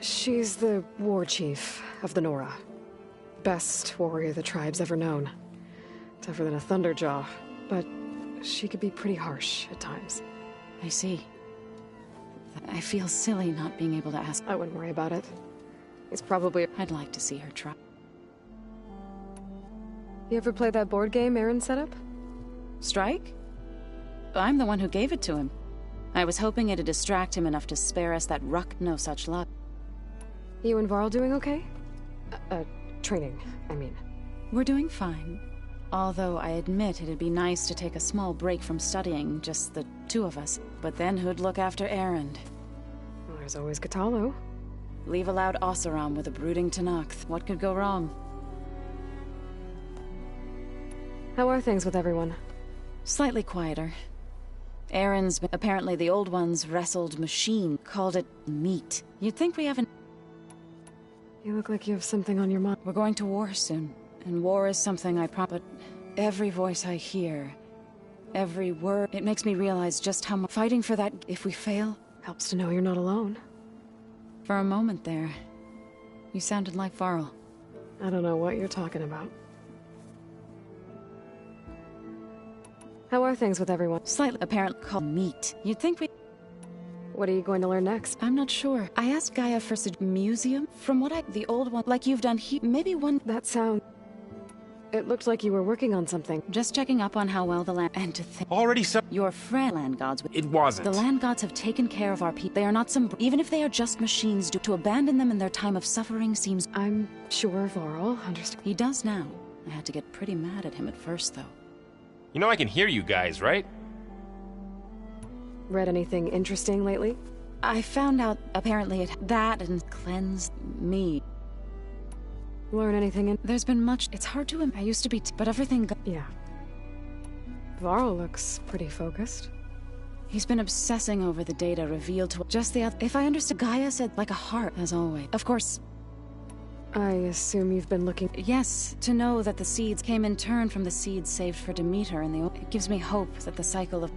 She's the war chief of the Nora. Best warrior the tribe's ever known. Tougher than a Thunderjaw, but she could be pretty harsh at times. I see. I feel silly not being able to ask. I wouldn't worry about it. It's probably... I'd like to see her try. You ever play that board game Aaron set up? Strike? I'm the one who gave it to him. I was hoping it'd distract him enough to spare us that ruck. No such luck. You and Varl doing okay? Training, I mean. We're doing fine. Although I admit it'd be nice to take a small break from studying, just the two of us. But then who'd look after Erend? Well, there's always Kotallo. Leave allowed Oseram with a brooding Tenakth. What could go wrong? How are things with everyone? Slightly quieter. Aaron's apparently the old ones wrestled machine, called it meat. You'd think we haven't... You look like you have something on your mind. We're going to war soon, and war is something but every voice I hear, every word, it makes me realize just how much fighting for that, if we fail... Helps to know you're not alone. For a moment there, you sounded like Varl. I don't know what you're talking about. How are things with everyone? Slightly apparent called meat. You'd think we... What are you going to learn next? I'm not sure. I asked Gaia for a museum. From what the old one, like you've done here, maybe one... That sound... It looked like you were working on something. Just checking up on how well the land... And to think... Already so... Your friend land gods... It wasn't. The land gods have taken care of our people. They are not some... Even if they are just machines, to abandon them in their time of suffering seems... I'm sure Varl understands. He does now. I had to get pretty mad at him at first, though. You know I can hear you guys, right? Read anything interesting lately? I found out, apparently, that and cleansed me. Learn anything in... There's been much... It's hard to... I used to be... But everything... Yeah. Varl looks pretty focused. He's been obsessing over the data revealed to... Just the other... If I understood, Gaia said like a heart, as always. Of course... I assume you've been looking... Yes, to know that the seeds came in turn from the seeds saved for Demeter and the... It gives me hope that the cycle of...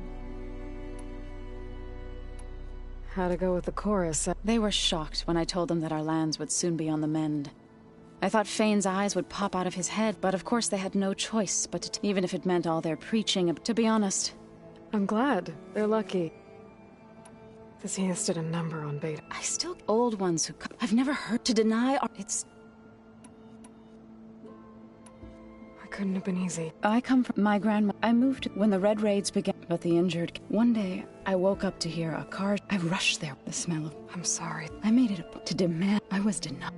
How to go with the chorus. They were shocked when I told them that our lands would soon be on the mend. I thought Fane's eyes would pop out of his head, but of course they had no choice but to... Even if it meant all their preaching, to be honest. I'm glad. They're lucky. This has stood a number on Beta. I still... Old ones who... I've never heard to deny... It's... Couldn't have been easy. I come from my grandma. I moved when the Red Raids began, but the injured... One day, I woke up to hear a car. I rushed there. The smell of... I'm sorry. I made it a... To demand... I was denied.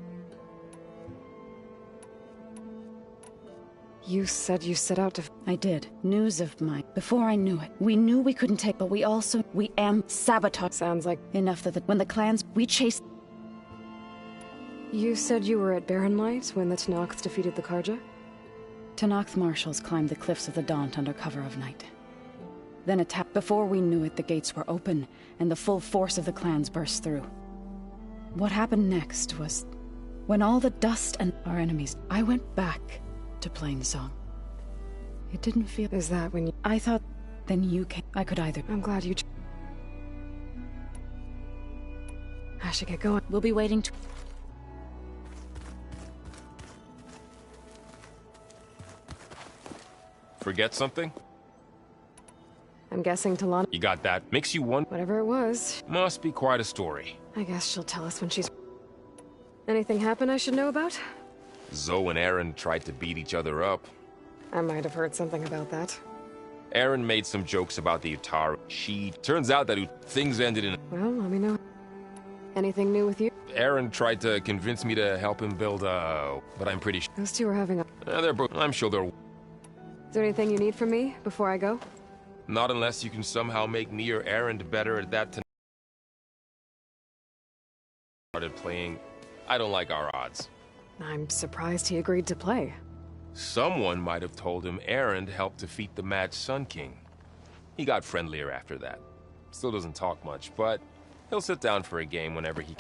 You said you set out to... I did. News of mine. Before I knew it. We knew we couldn't take, but we also... We sabotage. Sounds like... Enough that when the clans... We chased... You said you were at Barren Light when the Tenakth defeated the Karja? Tenakth marshals climbed the cliffs of the Daunt under cover of night. Then attacked. Before we knew it, the gates were open, and the full force of the clans burst through. What happened next was... When all the dust and our enemies... I went back to Plainsong. It didn't feel... Is that when you... I thought... Then you came... I could either... I'm glad you... I should get going. We'll be waiting to... Forget something? I'm guessing Talana... You got that. Makes you wonder... Whatever it was. Must be quite a story. I guess she'll tell us when she's... Anything happen I should know about? Zoe and Aaron tried to beat each other up. I might have heard something about that. Aaron made some jokes about the Utara. Turns out that things ended in... Well, let me know. Anything new with you? Aaron tried to convince me to help him build a... But I'm pretty sure... Those two are having a... They're both... I'm sure they're... Is there anything you need from me before I go? Not unless you can somehow make me or Aaron better at that. Started playing. I don't like our odds. I'm surprised he agreed to play. Someone might have told him Aaron helped defeat the Mad Sun King. He got friendlier after that. Still doesn't talk much, but he'll sit down for a game whenever he...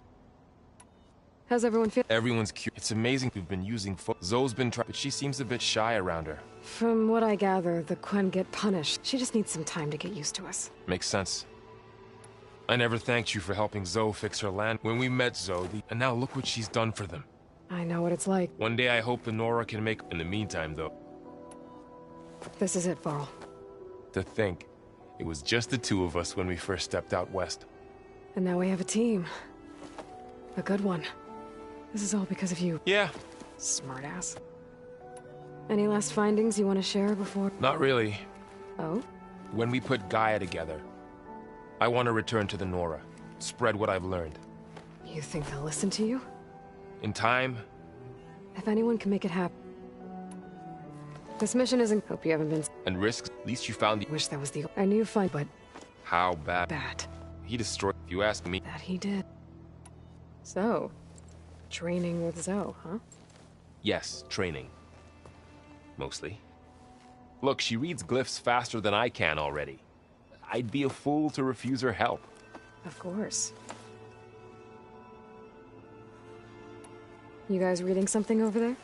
How's everyone feel? Everyone's cute. It's amazing we've been using Zoe's been trying, but she seems a bit shy around her. From what I gather, the Quen get punished. She just needs some time to get used to us. Makes sense. I never thanked you for helping Zoe fix her land when we met Zoe, and now look what she's done for them. I know what it's like. One day I hope the Nora can make... In the meantime, though... This is it, Varl. To think, it was just the two of us when we first stepped out west. And now we have a team. A good one. This is all because of you. Yeah. Smartass. Any last findings you want to share before... Not really. Oh? When we put Gaia together, I want to return to the Nora. Spread what I've learned. You think they'll listen to you? In time... If anyone can make it happen... This mission isn't... Hope you haven't been... And risks, at least you found the... Wish that was the... I knew fine, but... How bad? Bad. He destroyed... If you ask me... That he did. So... Training with Zoe, huh? Yes, training. Mostly. Look, she reads glyphs faster than I can already. I'd be a fool to refuse her help. Of course. You guys reading something over there?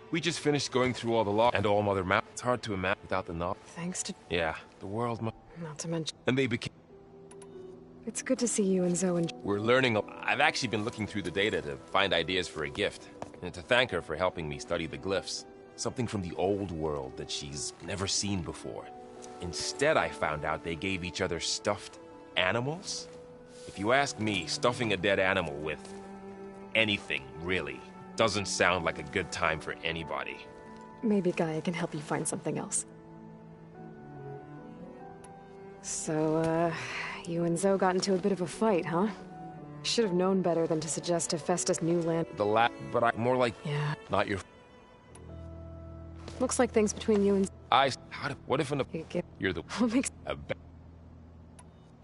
We just finished going through all the law and All Mother map. It's hard to imagine without the knowledge. Thanks to... Yeah, the world must... Not to mention... And they became... It's good to see you and Zoe and... We're learning I've actually been looking through the data to find ideas for a gift. And to thank her for helping me study the glyphs. Something from the old world that she's never seen before. Instead, I found out they gave each other stuffed animals. If you ask me, stuffing a dead animal with anything, really, doesn't sound like a good time for anybody. Maybe Gaia can help you find something else. So, you and Zoe got into a bit of a fight, huh? Should have known better than to suggest to Festus new land. But I more like... Yeah. Not your... Looks like things between you and... What if you're the... What makes... The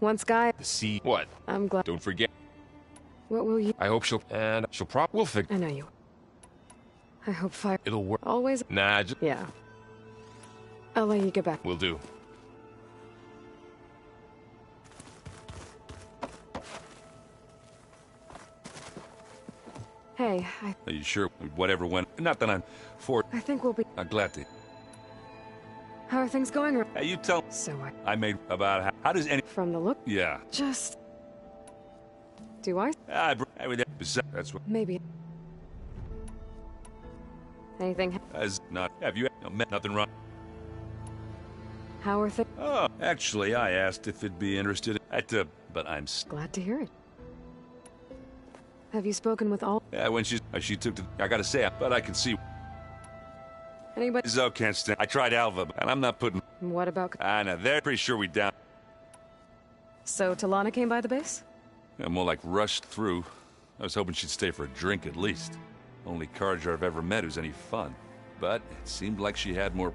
Once Gaia... sea... What? I'm glad... Don't forget. What will you... I hope she'll... And she'll we'll figure... I know you. I hope fire... It'll work. Always... Nah, just... Yeah. I'll let you get back. Will do. Hey, Are you sure? Whatever went... Not that I'm for... I think we'll be... I'm glad to... How are things going? Hey, you tell... So I made about... How does any... From the look... Yeah. Just... Do I? That's what... Maybe. Anything... As not... Have you... No, nothing wrong. How are things... Oh, actually, I asked if it'd be interested at the... But I'm... Glad to hear it. Have you spoken with all... Yeah, when she took to... I gotta say, but I can see... Anybody... Zoe can't stand... I tried Alva, and I'm not putting... What about... I know, they're pretty sure we down... So, Talana came by the base? Yeah, more like rushed through. I was hoping she'd stay for a drink at least. Only Carja I've ever met who's any fun. But it seemed like she had more...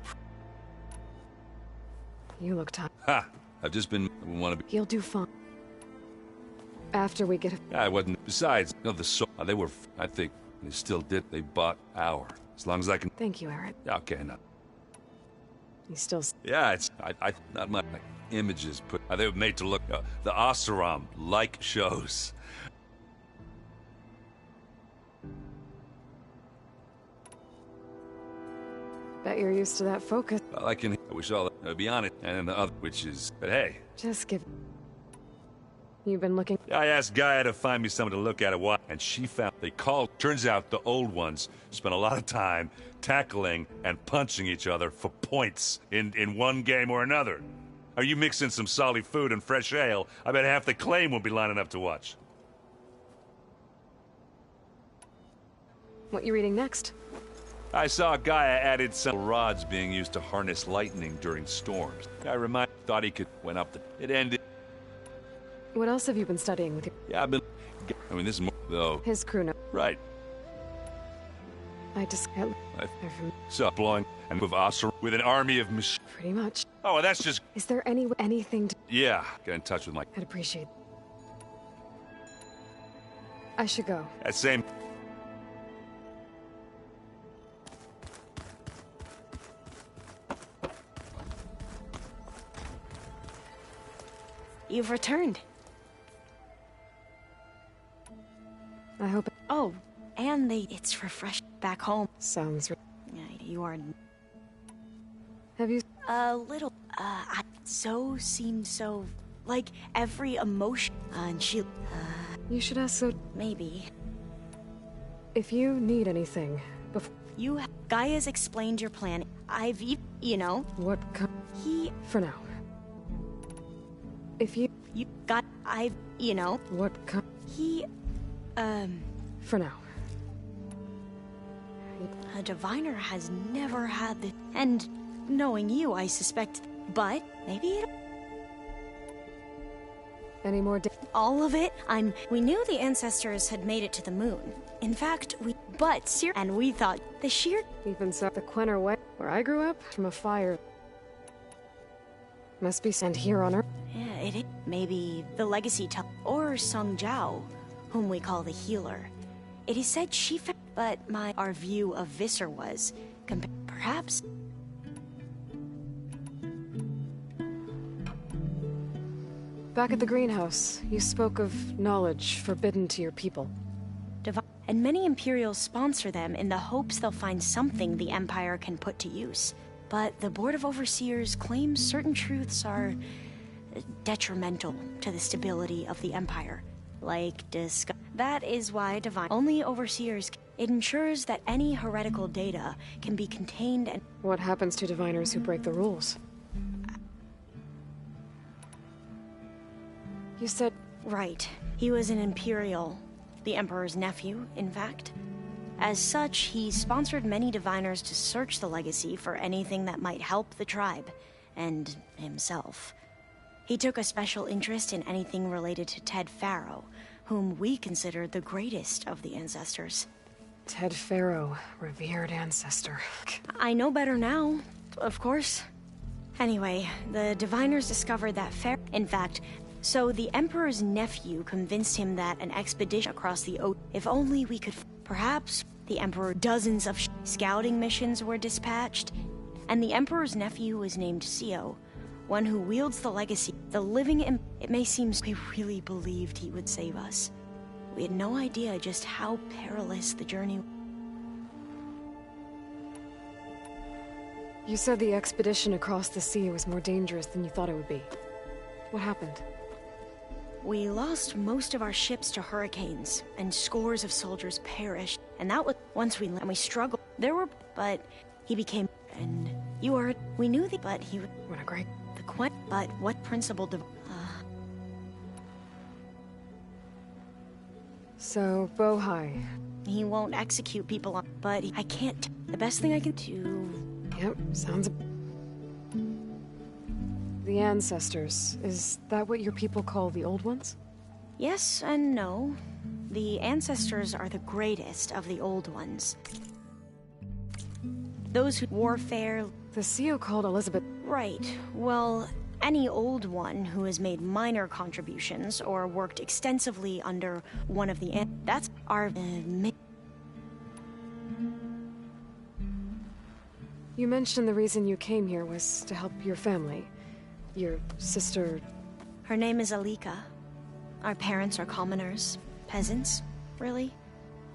You look tired. Ha! I've just been... want to be... You'll do fine. After we get... I wasn't... Besides, they were... I think they still did. They bought our... As long as I can... Thank you, Aaron. Okay, no. You still... Yeah, it's... not my images put... they were made to look... the Oseram-like shows. Bet you're used to that focus. Well, I wish all that... be on it. And the other... Which is... But hey... Just give... You've been looking... I asked Gaia to find me someone to look at it, and she found... They called... Turns out the old ones spent a lot of time tackling and punching each other for points in one game or another. Are you mixing some solid food and fresh ale? I bet half the claim will be lining up to watch. What you reading next? I saw Gaia added some rods being used to harness lightning during storms. Thought he could... Went up the... It ended... What else have you been studying with your... Yeah, I've been... I mean, this is more... Though... His crew know. Right. I just... So, blowing... And with Osir... With an army of machines... Pretty much. Oh, well, that's just... Is there anything to... Yeah. Get in touch with my... I'd appreciate... I should go. That same... You've returned. I hope... Oh, and it's refreshed back home. Sounds... You are... Have you... A little... Zoe seemed so... like every emotion. And she, You should ask so maybe. if you need anything before. Gaia's explained your plan. You know, What he, for now. If you you know, what he, for now. a diviner has never had the, and knowing you, I suspect, but maybe Any more all of it. We knew the ancestors had made it to the moon. In fact, and we thought the sheer, even so the Quenner way where I grew up from a fire. Must be sent here on Earth. yeah, it is. Maybe the legacy or Song Jiao, whom we call the healer. It is said but our view of Visser was, perhaps. Back at the greenhouse, you spoke of knowledge forbidden to your people. And many Imperials sponsor them in the hopes they'll find something the Empire can put to use. But the Board of Overseers claims certain truths are detrimental to the stability of the Empire. That is why only Overseers. It ensures that any heretical data can be contained and. What happens to diviners who break the rules? You said Right. He was an Imperial. The Emperor's nephew, in fact. As such, he sponsored many diviners to search the legacy for anything that might help the tribe, and himself. He took a special interest in anything related to Ted Faro, whom we consider the greatest of the ancestors. Ted Faro, revered ancestor. I know better now, of course. Anyway, the diviners discovered that in fact, so the Emperor's nephew convinced him that an expedition across the ocean, if only we could, perhaps the Emperor, dozens of scouting missions were dispatched, and the Emperor's nephew was named Sio, one who wields the legacy, the living it may seem we really believed he would save us. We had no idea just how perilous the journey. You said the expedition across the sea was more dangerous than you thought it would be. What happened? We lost most of our ships to hurricanes, and scores of soldiers perished. And that was and we struggled. But he became, and you were, we knew that, but he would. What a great. But what principle So, Bohai. He won't execute people on, but I can't. The best thing I can do. Yep, sounds. The ancestors. Is that what your people call the old ones? Yes and no. The ancestors are the greatest of the old ones. Those who warfare. The CEO called Elizabeth. Right. Well, any old one who has made minor contributions or worked extensively under one of the that's our You mentioned the reason you came here was to help your family. Your sister. Her name is Alika. Our parents are commoners. Peasants, really.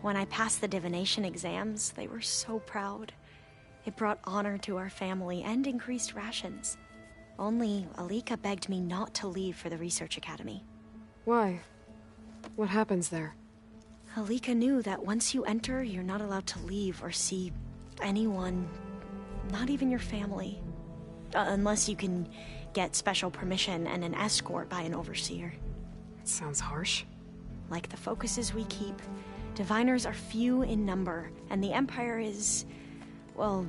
When I passed the divination exams, they were so proud. It brought honor to our family and increased rations. Only Alika begged me not to leave for the research academy. Why? What happens there? Alika knew that once you enter, you're not allowed to leave or see anyone, not even your family. Unless you can get special permission and an escort by an overseer. It sounds harsh. Like the focuses we keep, diviners are few in number, and the Empire is, well,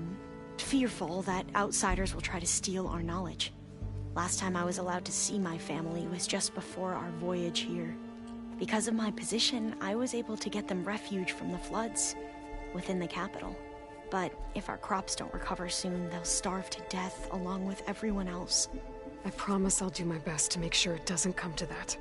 fearful that outsiders will try to steal our knowledge. Last time I was allowed to see my family was just before our voyage here. Because of my position, I was able to get them refuge from the floods within the capital. But if our crops don't recover soon, they'll starve to death along with everyone else. I promise I'll do my best to make sure it doesn't come to that.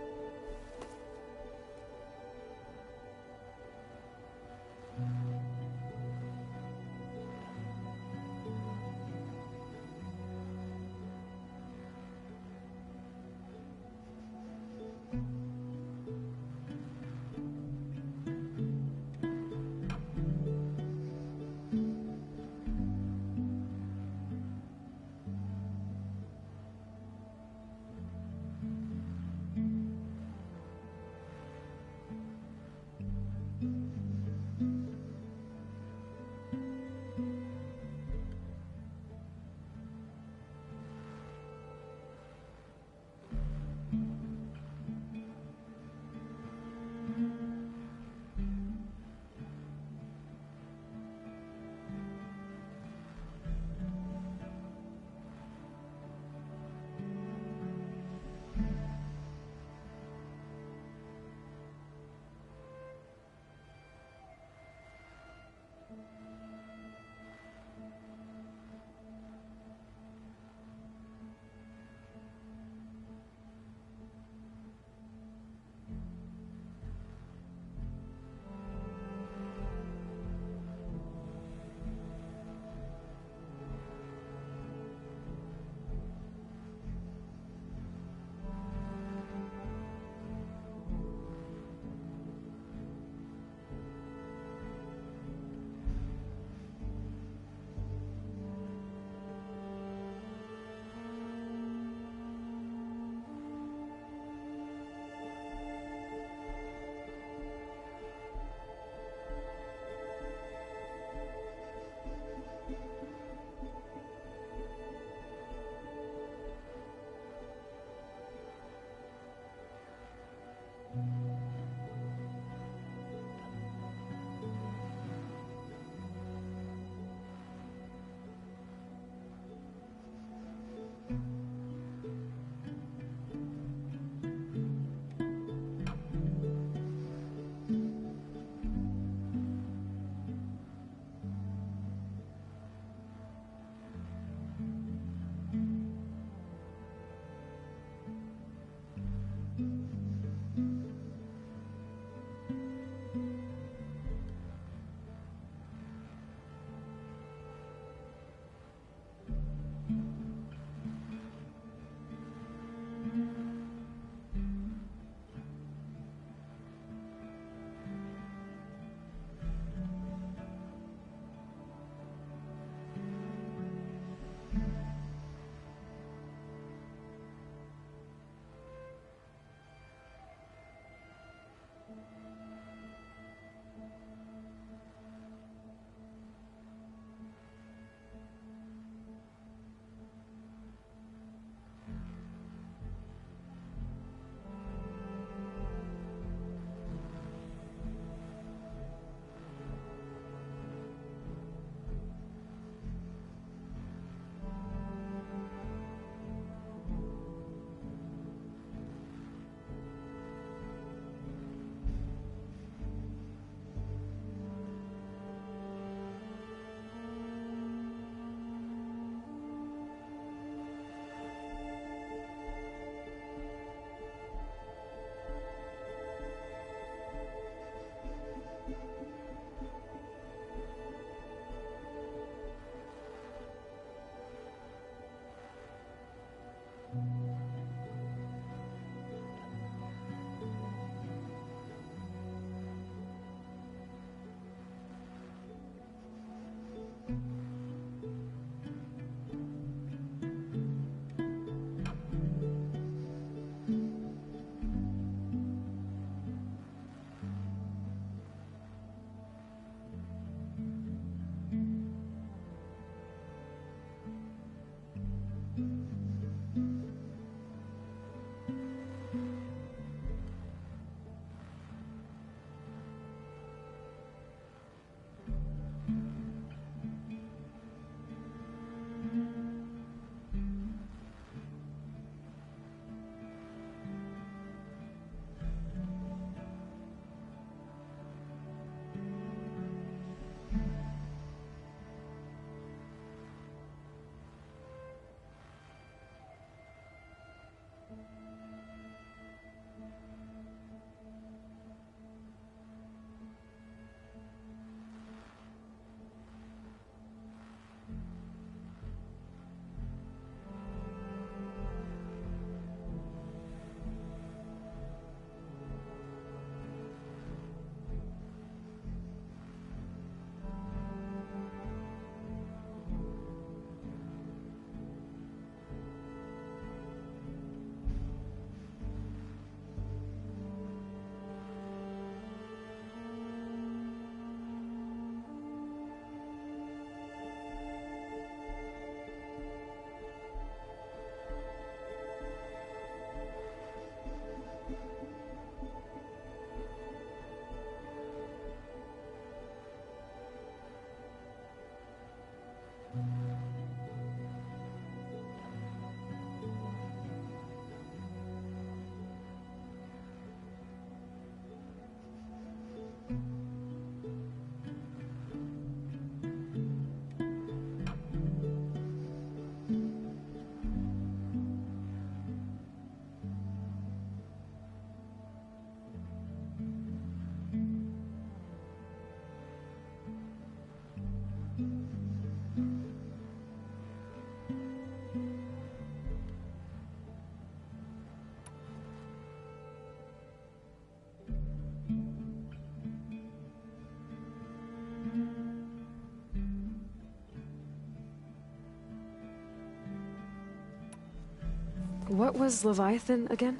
What was Leviathan again?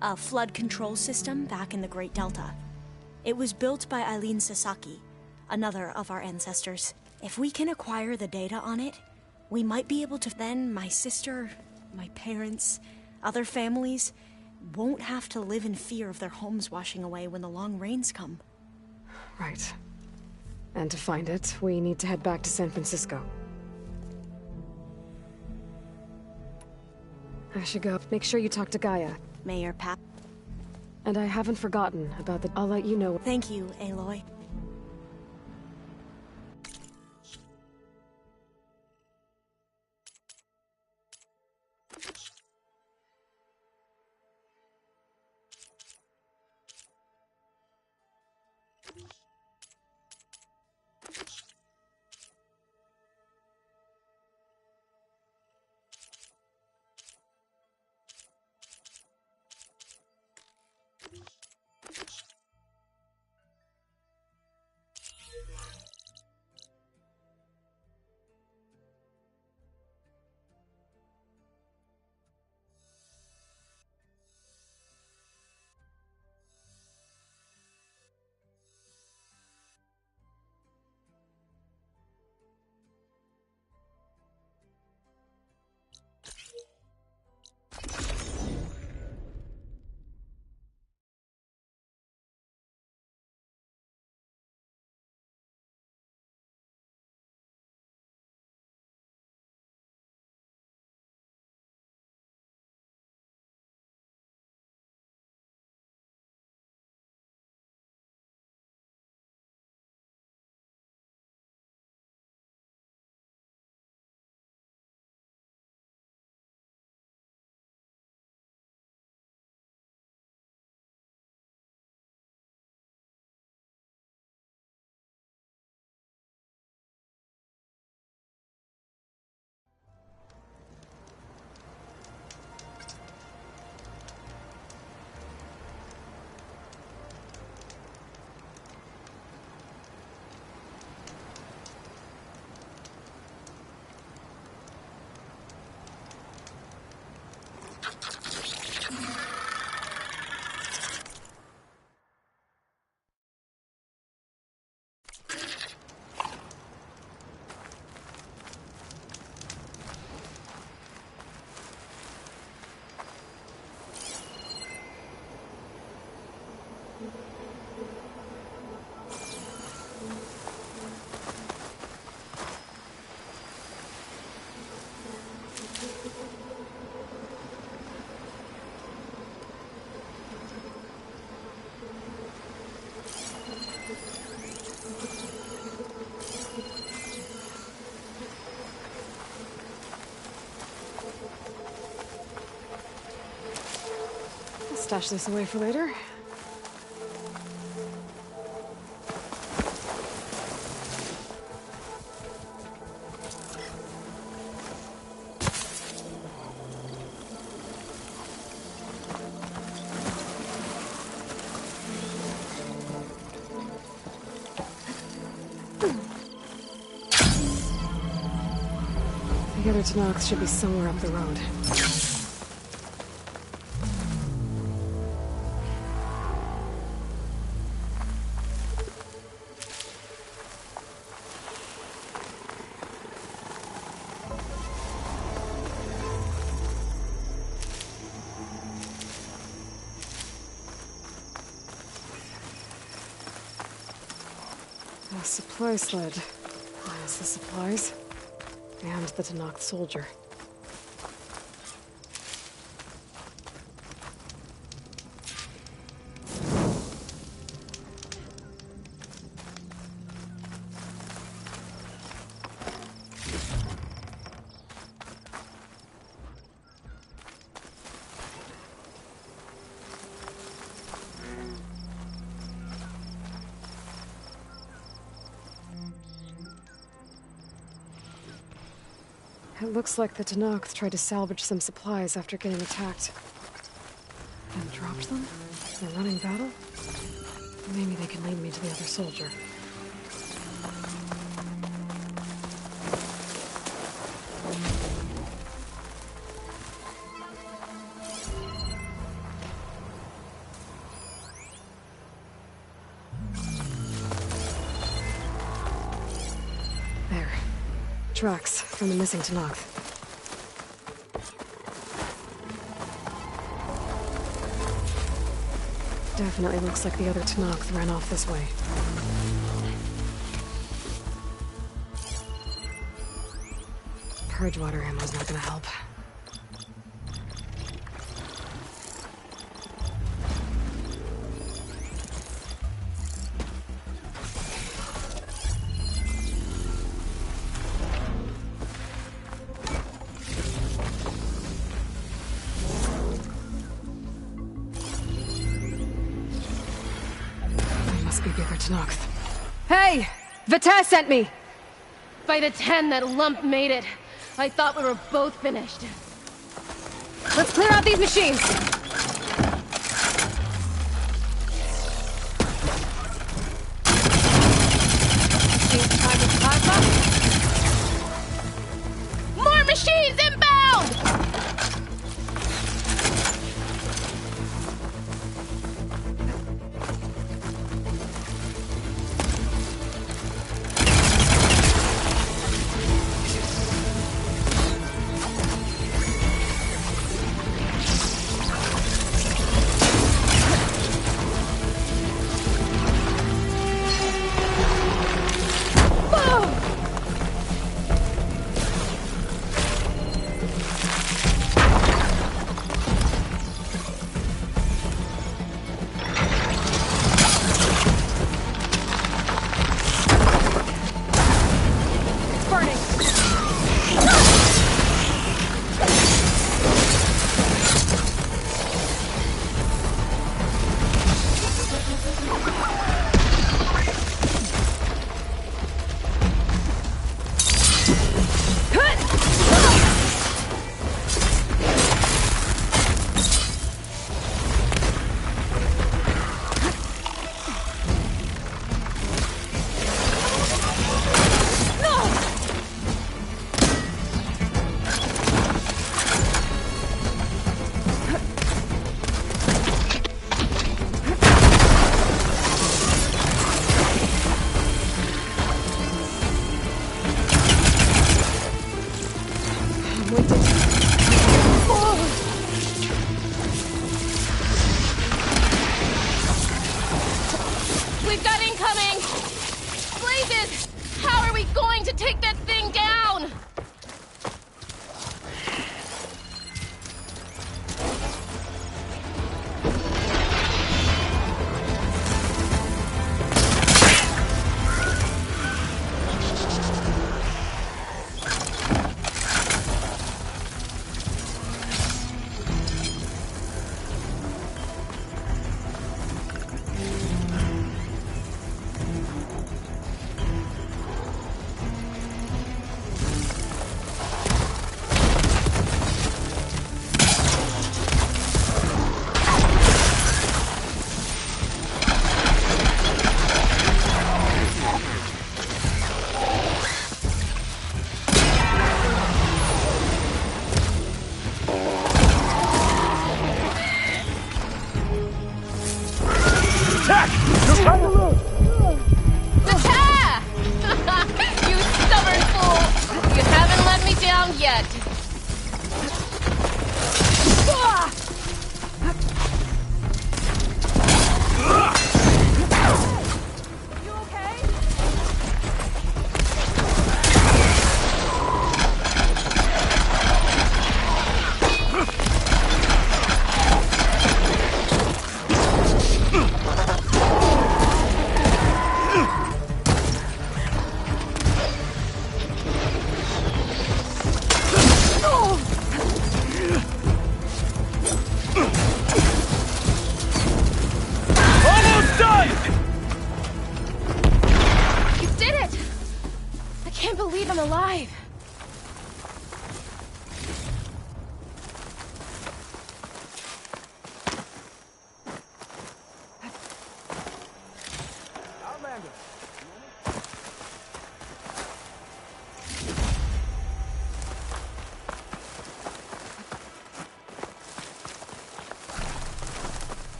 A flood control system back in the Great Delta. It was built by Eileen Sasaki, another of our ancestors. If we can acquire the data on it, we might be able to. Then my sister, my parents, other families won't have to live in fear of their homes washing away when the long rains come. Right. And to find it, we need to head back to San Francisco. I should go. Make sure you talk to Gaia. Mayor Pap. And I haven't forgotten about the... I'll let you know. Thank you, Aloy. Stash this away for later. The other Tennox should be somewhere up the road. A supply sled. There's the supplies. And the Tennox soldier. It looks like the Tennox tried to salvage some supplies after getting attacked. And dropped them? In a running battle? Maybe they can lead me to the other soldier. Tracks from the missing Tenakth. Definitely looks like the other Tenakth ran off this way. Purge-water ammo's not gonna help. Tenakth. Hey! Vitae sent me! By the 10, that lump made it. I thought we were both finished. Let's clear out these machines! More machines inbound! We've got incoming! Blazes! How are we going to take that thing down? Yet. You okay? I'm alive! Outlander!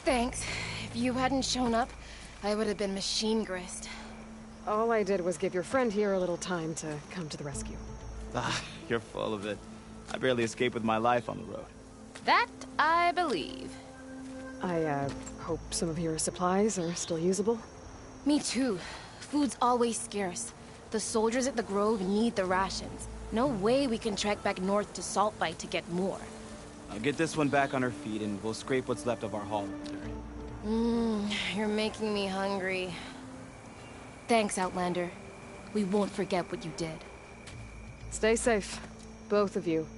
Thanks. If you hadn't shown up, I would have been machine grist. All I did was give your friend here a little time to come to the rescue. Ah, you're full of it. I barely escaped with my life on the road. That I believe. I, hope some of your supplies are still usable. Me too. Food's always scarce. The soldiers at the Grove need the rations. No way we can trek back north to Saltbite to get more. I'll get this one back on her feet and we'll scrape what's left of our haul with her. You're making me hungry. Thanks, Outlander. We won't forget what you did. Stay safe, both of you.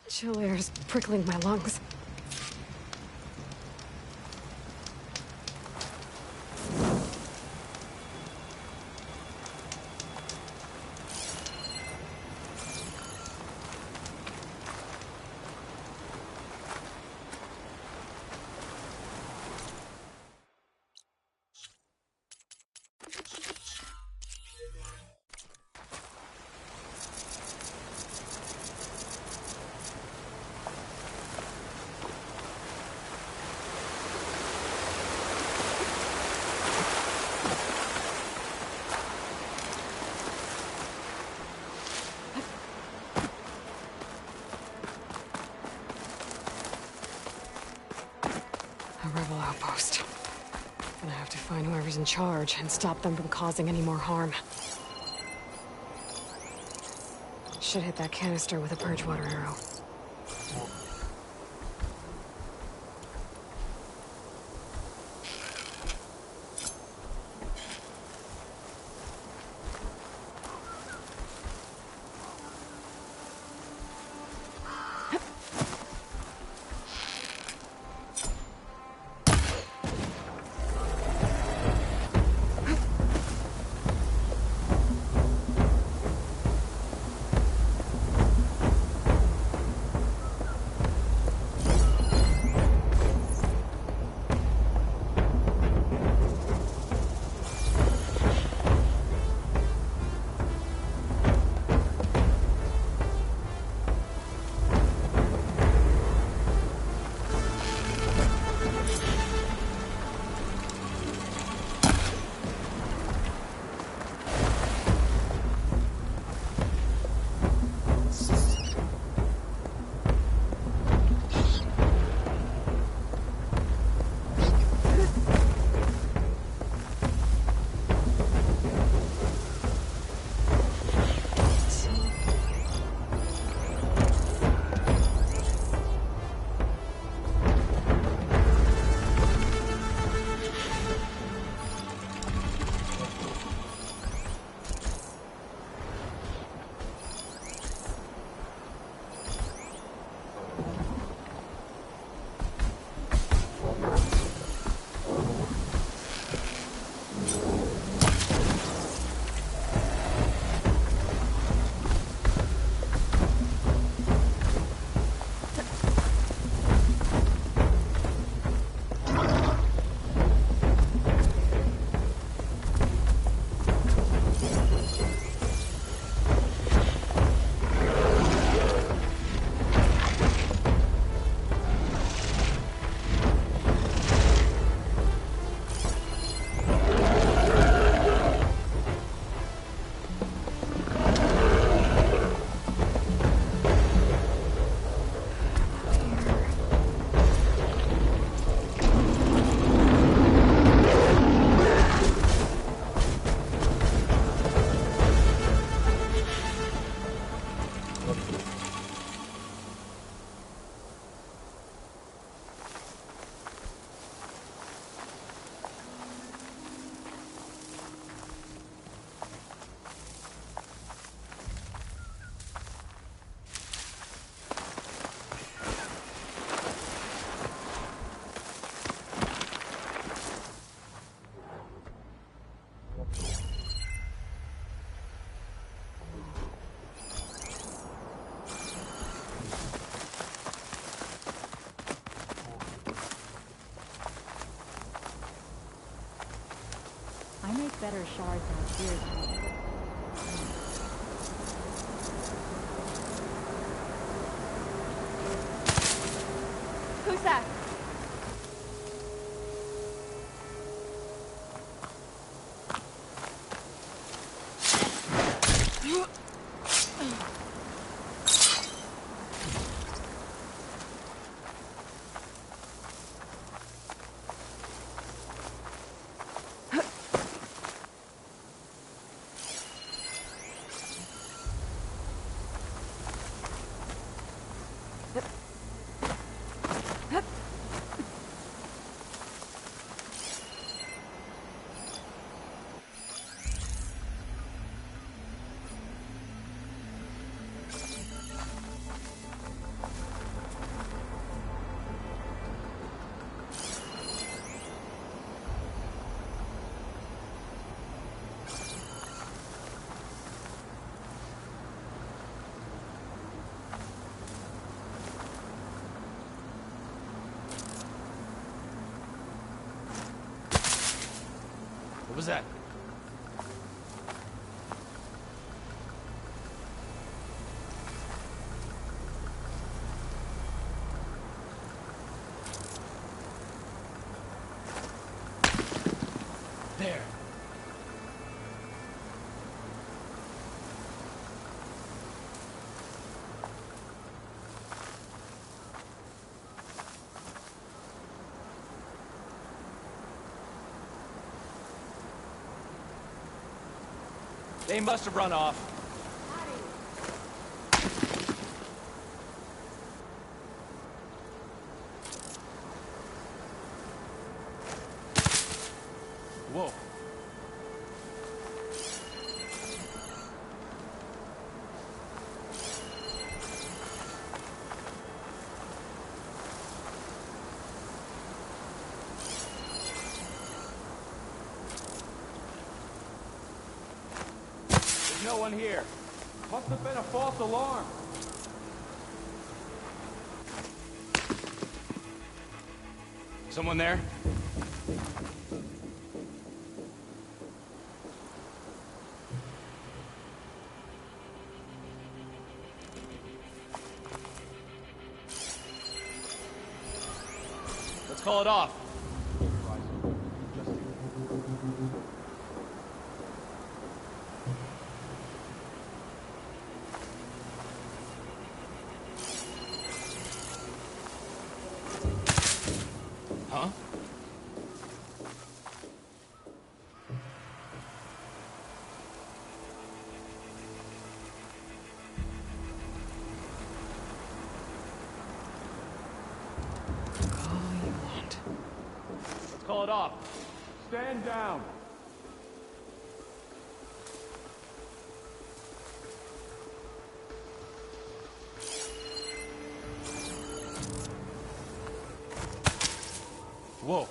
Chill air's prickling my lungs. A rebel outpost. Gonna have to find whoever's in charge and stop them from causing any more harm. Should hit that canister with a purge-water arrow. I make better shards out here than Who's that? What was that? There. They must have run off. Whoa. There's no one here. Must have been a false alarm. Someone there? Let's call it off. Huh? All you want. Let's call it off. Stand down. Whoa.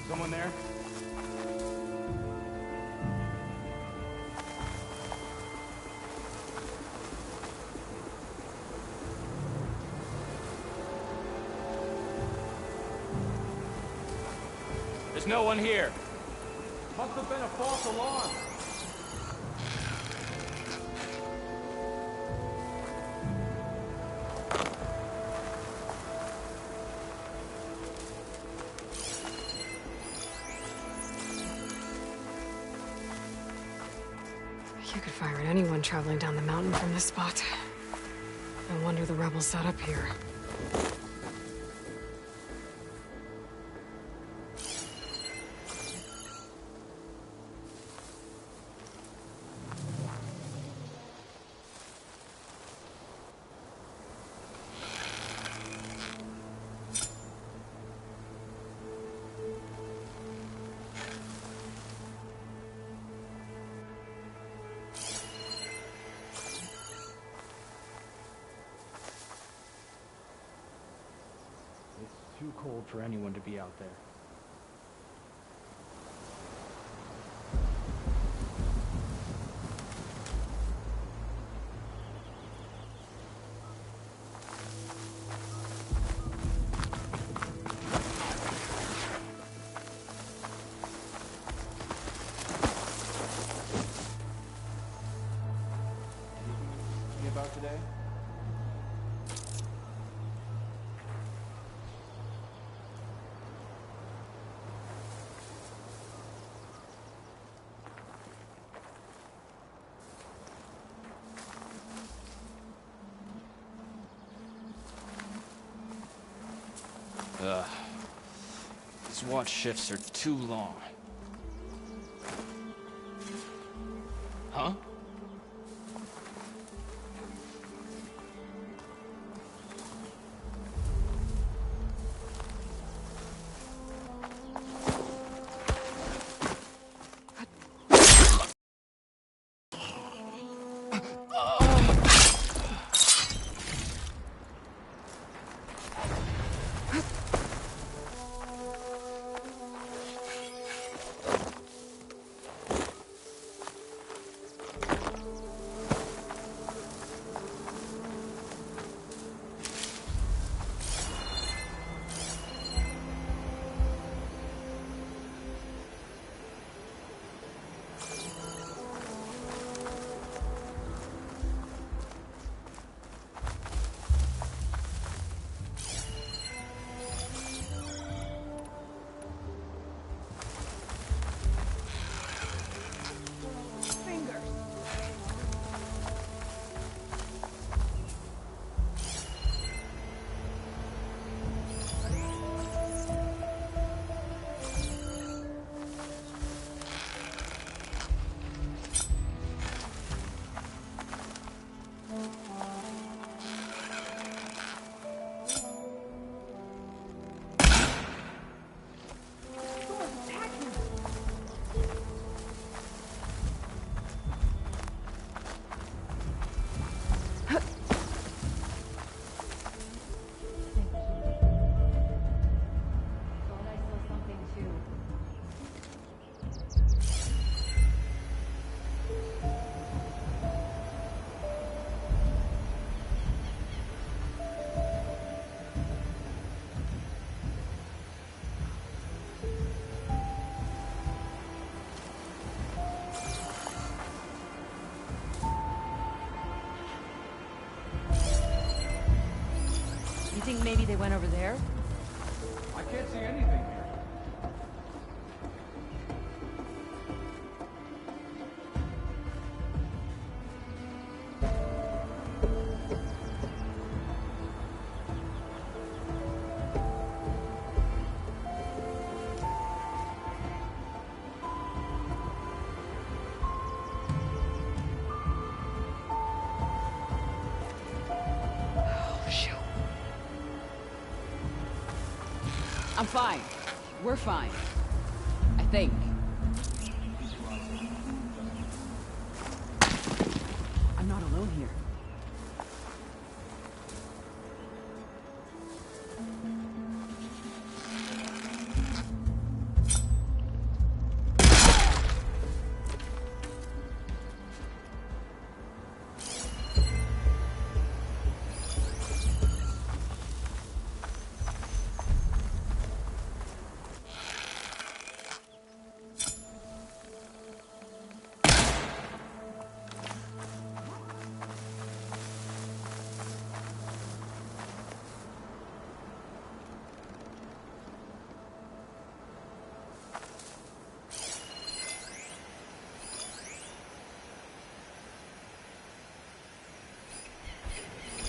Someone there? There's no one here. Must have been a false alarm. You could fire at anyone traveling down the mountain from this spot. No wonder the rebels set up here. It's too cold for anyone to be out there. about today? These watch shifts are too long. Huh? Thought I saw something too. You think maybe they went over there? I can't see anything here. I'm fine. We're fine. I think. I'm not alone here.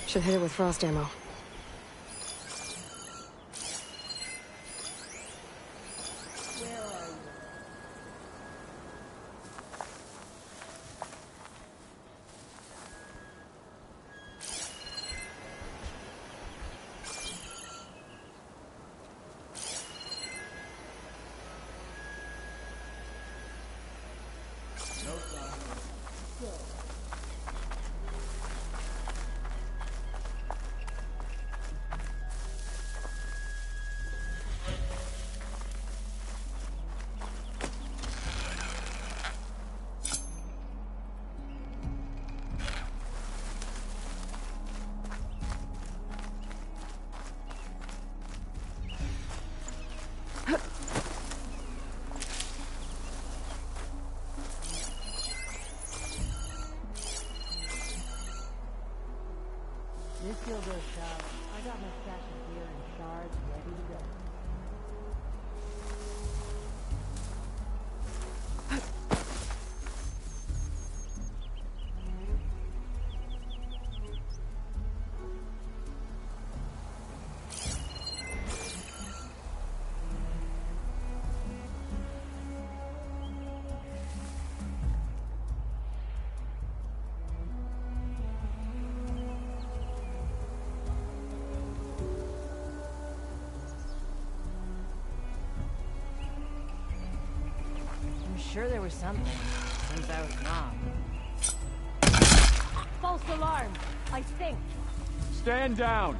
Should hit it with frost ammo. This field goes shallow. I got my stash of gear and shards ready to go. Sure there was something, since I was not. False alarm! I think! Stand down!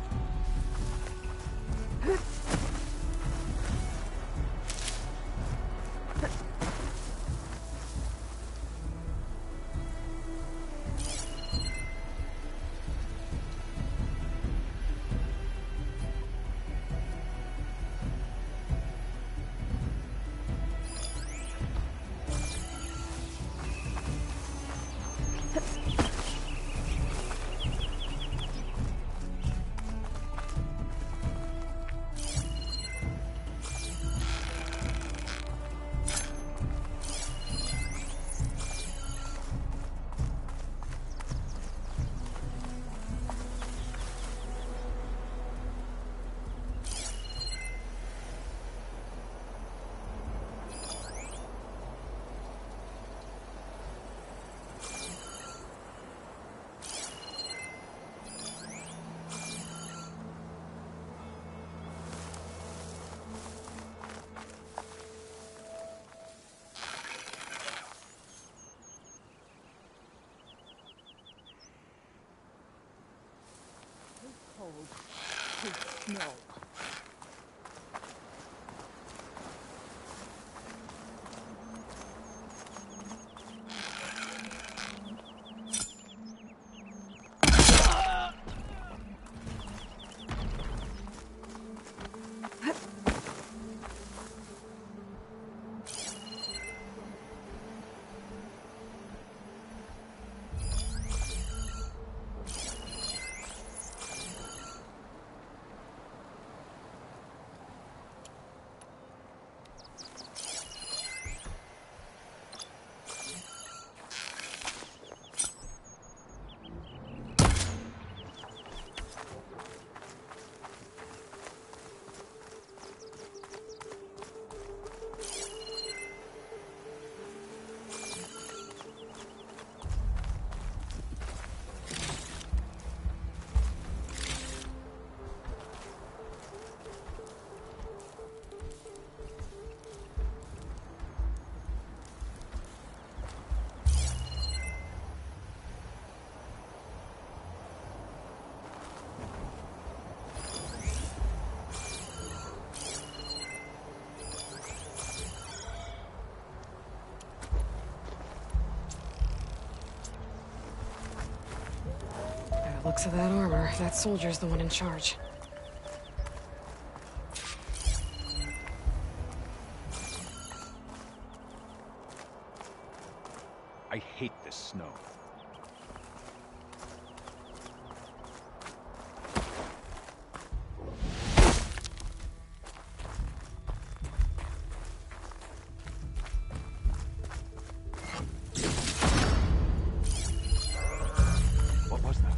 Cold. Takes snow. Looks of that armor, that soldier's the one in charge. I hate this snow. What was that?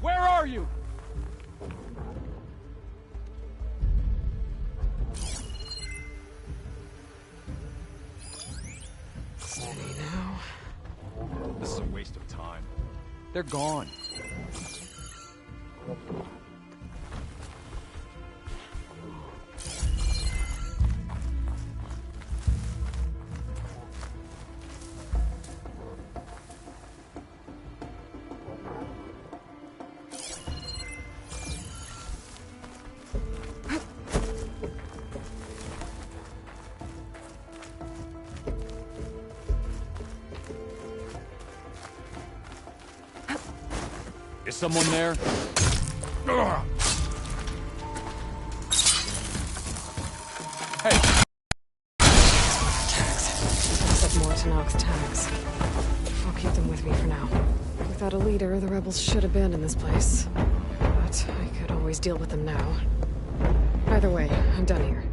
Where are you? Steady now. This is a waste of time. They're gone. Is someone there? Hey! Tags. Looks like more Tanoch's tags. keep them with me for now. Without a leader, the rebels should abandon this place. But I could always deal with them now. Either way, I'm done here.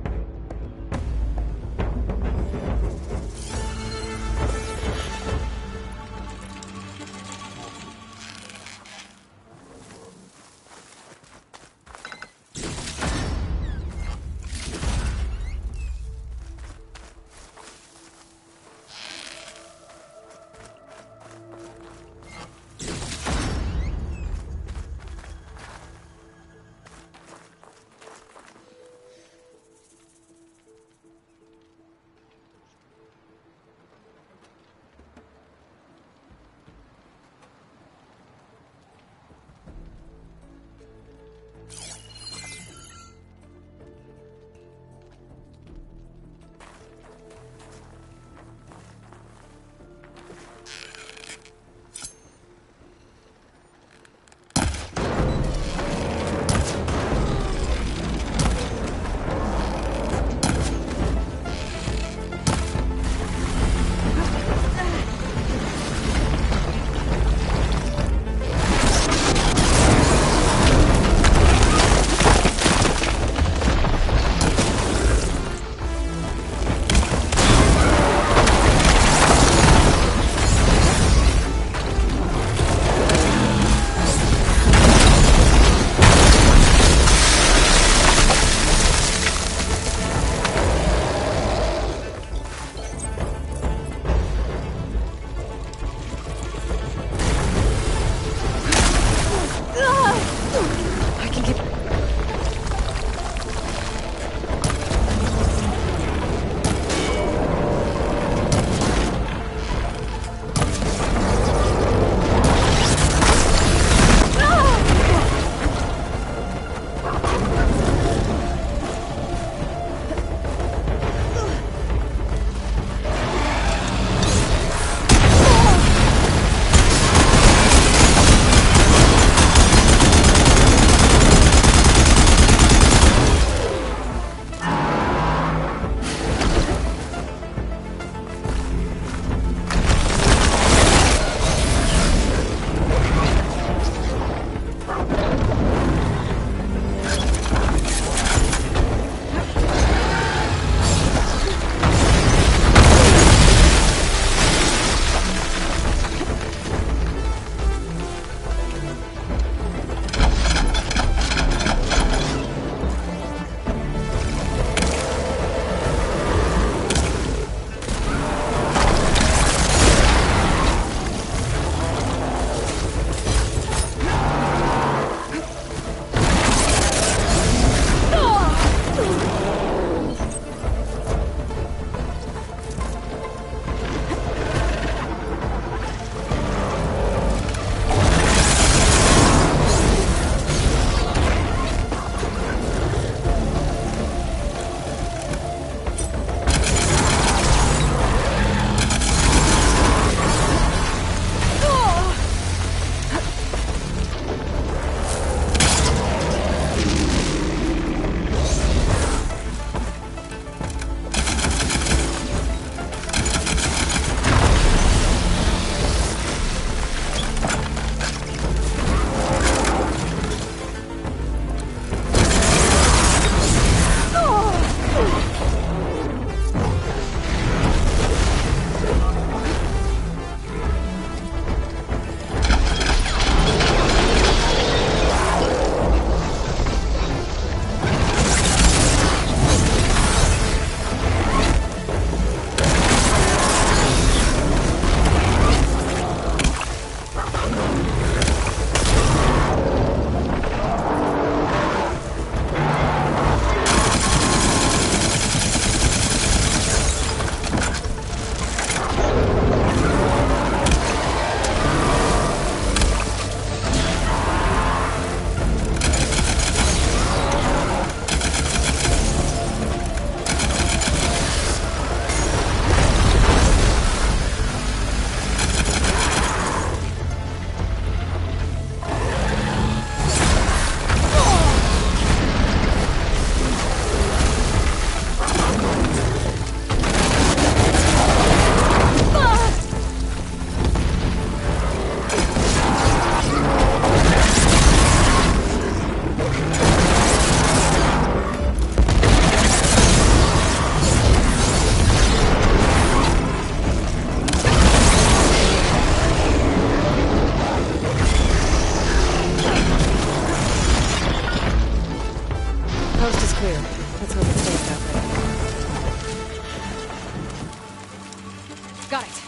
Got it.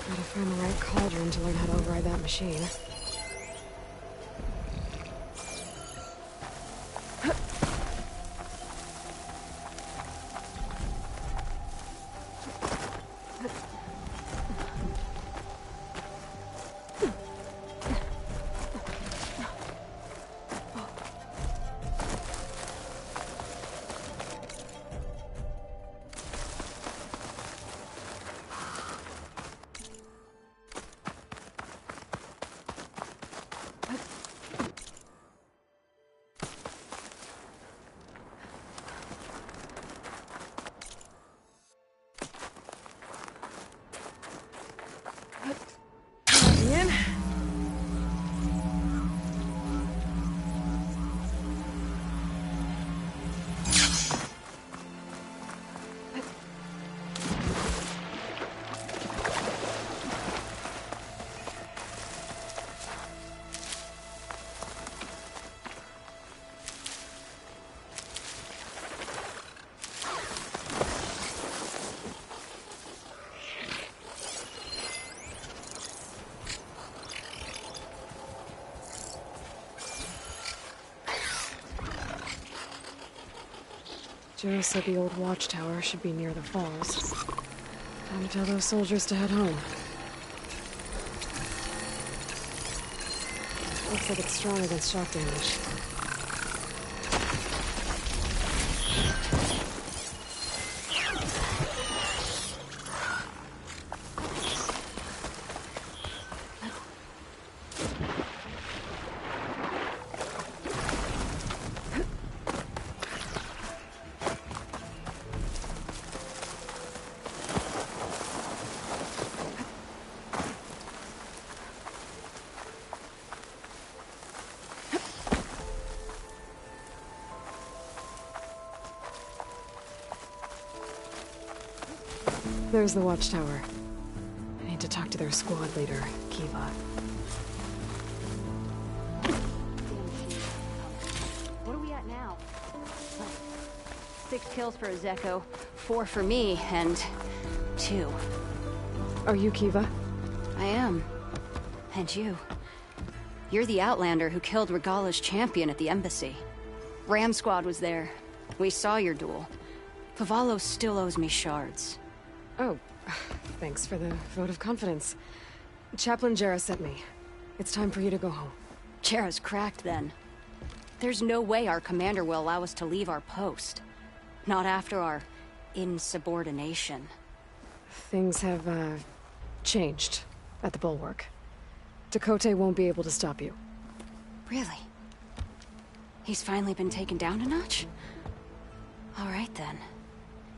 Gotta find the right cauldron to learn how to override that machine. Joe said the old watchtower should be near the falls. Time to tell those soldiers to head home. Looks like it's strong against shock damage. There's the watchtower. I need to talk to their squad leader, Kiva. What are we at now? 6 kills for Zeko, 4 for me, and 2. Are you Kiva? I am. And you. You're the Outlander who killed Regala's champion at the embassy. Ram Squad was there. We saw your duel. Pavalo still owes me shards. Oh, thanks for the vote of confidence. Chaplain Jera sent me. It's time for you to go home. Jera's cracked then. There's no way our commander will allow us to leave our post. Not after our insubordination. Things have, changed at the Bulwark. Tekotteh won't be able to stop you. Really? He's finally been taken down a notch? All right then.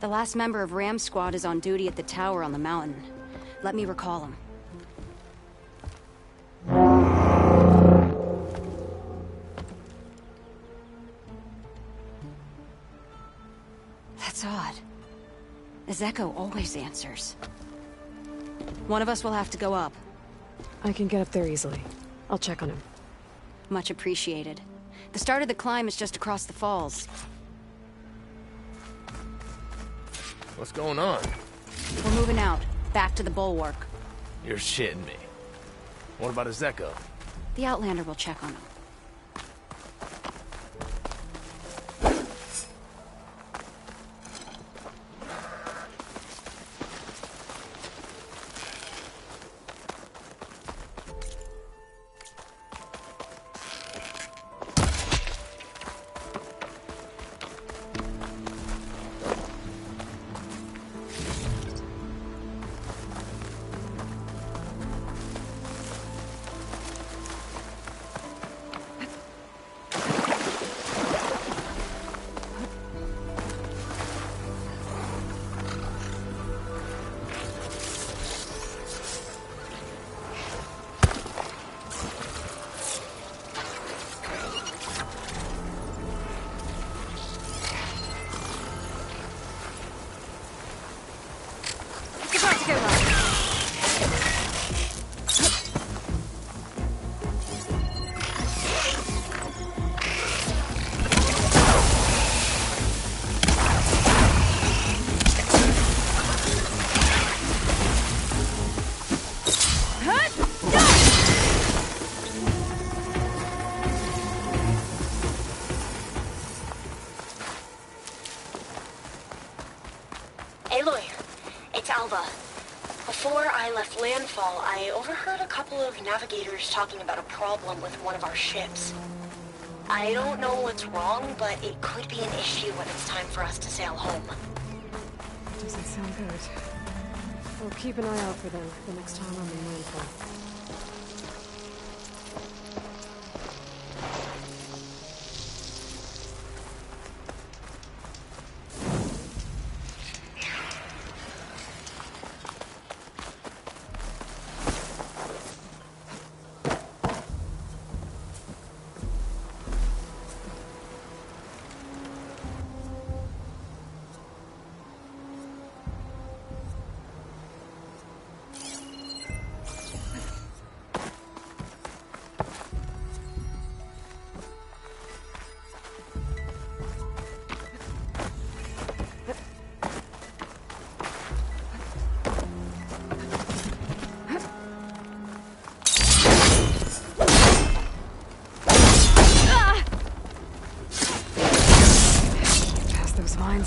The last member of Ram Squad is on duty at the tower on the mountain. Let me recall him. That's odd. Ezeko always answers. One of us will have to go up. I can get up there easily. I'll check on him. Much appreciated. The start of the climb is just across the falls. What's going on? We're moving out, back to the bulwark. You're shitting me. What about Ezeko? The Outlander will check on him. Aloy, it's Alva. Before I left landfall, I overheard a couple of navigators talking about a problem with one of our ships. I don't know what's wrong, but it could be an issue when it's time for us to sail home. Doesn't sound good. We'll keep an eye out for them the next time I'm in landfall.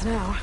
Now.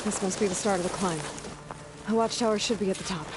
This must be the start of the climb. The watchtower should be at the top.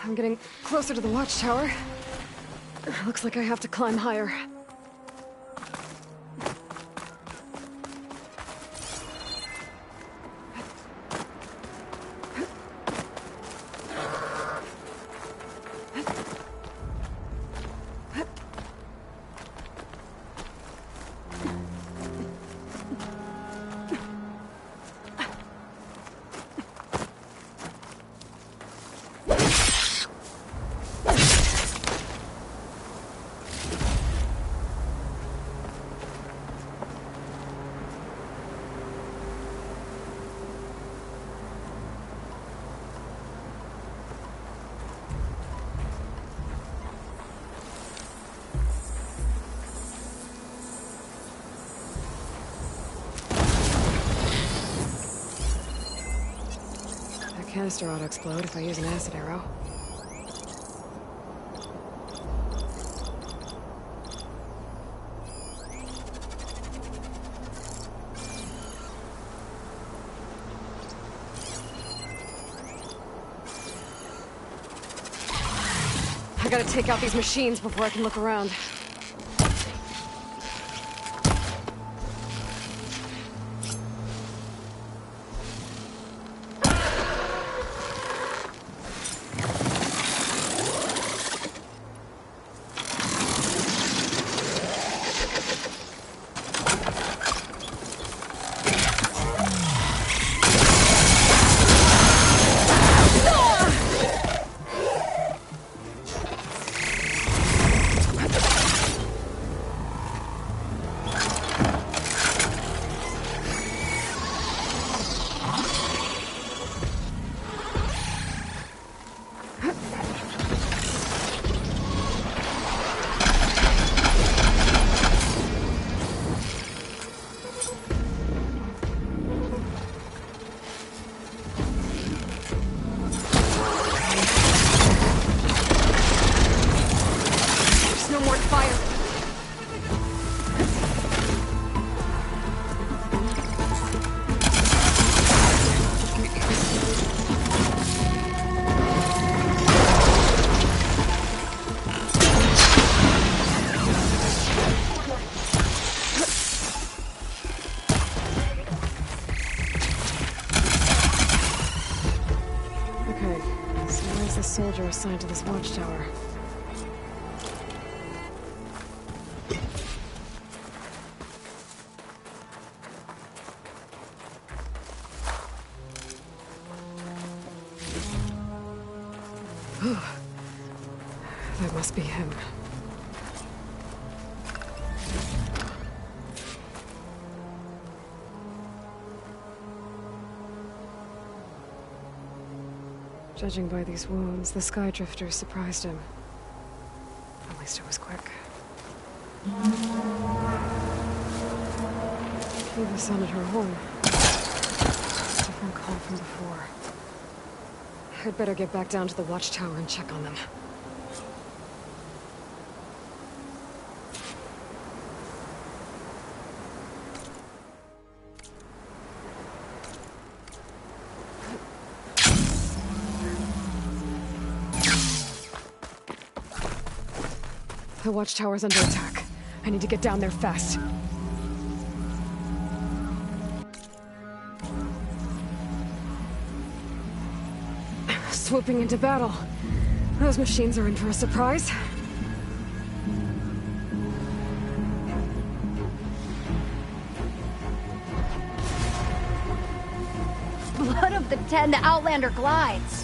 I'm getting closer to the watchtower. Looks like I have to climb higher. Canister ought to explode if I use an acid arrow. I gotta take out these machines before I can look around. Soldier assigned to this watchtower. That must be him. Judging by these wounds, the Skydrifters surprised him. At least it was quick. Eva sounded her home. Different call from before. I'd better get back down to the watchtower and check on them. The watchtower's under attack. I need to get down there fast. Swooping into battle. Those machines are in for a surprise. Blood of the 10, the Outlander glides.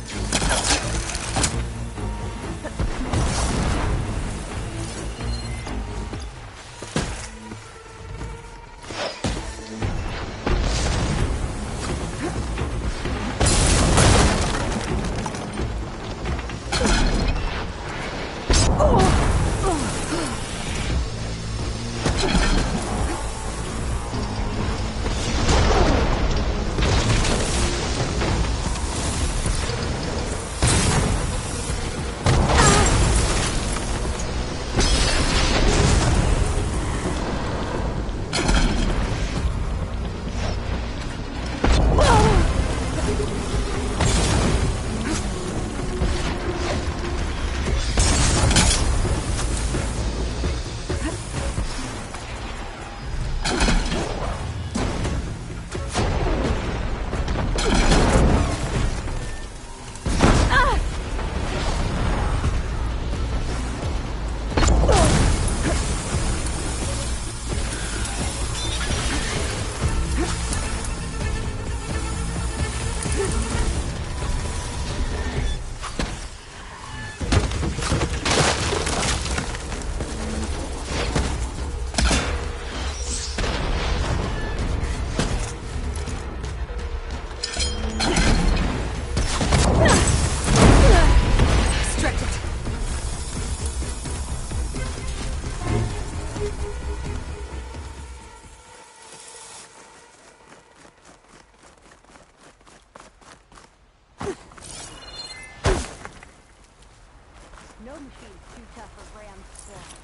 No machine's too tough for Ram Squad.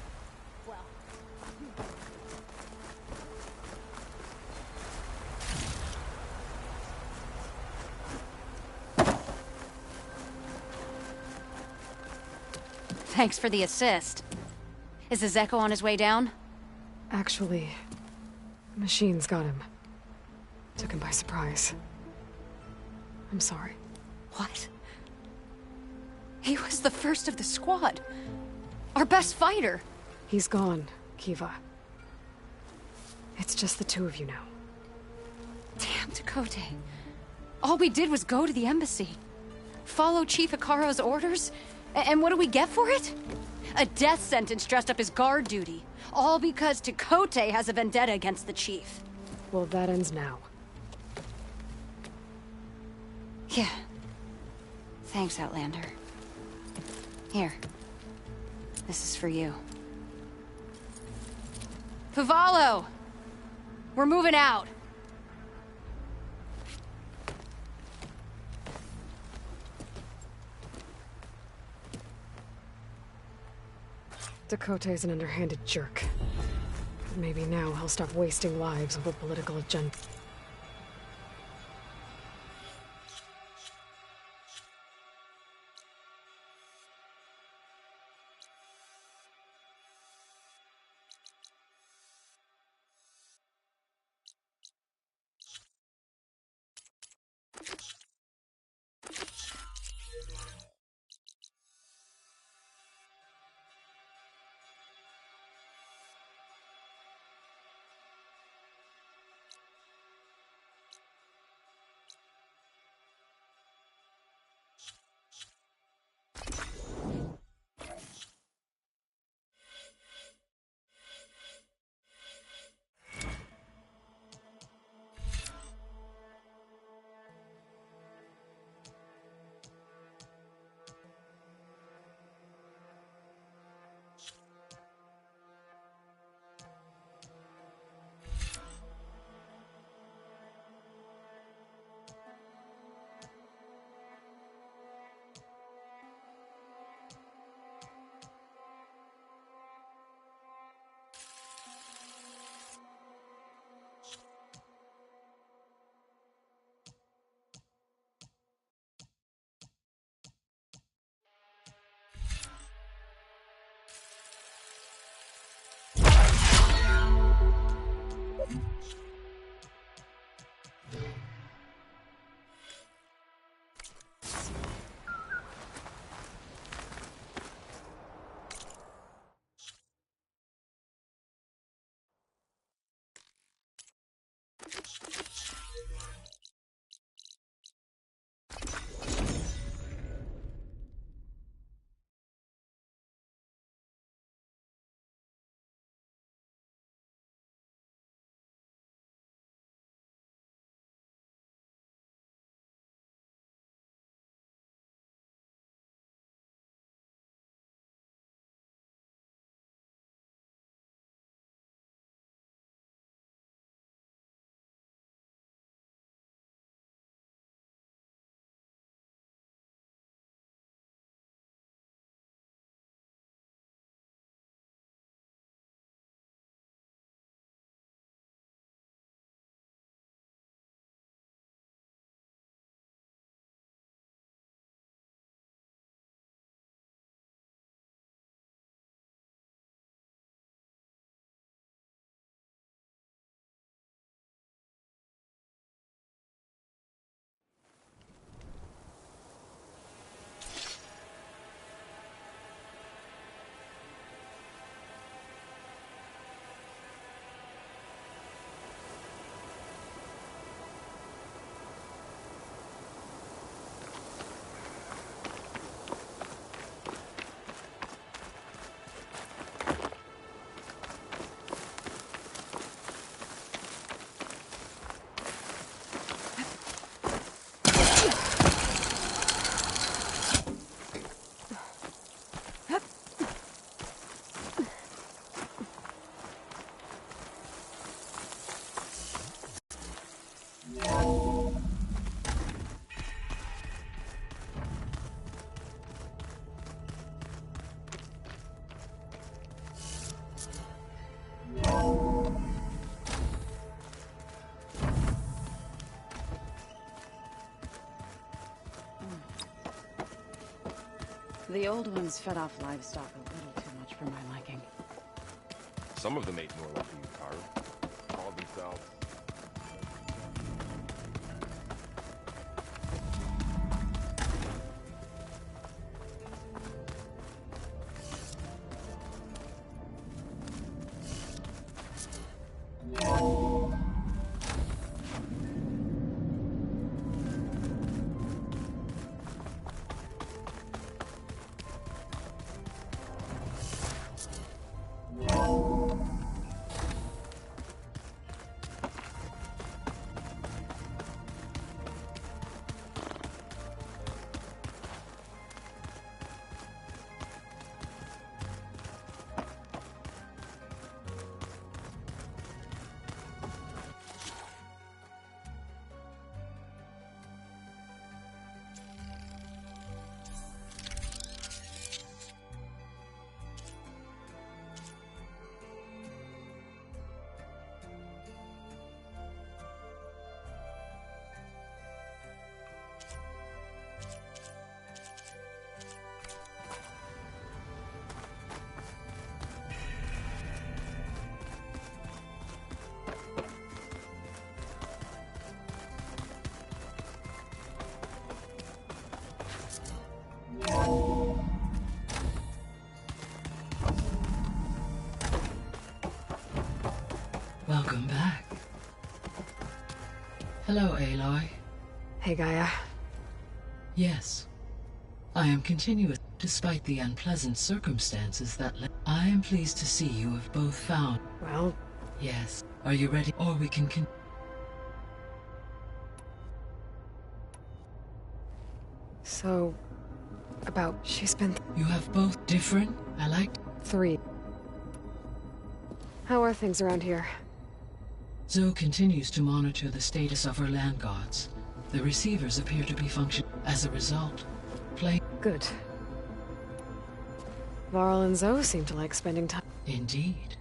Well, Thanks for the assist. Is the Zeko on his way down? Actually, machines got him. Took him by surprise. I'm sorry. What? He was the first of the squad. Our best fighter. He's gone, Kiva. It's just the two of you now. Damn, Dakota. All we did was go to the embassy. Follow Chief Ikaro's orders? And what do we get for it? A death sentence dressed up as guard duty. All because Takote has a vendetta against the chief. Well, that ends now. Yeah. Thanks, Outlander. Here. This is for you. Pavalo! We're moving out. Dakota's an underhanded jerk. But maybe now he'll stop wasting lives over political agenda. The old ones fed off livestock a little too much for my liking. Some of them ate more like you, Utaru. Called themselves. Welcome back. Hello, Aloy. Hey, Gaia. Yes. I am continuous, despite the unpleasant circumstances that led. I am pleased to see you have both found. Well... Yes. Are you ready? Or we can So... about... she's been... You have both different? I liked... 3. How are things around here? Zoe continues to monitor the status of her land gods. The receivers appear to be functioning. As a result, play... Good. Varl and Zoe seem to like spending time... Indeed.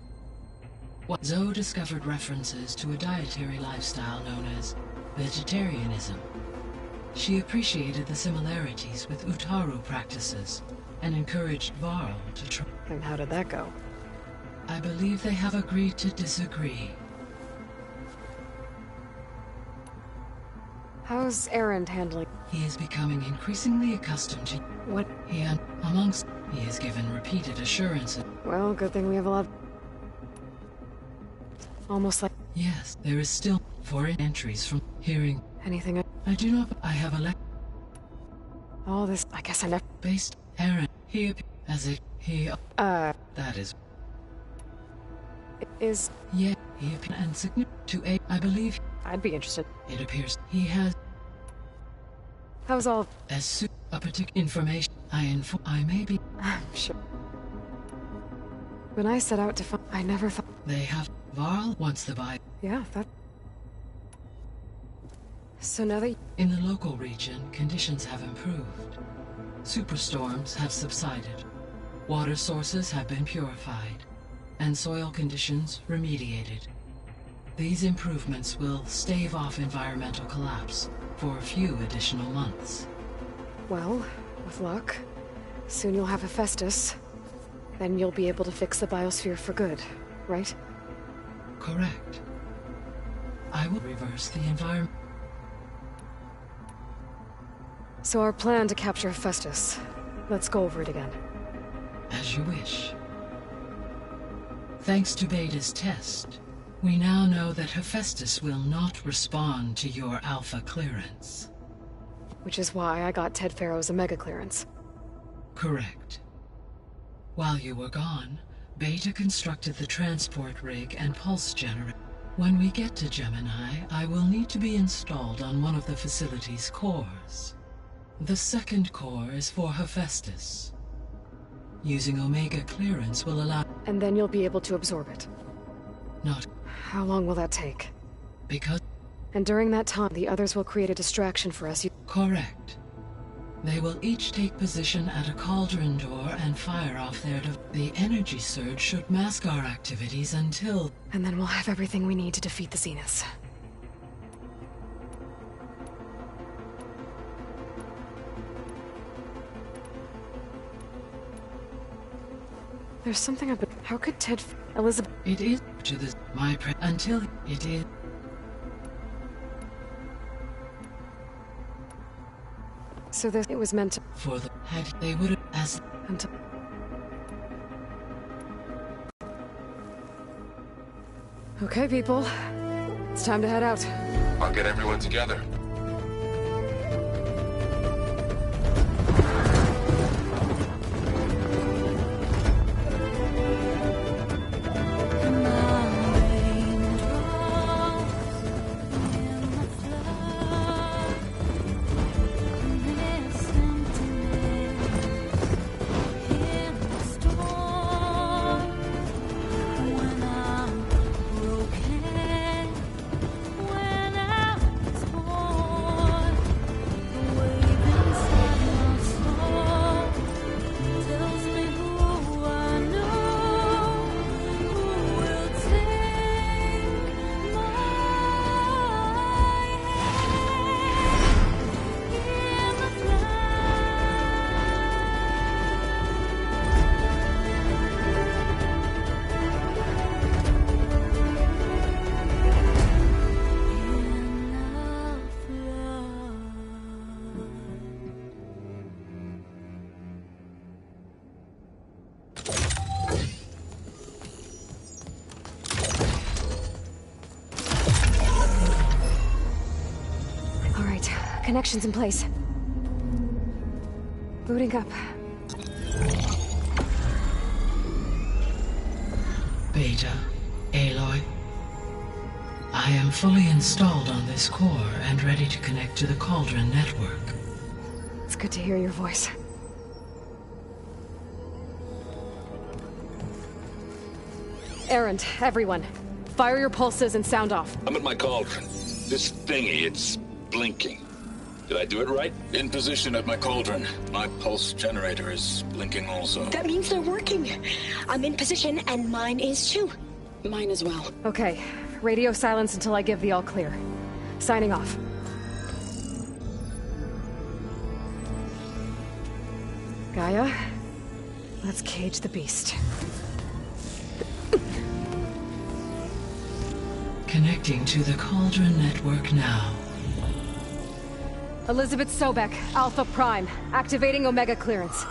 Zoe discovered references to a dietary lifestyle known as vegetarianism. She appreciated the similarities with Utaru practices and encouraged Varl to try. And how did that go? I believe they have agreed to disagree. How's Erend handling? He is becoming increasingly accustomed to... What? He has given repeated assurances. Well, good thing we have a lot... Almost like... Yes, there is still 4 entries from hearing... Anything I do not... I have a all this... I guess I never... Based... Erend. He... As it... He... That is... Is... Yeah, he appeared and significant to a... I believe... I'd be interested. It appears he has... How's all... As soon... A particular information... I may be... I'm sure. When I set out to find... I never thought... They have... Varl wants the buy... Yeah, that... So now that... In the local region, conditions have improved. Superstorms have subsided. Water sources have been purified. And soil conditions remediated. These improvements will stave off environmental collapse for a few additional months. Well, with luck, soon you'll have Hephaestus. Then you'll be able to fix the biosphere for good, right? Correct. I will reverse the environment. So our plan to capture Hephaestus. Let's go over it again. As you wish. Thanks to Beta's test, we now know that Hephaestus will not respond to your Alpha clearance. Which is why I got Ted Pharaoh's Omega clearance. Correct. While you were gone, Beta constructed the transport rig and pulse generator. When we get to Gemini, I will need to be installed on one of the facility's cores. The second core is for Hephaestus. Using Omega clearance will allow... And then you'll be able to absorb it. Not... How long will that take? Because... And during that time, the others will create a distraction for us. Correct. They will each take position at a cauldron door and fire off their... The energy surge should mask our activities until... And then we'll have everything we need to defeat the Zeniths. There's something up. How could Ted... Elizabeth... It is to the... until it is... So this... It was meant to... For the... Had they would have... As... Until... Okay, people. It's time to head out. I'll get everyone together. Connections in place. Booting up. Beta, Aloy. I am fully installed on this core and ready to connect to the Cauldron network. It's good to hear your voice. Erend, everyone. Fire your pulses and sound off. I'm at my Cauldron. This thingy, it's blinking. Did I do it right? In position at my Cauldron. My pulse generator is blinking also. That means they're working. I'm in position, and mine is too. Mine as well. Okay. Radio silence until I give the all clear. Signing off. Gaia, let's cage the beast. Connecting to the Cauldron network now. Elizabeth Sobek, Alpha Prime, activating Omega clearance.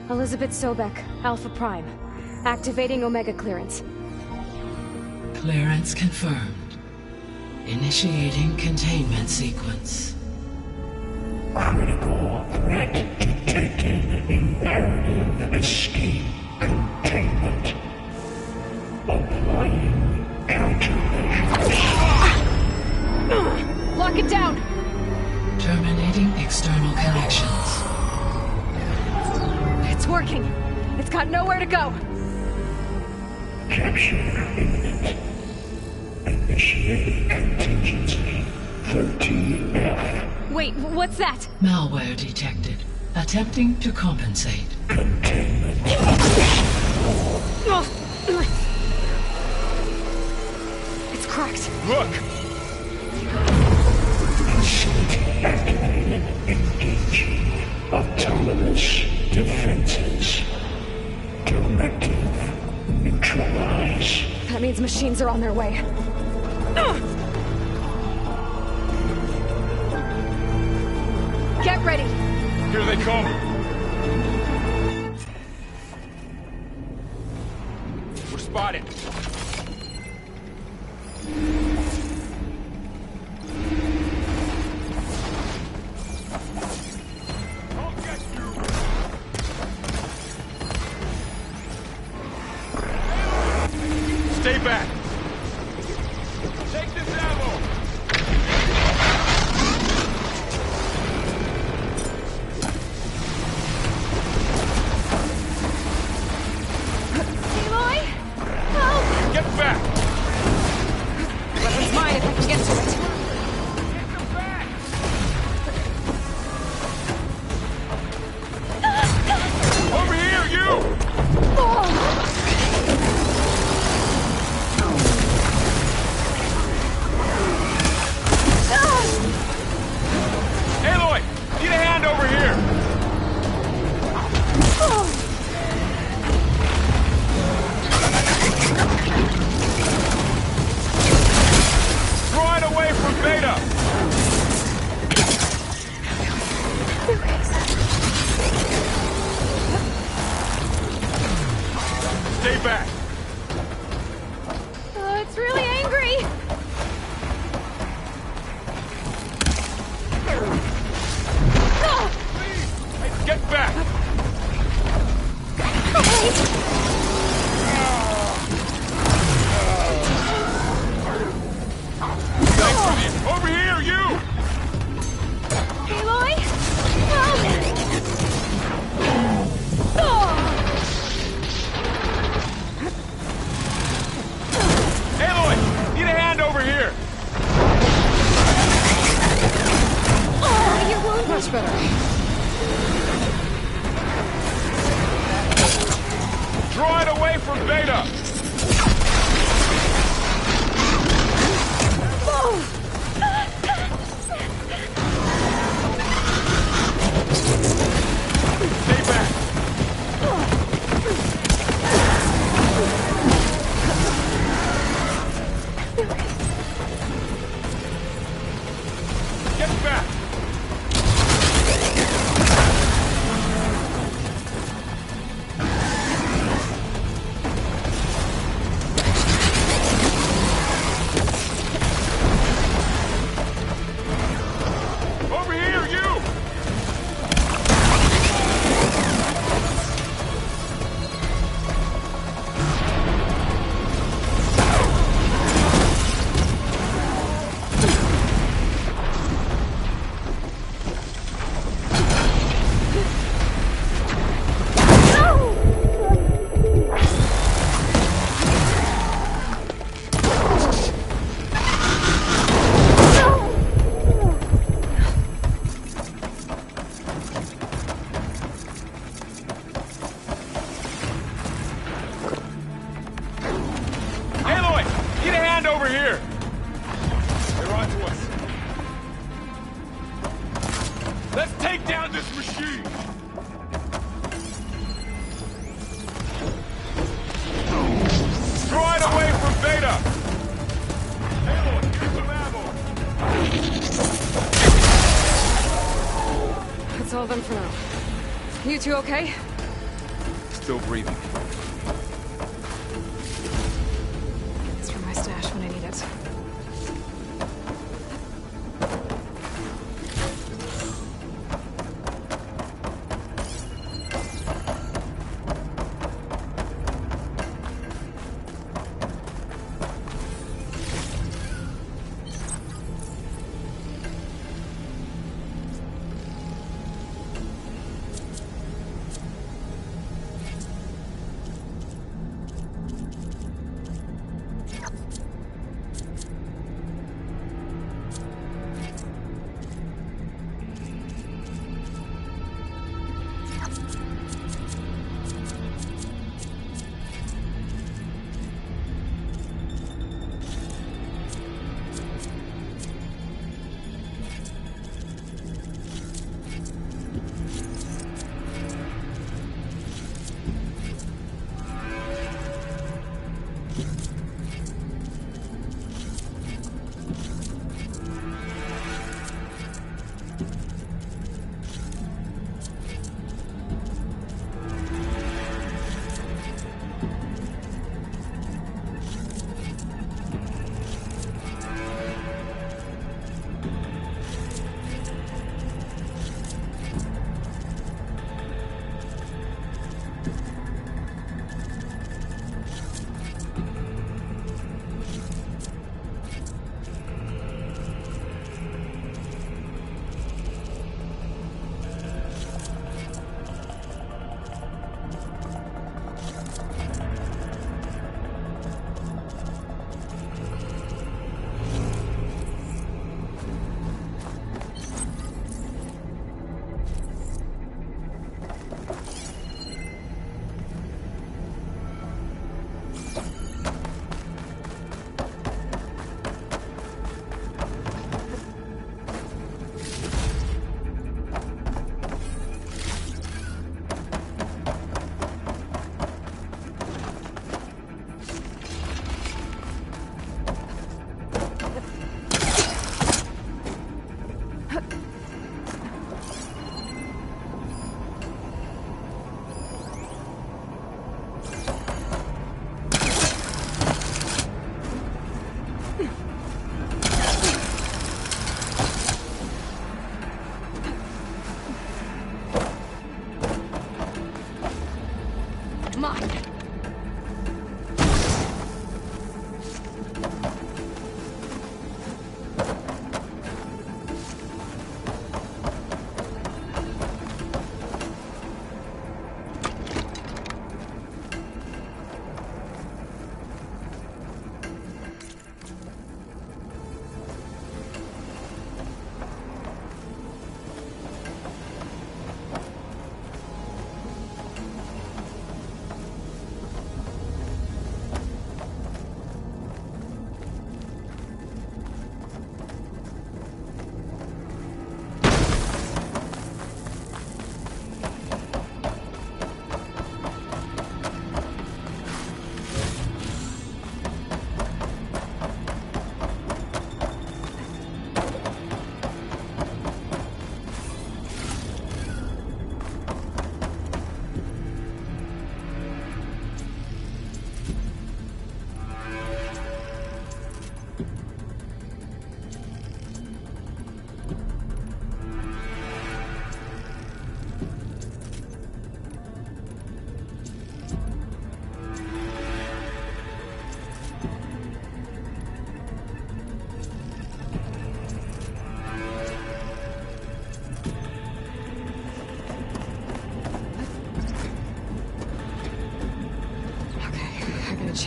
Elizabeth Sobek, Alpha Prime, activating Omega clearance. Clearance confirmed. Initiating containment sequence. Critical threat detected. Imperative escape containment. Applying countermeasures. Lock it down! Terminating external connections. It's working. It's got nowhere to go. Capture imminent. Initiate contingency 13F. Wait, what's that? Malware detected. Attempting to compensate. Containment. It's cracked. Look! Facility activated. Engaging autonomous defenses. Directive. Neutralize. That means machines are on their way. Get ready! Here they come! We're spotted! Stay back! Take this ammo! Aloy! Help! Get back! Weapon's mine if I can get to it. Get them back! Over here, you! Oh. It's really angry! Hey, get back! Thanks for the... Over here, you! Aloy? Help! Aloy! Need a hand over here! Oh, you're wounded! Much better. Draw it away from Beta! Stay back! Get back! Over here, you! Aloy! Need a hand over here! They're on to us. Let's take down this machine! Draw it away from Beta! Aloy, here's some ammo! That's all of them for now. You two okay? Still breathing. It's for my stash when I need it.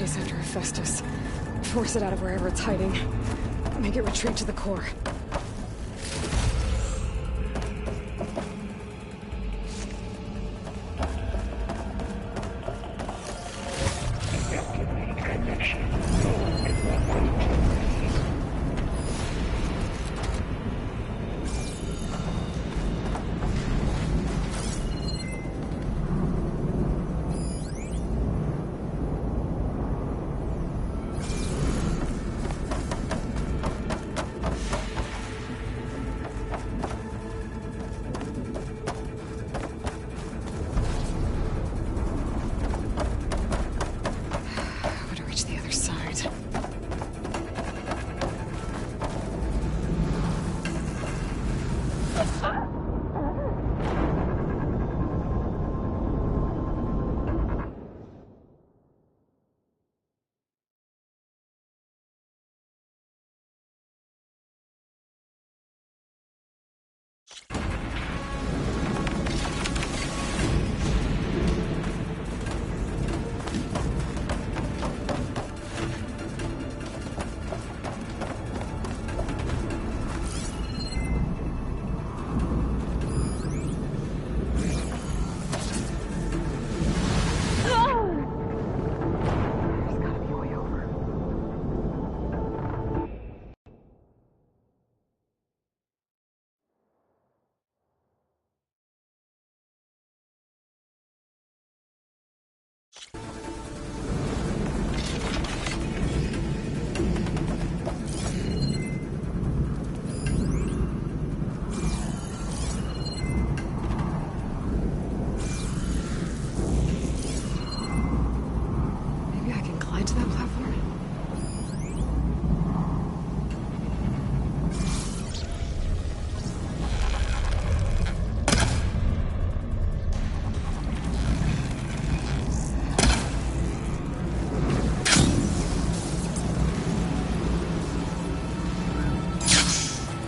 chase after Hephaestus. Force it out of wherever it's hiding. Make it retreat to the core.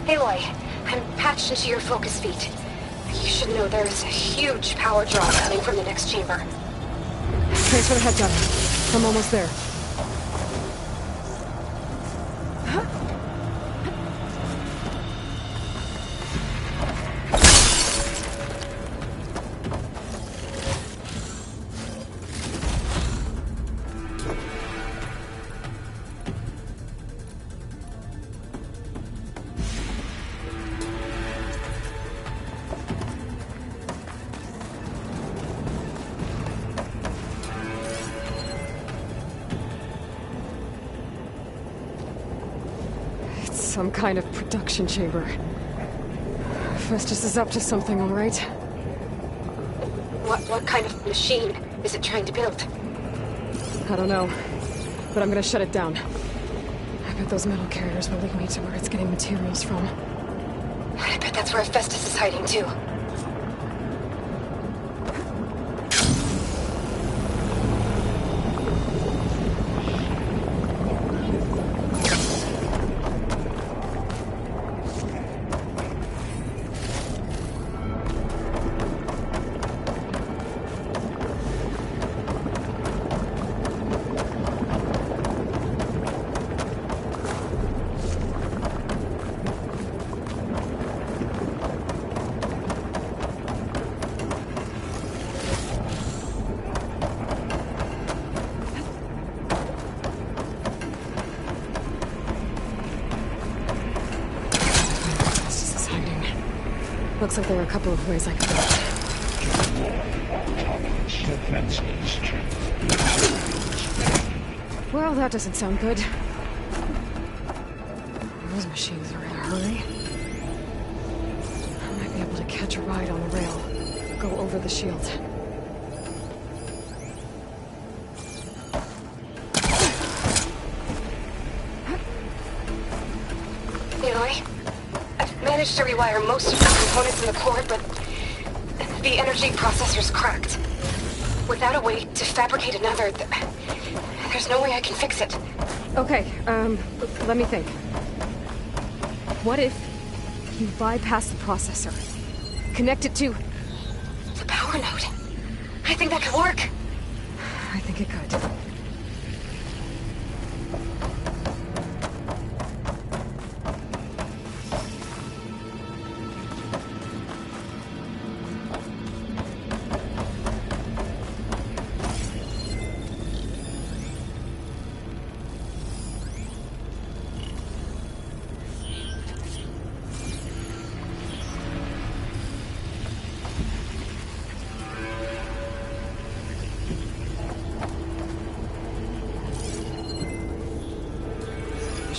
Aloy, I'm patched into your focus feed. You should know there is a huge power draw coming from the next chamber. Thanks for the heads up. I'm almost there. Some kind of production chamber. Festus is up to something, all right? What kind of machine is it trying to build? I don't know, but I'm gonna shut it down. I bet those metal carriers will lead me to where it's getting materials from. I bet that's where Festus is hiding too. Looks like there are a couple of ways I could go. Well, that doesn't sound good. Those machines are in a hurry. I might be able to catch a ride on the rail. Go over the shield. Aloy, I've managed to rewire most of the components in the core, but the energy processor's cracked. Without a way to fabricate another, there's no way I can fix it. Okay, let me think. What if you bypass the processor? Connect it to the power node. I think that could work. I think it could.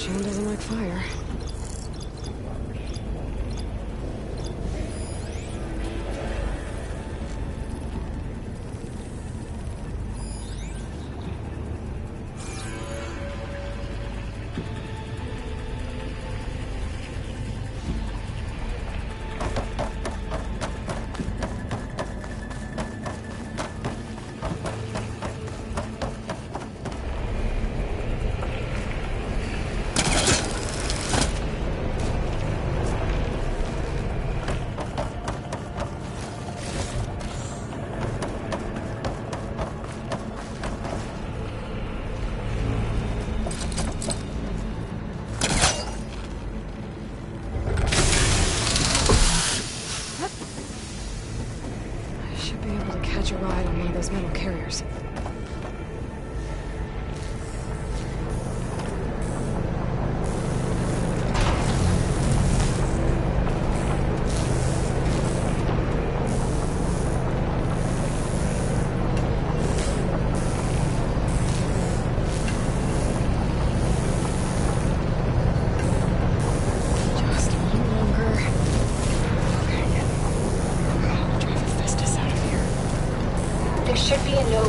Shan doesn't like fire. Metal carriers.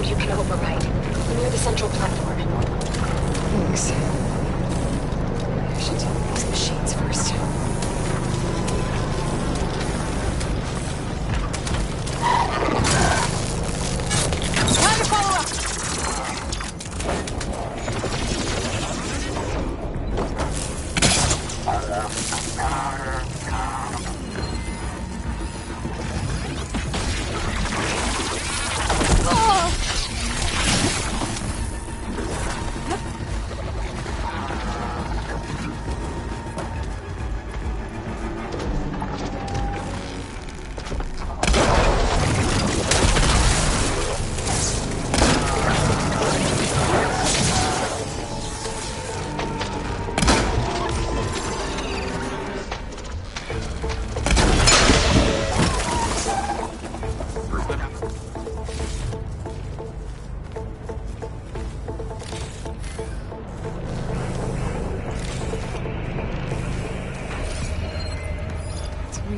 You can override near the central platform. Thanks. I should deal with these machines first. Time to follow up!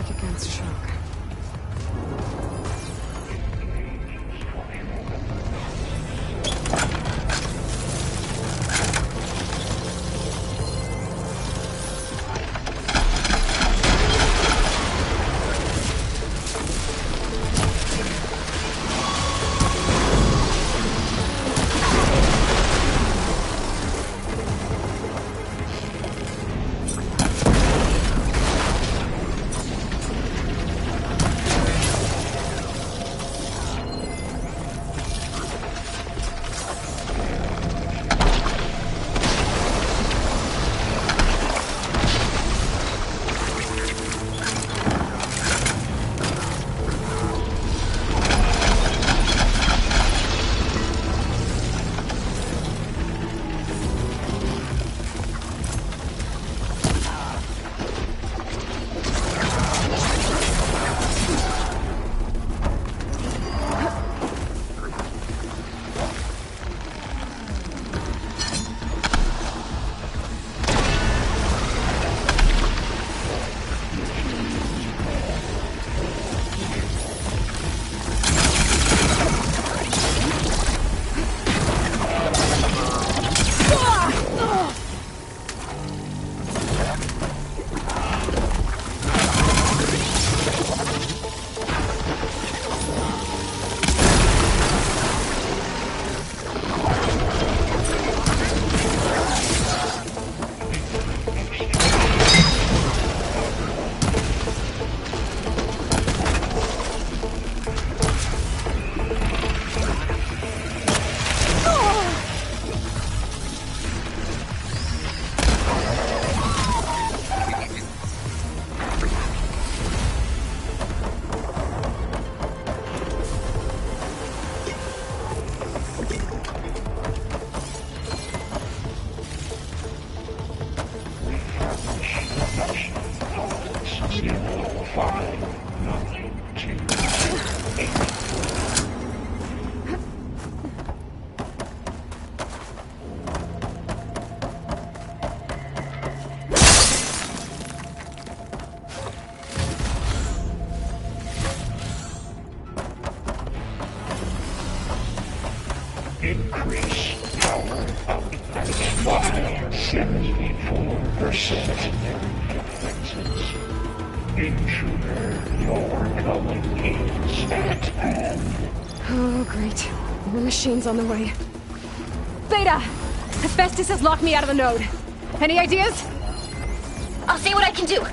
Against shock. 94% defenses. Intruder, your coming is at hand. Oh, great. More machines on the way. Beta! Hephaestus has locked me out of the node. Any ideas? I'll see what I can do.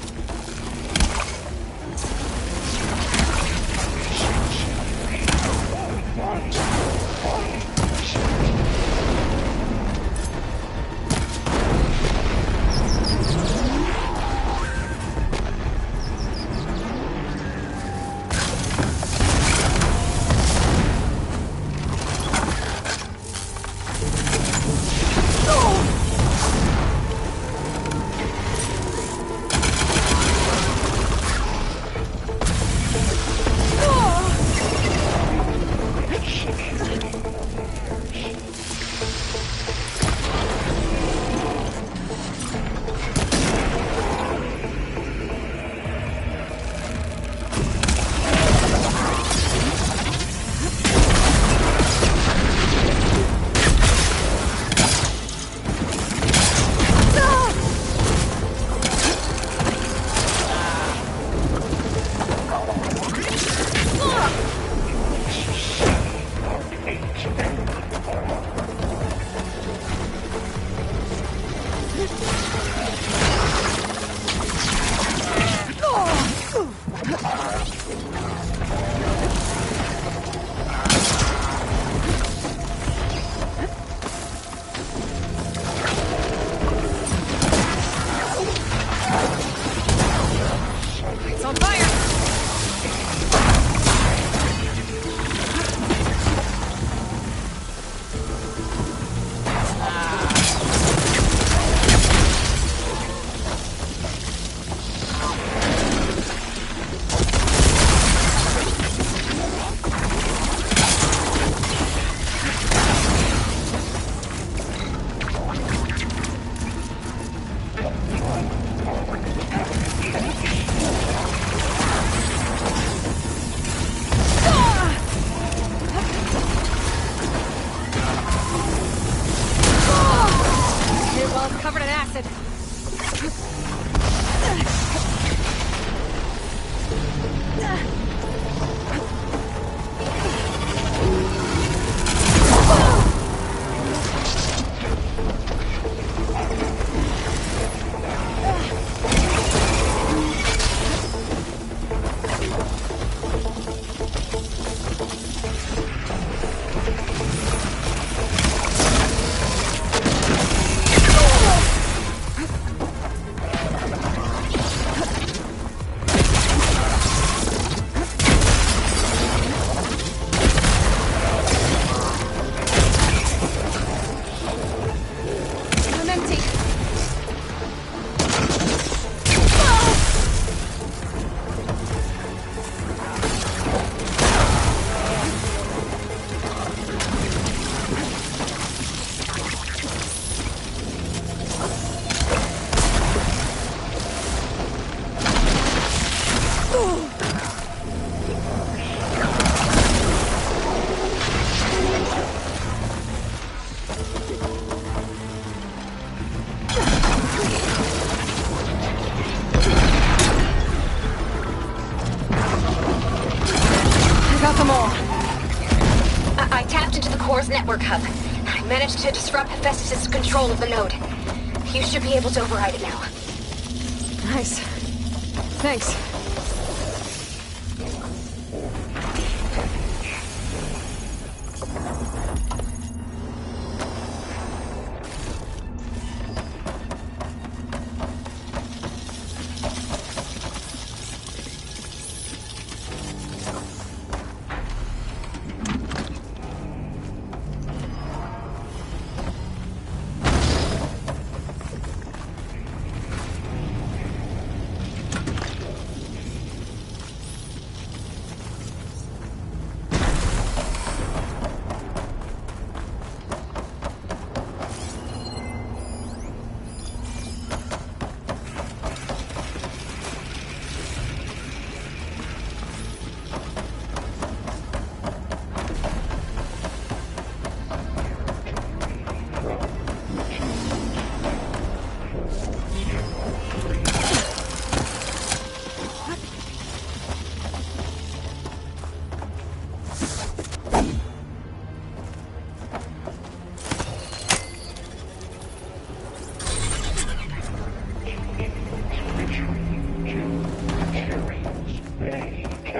Network hub. I managed to disrupt Hephaestus' control of the node. You should be able to override it now. Nice. Thanks.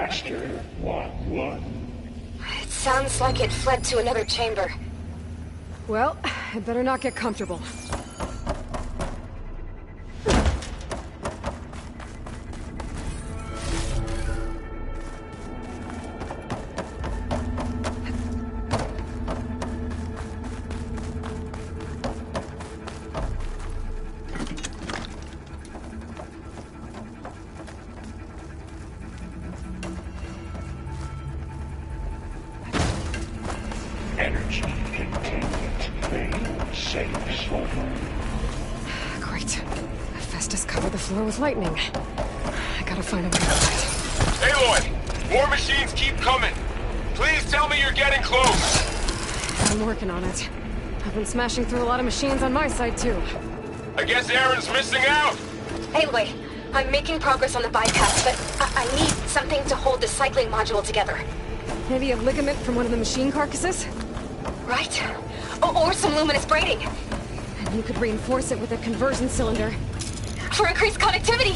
Master 1-1. It sounds like it fled to another chamber. Well, I better not get comfortable. Energy containment failed safe over. Great. Festus covered the floor with lightning. I gotta find a way out of it. Aloy! More machines keep coming! Please tell me you're getting close! I'm working on it. I've been smashing through a lot of machines on my side, too. I guess Aaron's missing out! Anyway, I'm making progress on the bypass, but I need something to hold the cycling module together. Maybe a ligament from one of the machine carcasses? Right. Or some luminous braiding. And you could reinforce it with a conversion cylinder. For increased connectivity!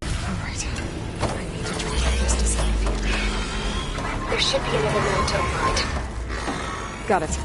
Alright. I need to draw Festus out of here. There should be another node to override. Got it.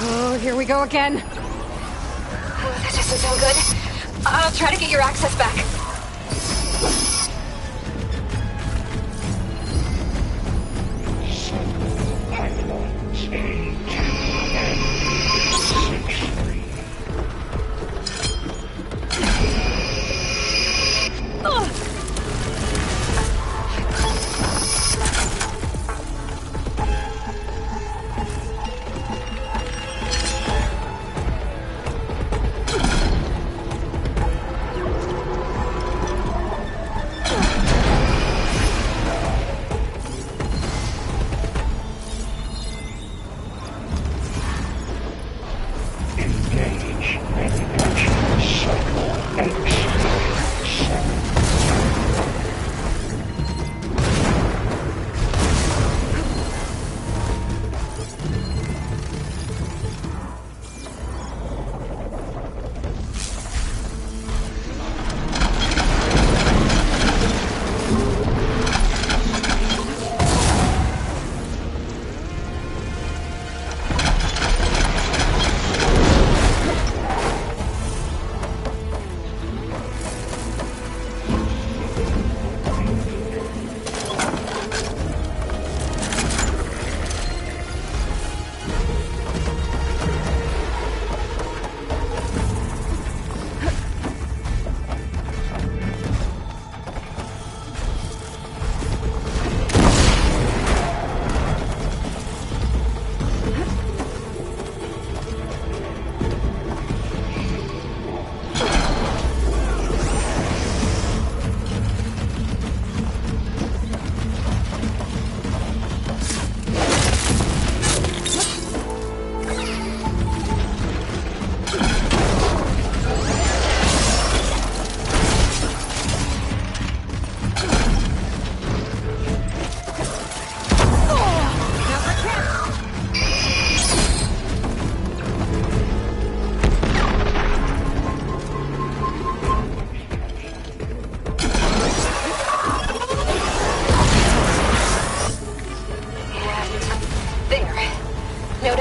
Oh, here we go again. Oh, that doesn't sound good. I'll try to get your access back.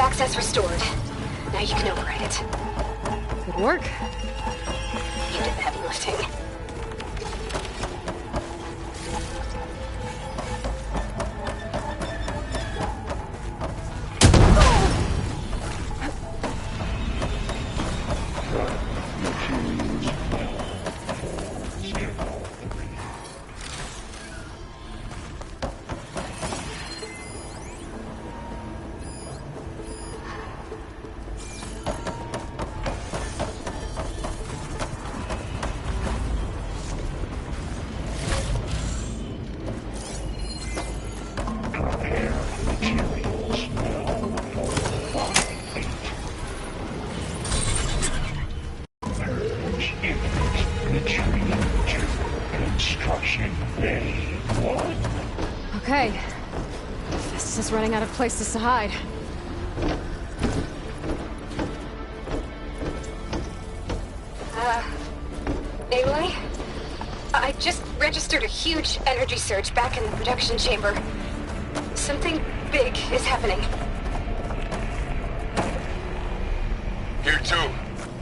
access restored. Now you can override it. Good work. You did the heavy lifting. Okay. Festus is running out of places to hide. Aloy? I just registered a huge energy surge back in the production chamber. Something big is happening. Here too.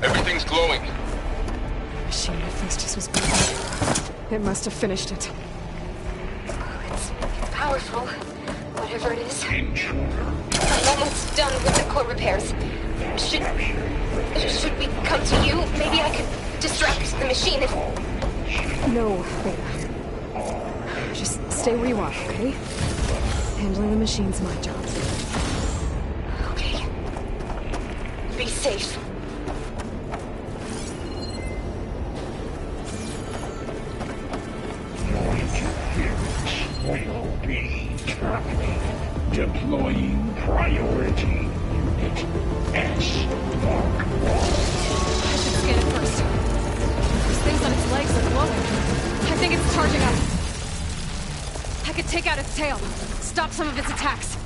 Everything's glowing. The machine that Festus was building. It must have finished it. It's powerful, whatever it is. I'm almost done with the core repairs. Should we come to you? Maybe I could distract the machine if... No, Beta. Just stay where you are, okay? Handling the machine's my job. Okay. Be safe. Will be tracking. Deploying priority unit S Mark 1. I should scan it first. Those things on its legs are glowing. I think it's charging up. I could take out its tail. Stop some of its attacks.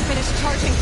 Finish charging.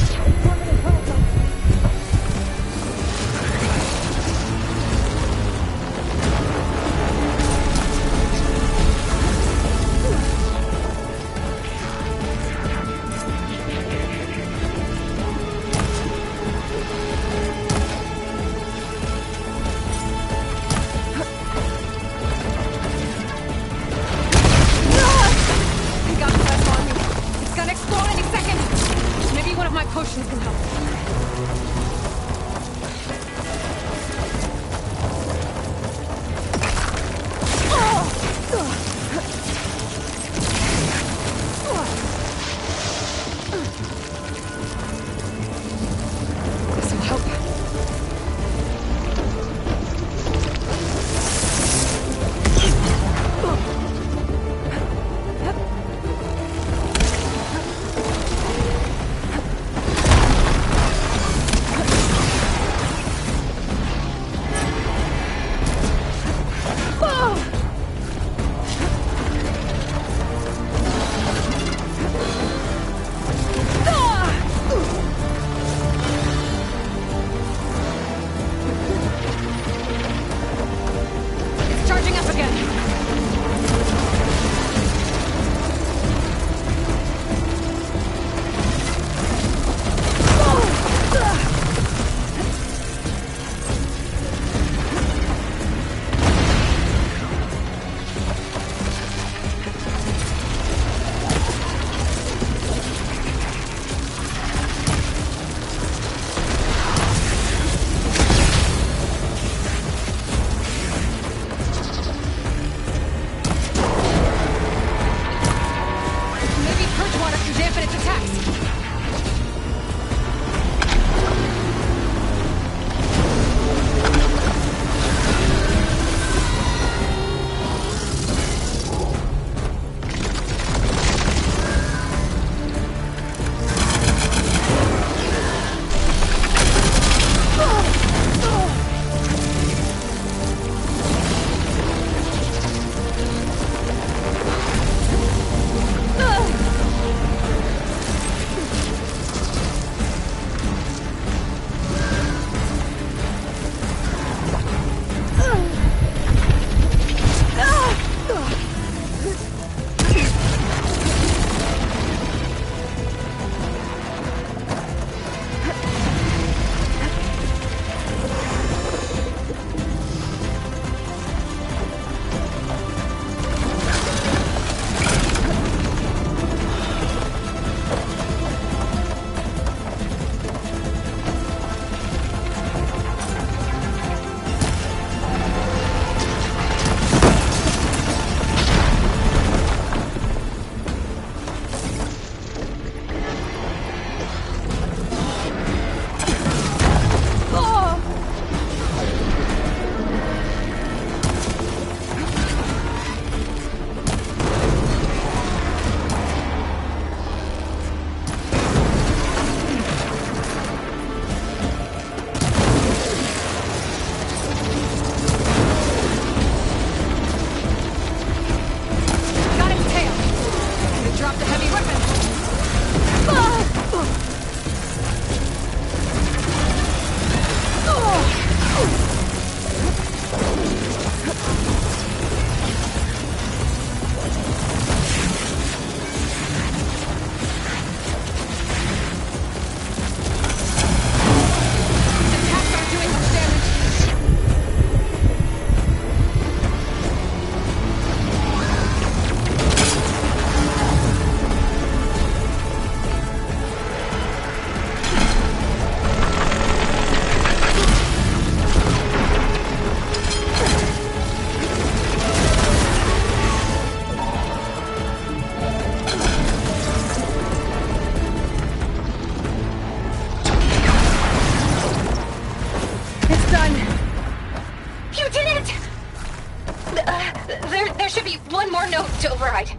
should be one more node to override.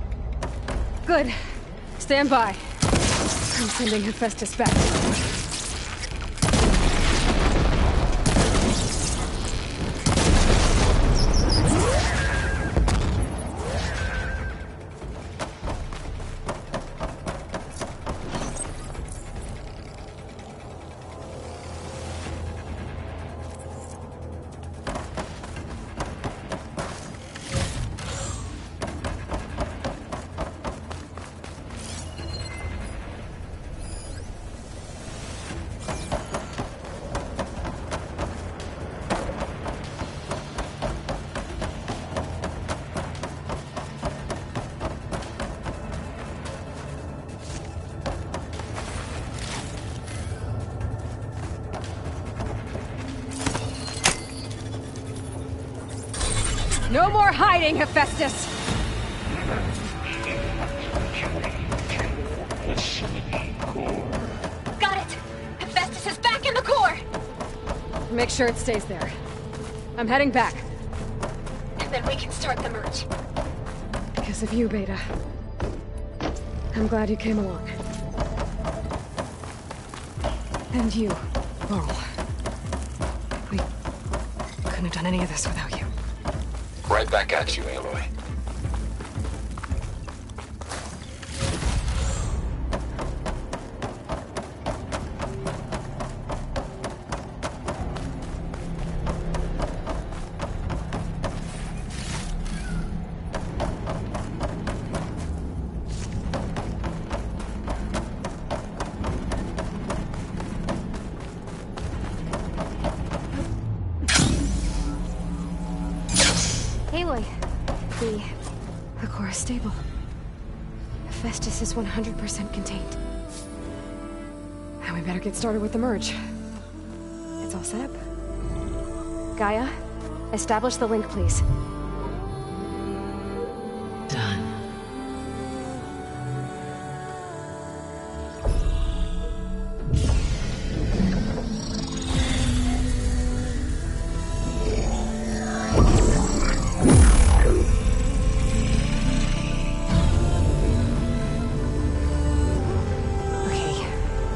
Good. Stand by. I'm sending Hephaestus back. No more hiding, Hephaestus! Got it! Hephaestus is back in the core! Make sure it stays there. I'm heading back. And then we can start the merge. Because of you, Beta. I'm glad you came along. And you, Laurel. We couldn't have done any of this without you. Right back at you, Aloy. Aloy, The core is stable. Hephaestus is 100% contained. And we better get started with the merge. It's all set up. Gaia, establish the link, please. Done.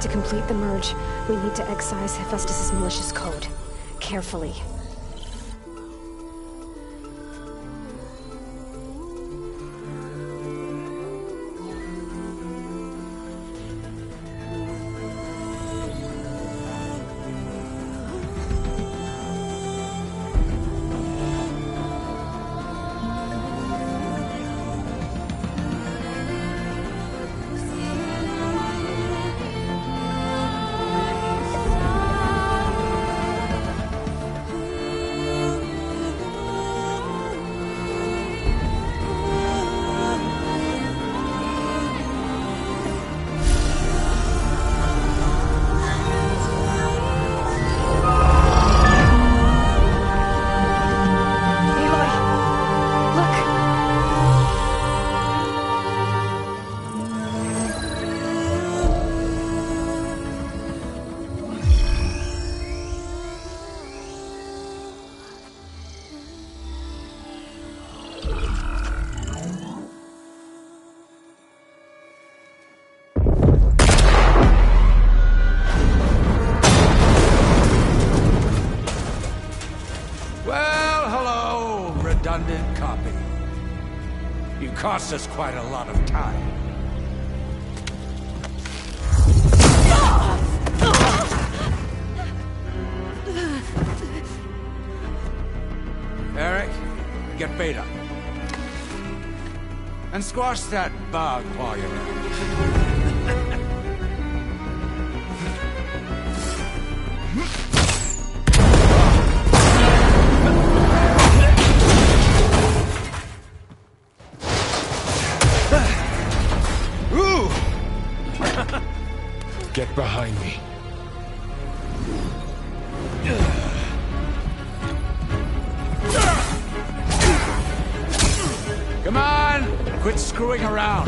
To complete the merge, we need to excise Hephaestus' malicious code. Carefully. Redundant copy. You cost us quite a lot of time. Eric, get Beta. And squash that bug while you're at it. Get behind me. Come on! Quit screwing around.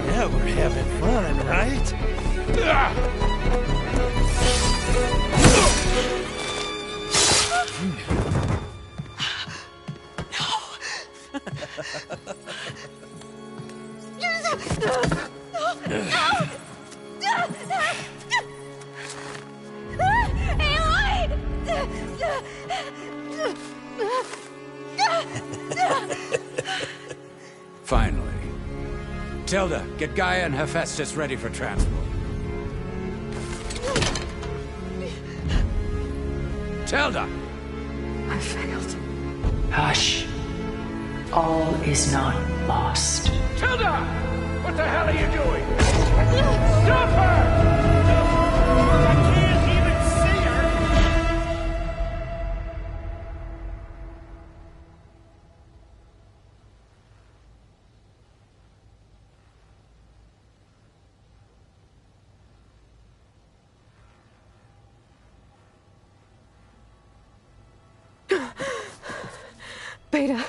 Yeah, we're having fun, right? Tilda, get Gaia and Hephaestus ready for transport. Tilda! I failed. Hush. All is not lost. Tilda! What the hell are you doing? Stop her! I can't even see her! Beta.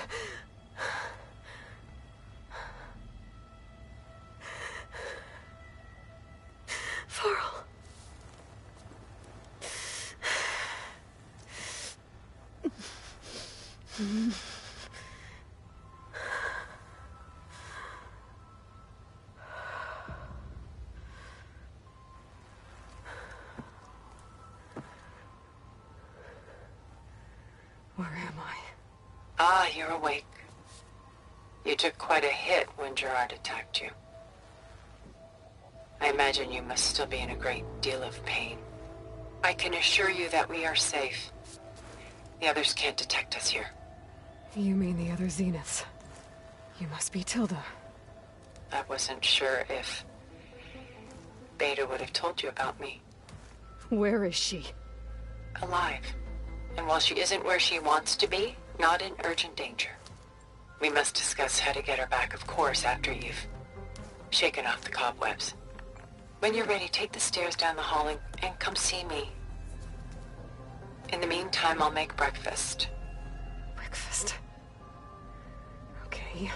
Varl. Where am I? Ah, you're awake. You took quite a hit when Gerard attacked you. I imagine you must still be in a great deal of pain. I can assure you that we are safe. The others can't detect us here. You mean the other Zeniths? You must be Tilda. I wasn't sure if Beta would have told you about me. Where is she? Alive. And while she isn't where she wants to be, not in urgent danger. We must discuss how to get her back, of course, after you've shaken off the cobwebs. When you're ready, take the stairs down the hall and come see me. In the meantime, I'll make breakfast. Breakfast? Okay.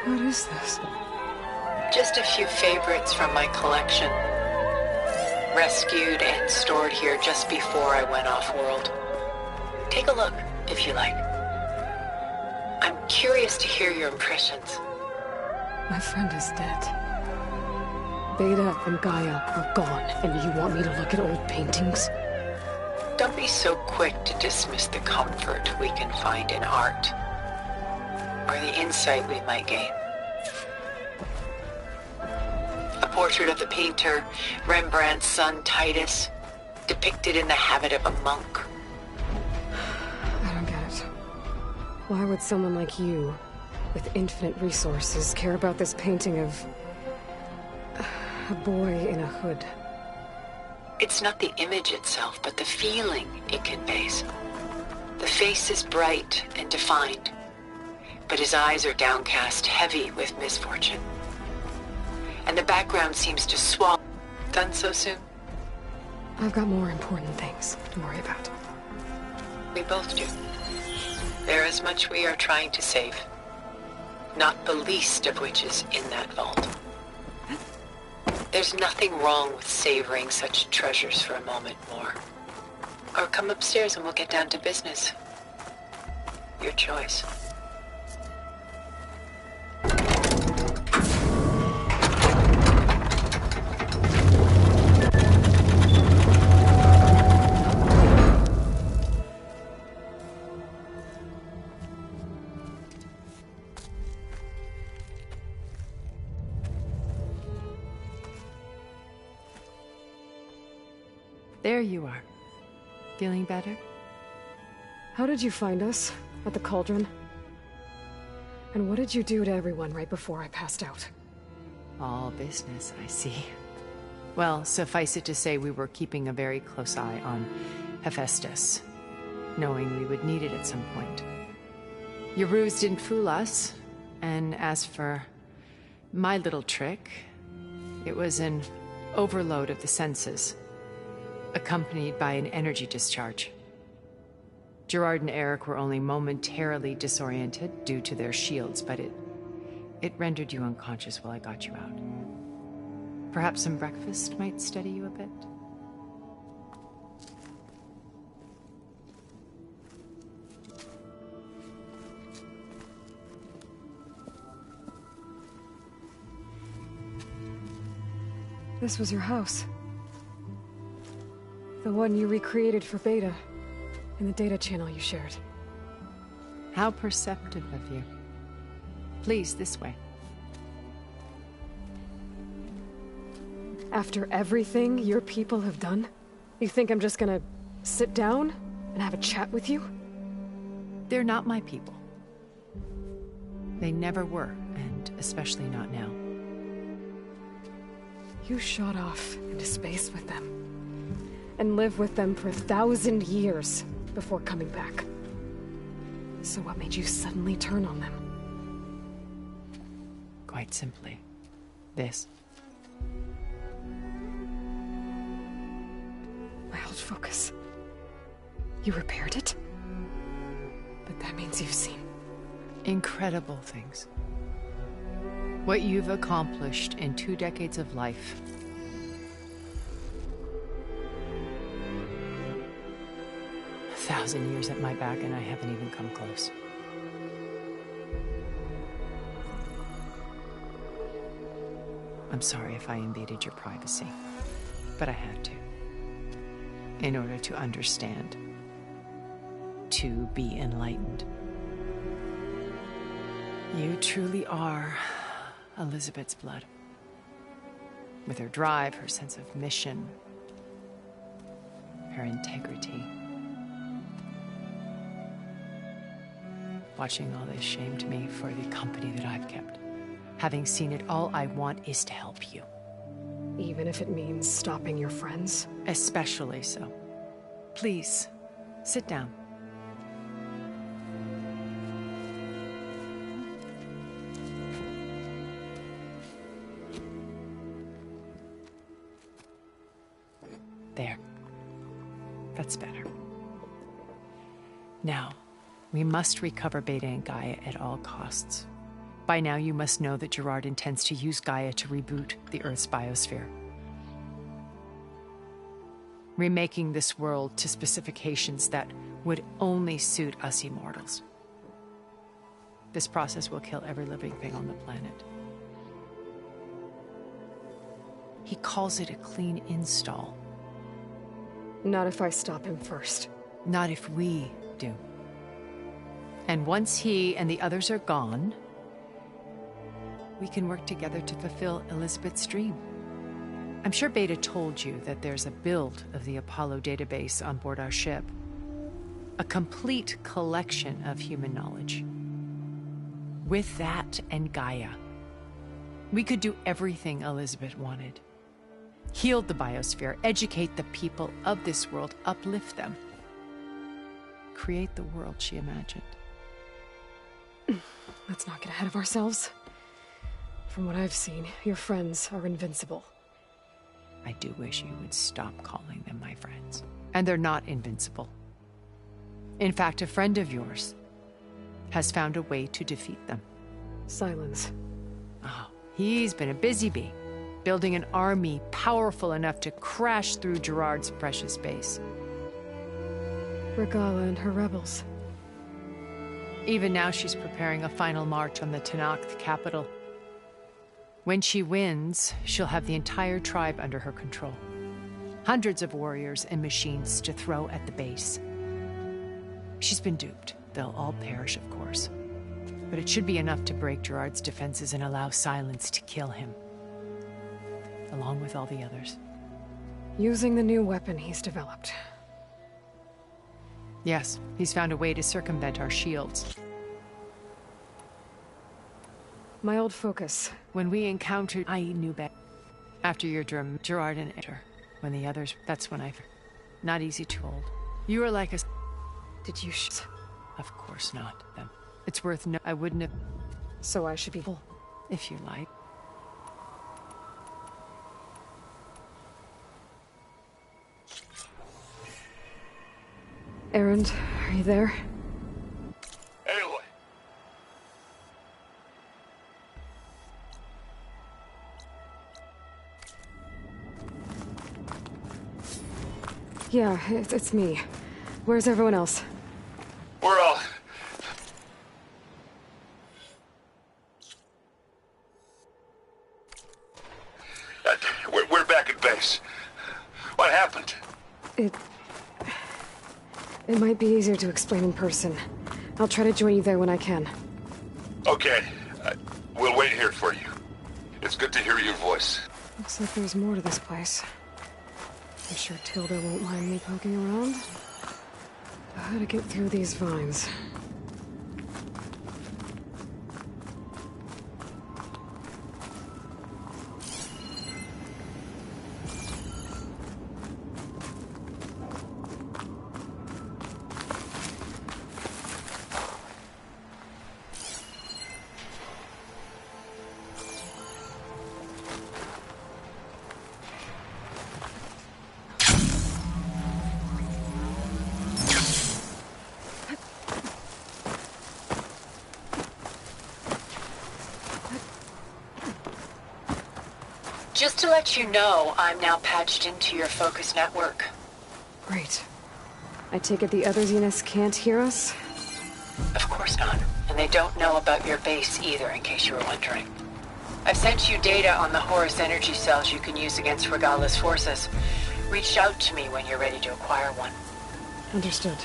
What is this? Just a few favorites from my collection. Rescued and stored here just before I went off-world. Take a look, if you like. I'm curious to hear your impressions. My friend is dead. Beta and Gaia are gone, and you want me to look at old paintings? Don't be so quick to dismiss the comfort we can find in art, or the insight we might gain. A portrait of the painter, Rembrandt's son Titus, depicted in the habit of a monk. I don't get it. Why would someone like you, with infinite resources, care about this painting of a boy in a hood? It's not the image itself, but the feeling it conveys. The face is bright and defined, but his eyes are downcast, heavy with misfortune. And the background seems to swallow. Done so soon? I've got more important things to worry about. We both do. There is much we are trying to save, not the least of which is in that vault. There's nothing wrong with savoring such treasures for a moment more. Or come upstairs and we'll get down to business. Your choice. There you are. Feeling better? How did you find us? At the Cauldron? And what did you do to everyone right before I passed out? All business, I see. Well, suffice it to say we were keeping a very close eye on Hephaestus, knowing we would need it at some point. Your ruse didn't fool us, and as for my little trick, it was an overload of the senses, accompanied by an energy discharge. Gerard and Eric were only momentarily disoriented due to their shields, but it rendered you unconscious while I got you out. Perhaps some breakfast might steady you a bit? This was your house. The one you recreated for Beta, in the data channel you shared. How perceptive of you. Please, this way. After everything your people have done, you think I'm just gonna sit down and have a chat with you? They're not my people. They never were, and especially not now. You shot off into space with them, and lived with them for 1,000 years before coming back. So what made you suddenly turn on them? Quite simply, this. My old focus. You repaired it? But that means you've seen incredible things. What you've accomplished in 2 decades of life. A 1,000 years at my back and I haven't even come close. I'm sorry if I invaded your privacy, but I had to. In order to understand. To be enlightened. You truly are Elizabeth's blood. With her drive, her sense of mission, her integrity. Watching all this shamed me for the company that I've kept. Having seen it, all I want is to help you. Even if it means stopping your friends? Especially so. Please, sit down. There. That's better. Now, we must recover Beta and Gaia at all costs. By now, you must know that Gerard intends to use Gaia to reboot the Earth's biosphere, remaking this world to specifications that would only suit us immortals. This process will kill every living thing on the planet. He calls it a clean install. Not if I stop him first. Not if we do. And once he and the others are gone, we can work together to fulfill Elizabeth's dream. I'm sure Beta told you that there's a build of the Apollo database on board our ship. A complete collection of human knowledge. With that and Gaia, we could do everything Elizabeth wanted. Heal the biosphere, educate the people of this world, uplift them. Create the world she imagined. Let's not get ahead of ourselves. From what I've seen, your friends are invincible. I do wish you would stop calling them my friends. And they're not invincible. In fact, a friend of yours has found a way to defeat them. Silence. Oh, he's been a busy bee, building an army powerful enough to crash through Gerard's precious base. Regalla and her rebels. Even now, she's preparing a final march on the Tenakth capital. When she wins, she'll have the entire tribe under her control. Hundreds of warriors and machines to throw at the base. She's been duped. They'll all perish, of course. But it should be enough to break Gerard's defenses and allow Silence to kill him. Along with all the others. Using the new weapon he's developed. Yes, he's found a way to circumvent our shields. My old focus. When we encountered, I knew better. After your drum, Gerard and Enter. When the others, that's when I... Not easy to hold. You were like a... Did you Of course not, them. It's worth no... I wouldn't have... So I should be full. If you like. Erend, are you there? Aloy! Yeah, it's me. Where's everyone else? We're all... We're back at base. What happened? It might be easier to explain in person. I'll try to join you there when I can. Okay. We'll wait here for you. It's good to hear your voice. Looks like there's more to this place. I'm sure Tilda won't mind me poking around. How to get through these vines. Just to let you know, I'm now patched into your focus network. Great. I take it the other Zeniths can't hear us? Of course not. And they don't know about your base either, in case you were wondering. I've sent you data on the Horus energy cells you can use against Regalla's forces. Reach out to me when you're ready to acquire one. Understood.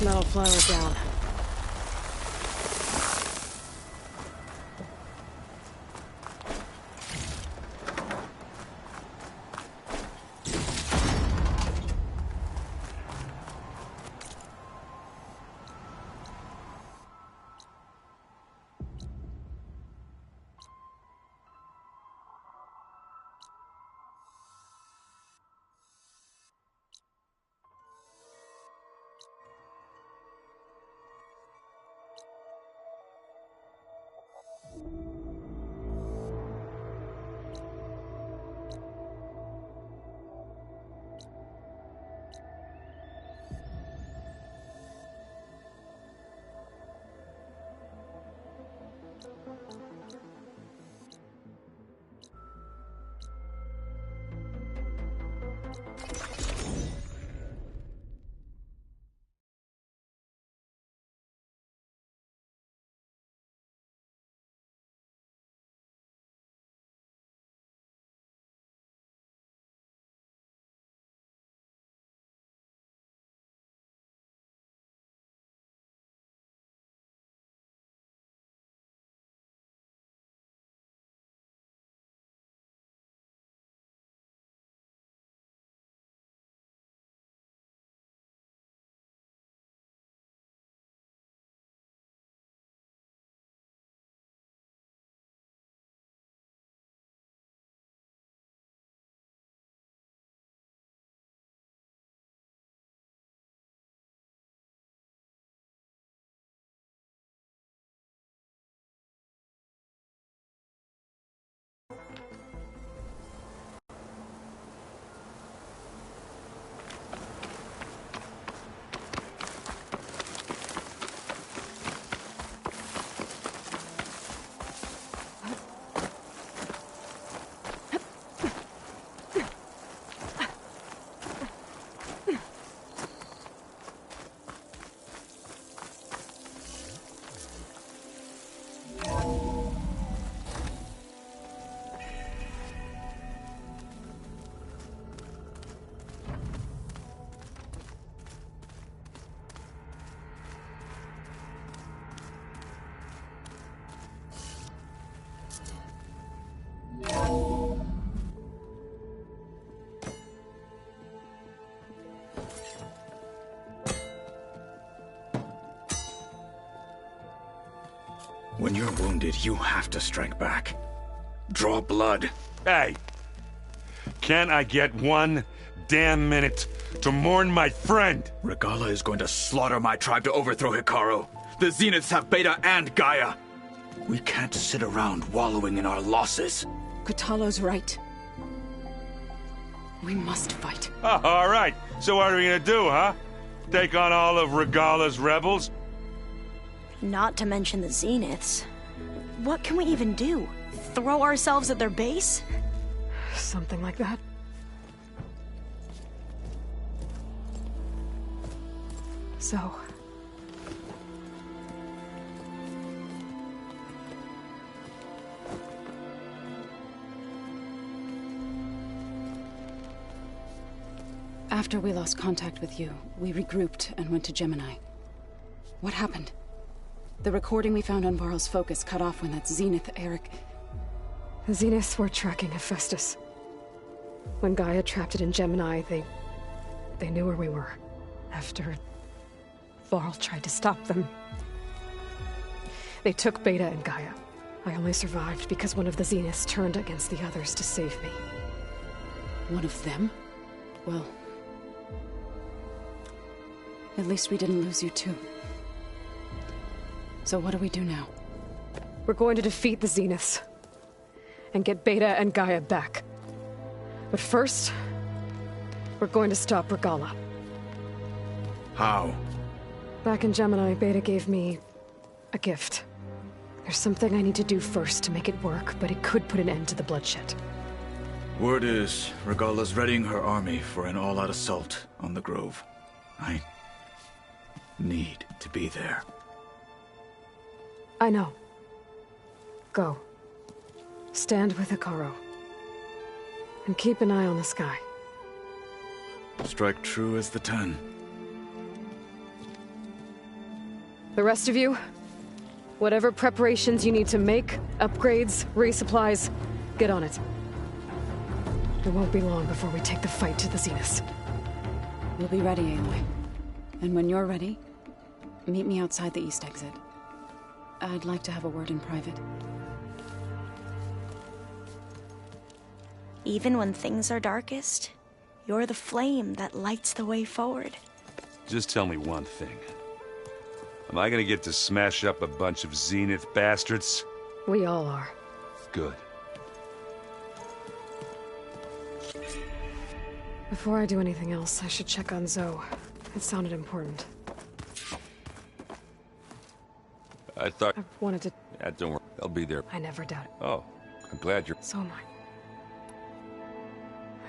this metal flower down. When you're wounded, you have to strike back. Draw blood. Hey! Can I get one damn minute to mourn my friend? Regalla is going to slaughter my tribe to overthrow Hikaru. The Zeniths have Beta and Gaia. We can't sit around wallowing in our losses. Kotallo's right. We must fight. Oh, all right. So what are we gonna do, huh? Take on all of Regalla's rebels? Not to mention the Zeniths. What can we even do? Throw ourselves at their base? Something like that. So... After we lost contact with you, we regrouped and went to Gemini. What happened? The recording we found on Varl's focus cut off when that Zenith, Eric... The Zeniths were tracking Hephaestus. When Gaia trapped it in Gemini, they knew where we were. After... Varl tried to stop them. They took Beta and Gaia. I only survived because one of the Zeniths turned against the others to save me. One of them? Well... At least we didn't lose you too. So what do we do now? We're going to defeat the Zeniths. And get Beta and Gaia back. But first... we're going to stop Regalla. How? Back in Gemini, Beta gave me... a gift. There's something I need to do first to make it work, but it could put an end to the bloodshed. Word is, Regalla's readying her army for an all-out assault on the Grove. I... need to be there. I know. Go. Stand with Hikaru. And keep an eye on the sky. Strike true as the 10. The rest of you, whatever preparations you need to make, upgrades, resupplies, get on it. It won't be long before we take the fight to the Zenith. We'll be ready, Aloy. And when you're ready, meet me outside the east exit. I'd like to have a word in private. Even when things are darkest, you're the flame that lights the way forward. Just tell me one thing. Am I gonna get to smash up a bunch of Zenith bastards? We all are. Good. Before I do anything else, I should check on Zoe. It sounded important. I thought... I wanted to... Yeah, don't worry. I'll be there. I never doubt it. Oh, I'm glad you're... So am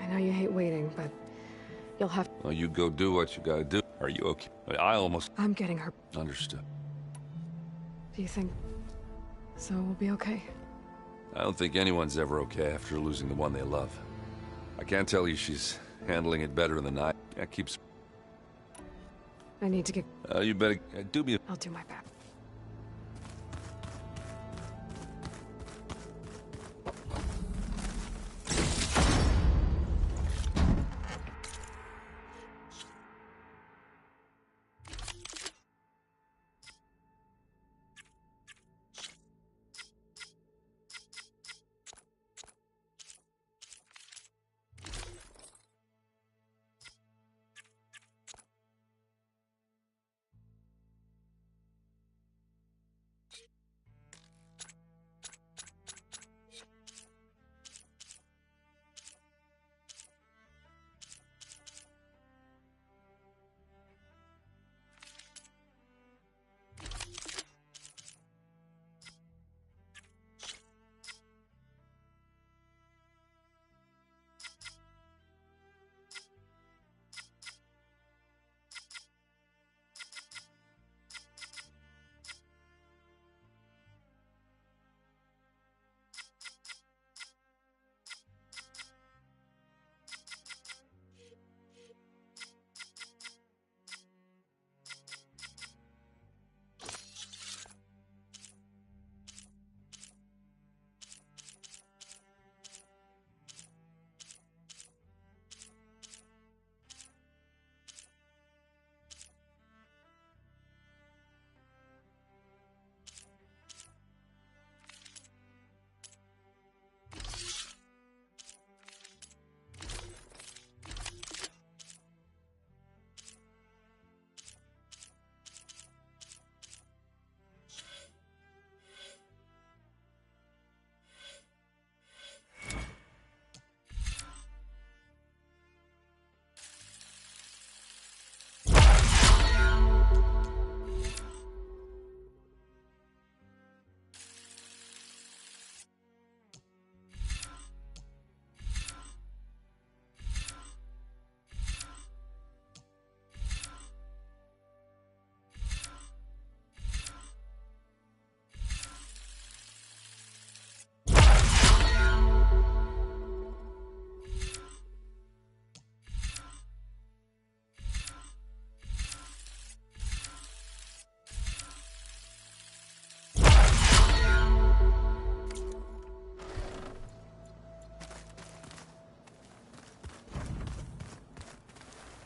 I. I know you hate waiting, but you'll have... Well, you go do what you gotta do. Are you okay? I almost... I'm getting her... Understood. Do you think Zoe will be okay? I don't think anyone's ever okay after losing the one they love. I can't tell you she's handling it better than I. That keeps... I need to get... you better do me... I'll do my best.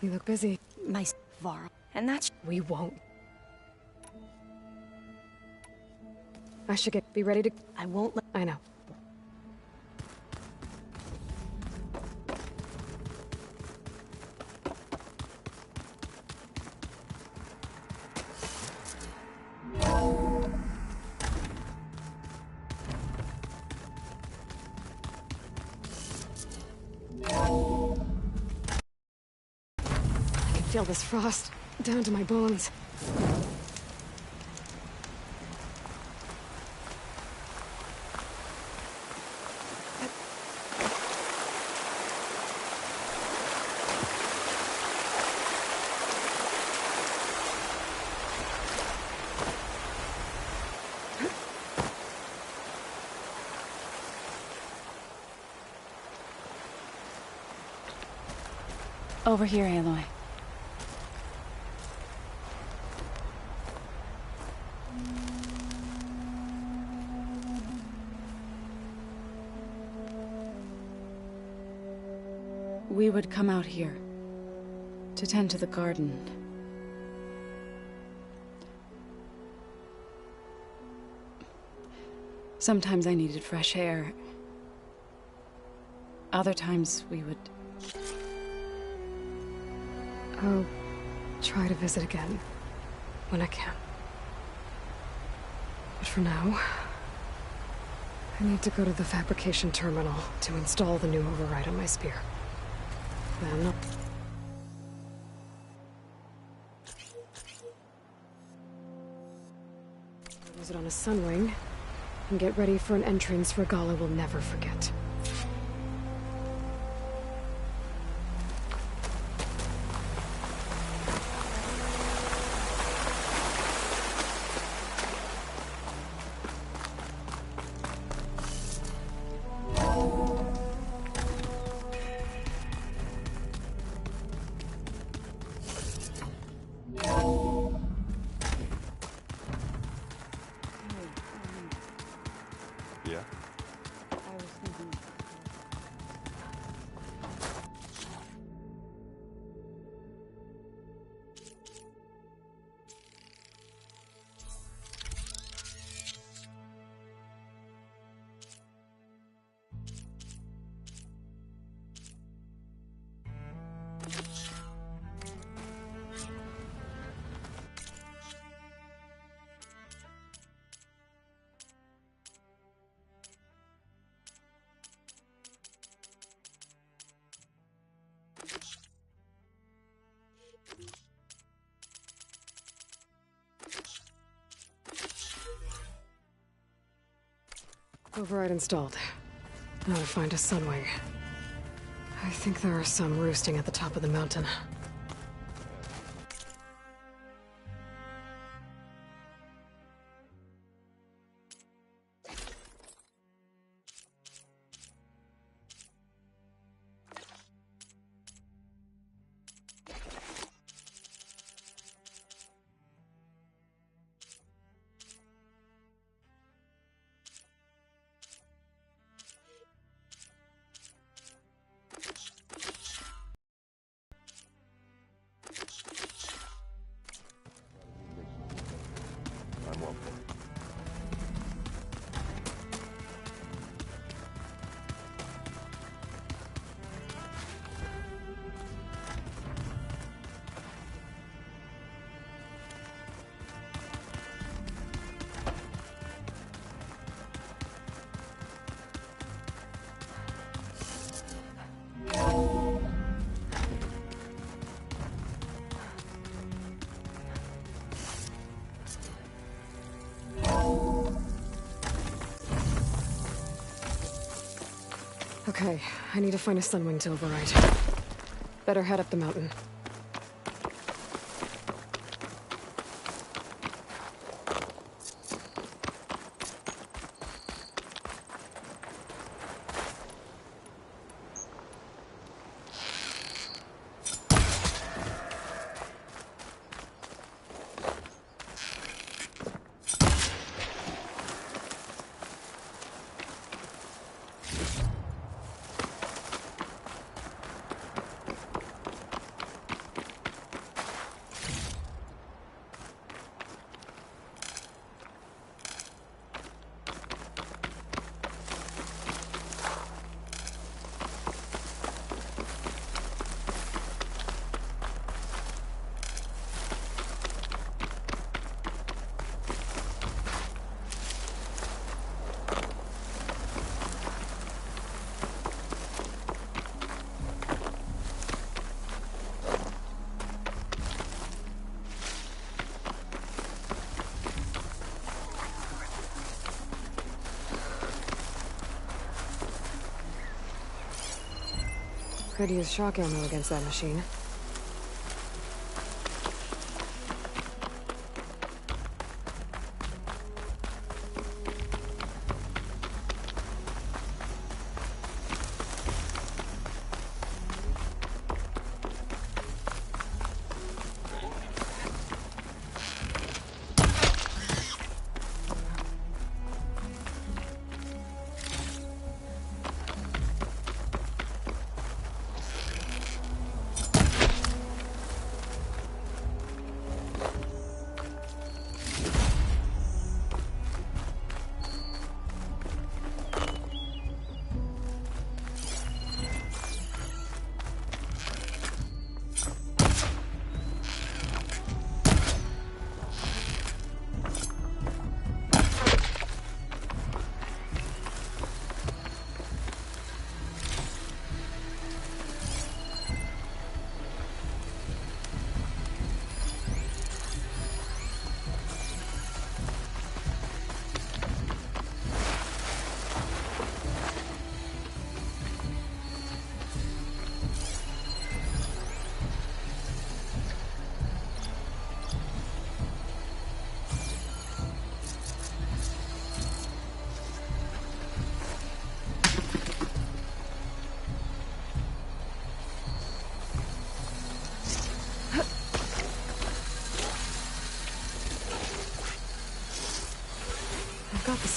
You look busy. My Varl. And that's... We won't. I should be ready to... I won't let... I know. Feel this frost down to my bones. Over here, Aloy. we would come out here to tend to the garden. Sometimes I needed fresh air. Other times we would... I'll try to visit again when I can. But for now, I need to go to the fabrication terminal to install the new override on my spear. Then... use it on a sunwing, and get ready for an entrance Regalla will never forget. Yeah? Override installed. Now to find a sunwing. I think there are some roosting at the top of the mountain. I'm well for it. Okay, I need to find a sunwing to override. Better head up the mountain. Could use shock ammo against that machine.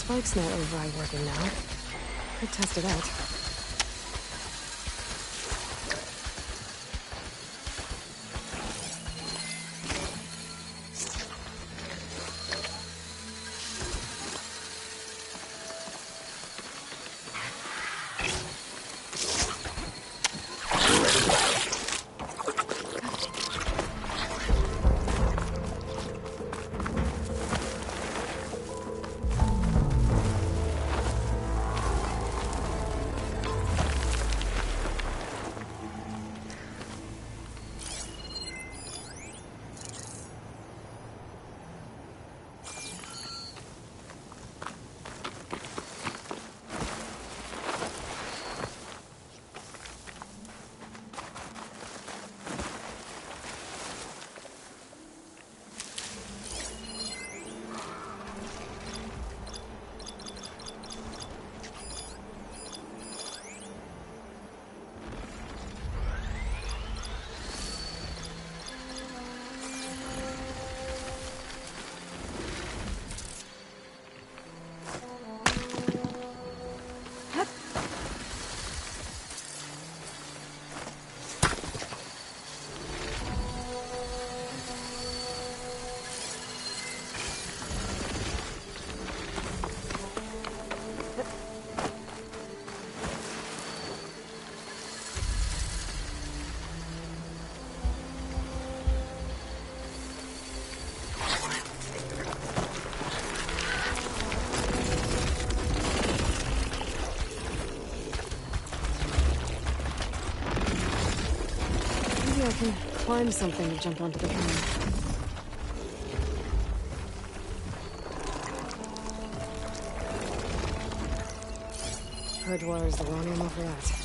Spike's net override working now. Could test it out. I can climb something to jump onto the train. Purge is the wrong ammo for that.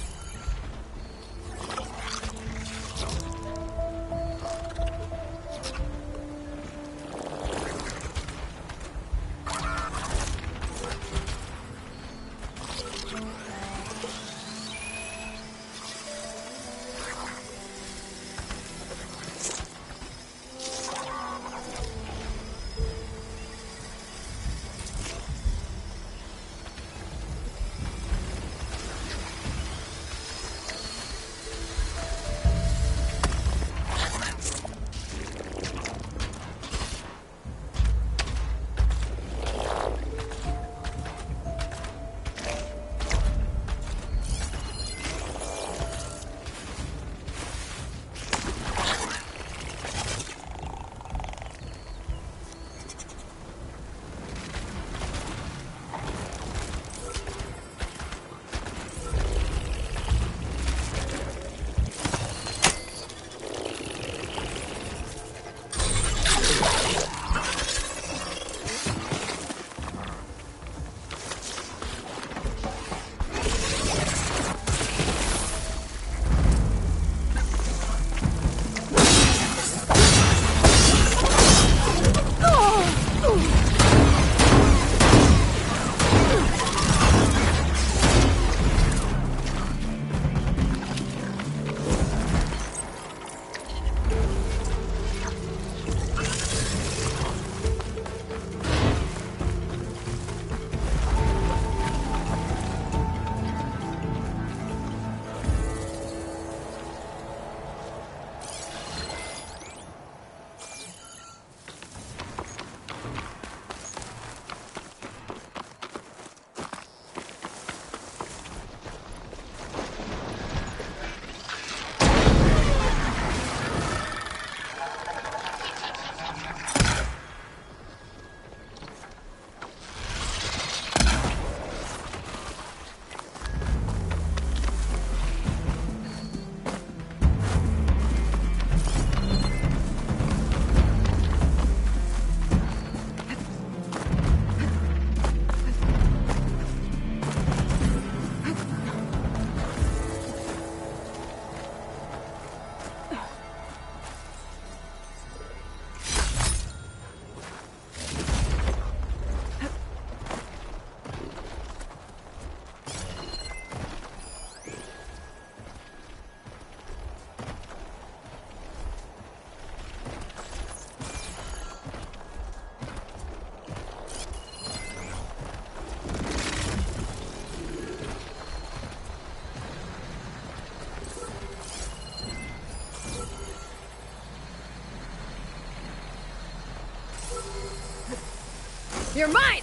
You're mine!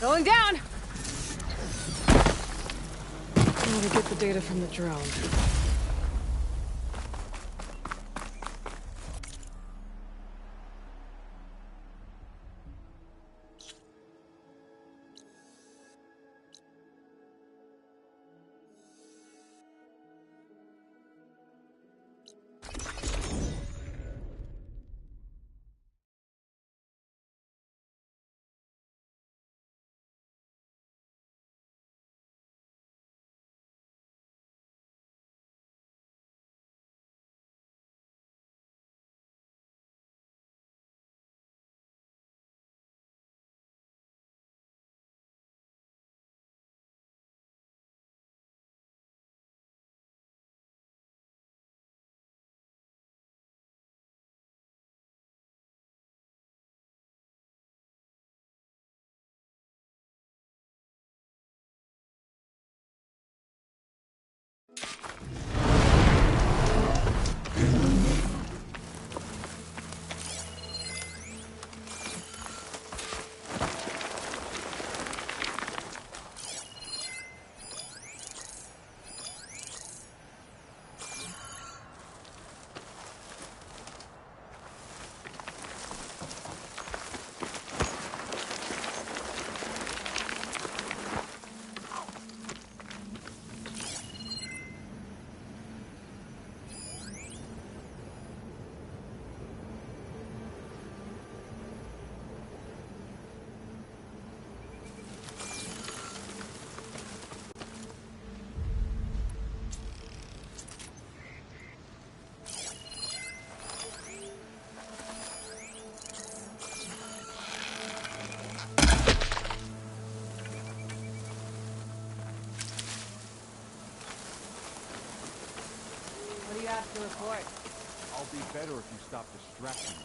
Going down! Now to get the data from the drone. To report. I'll be better if you stop distracting me.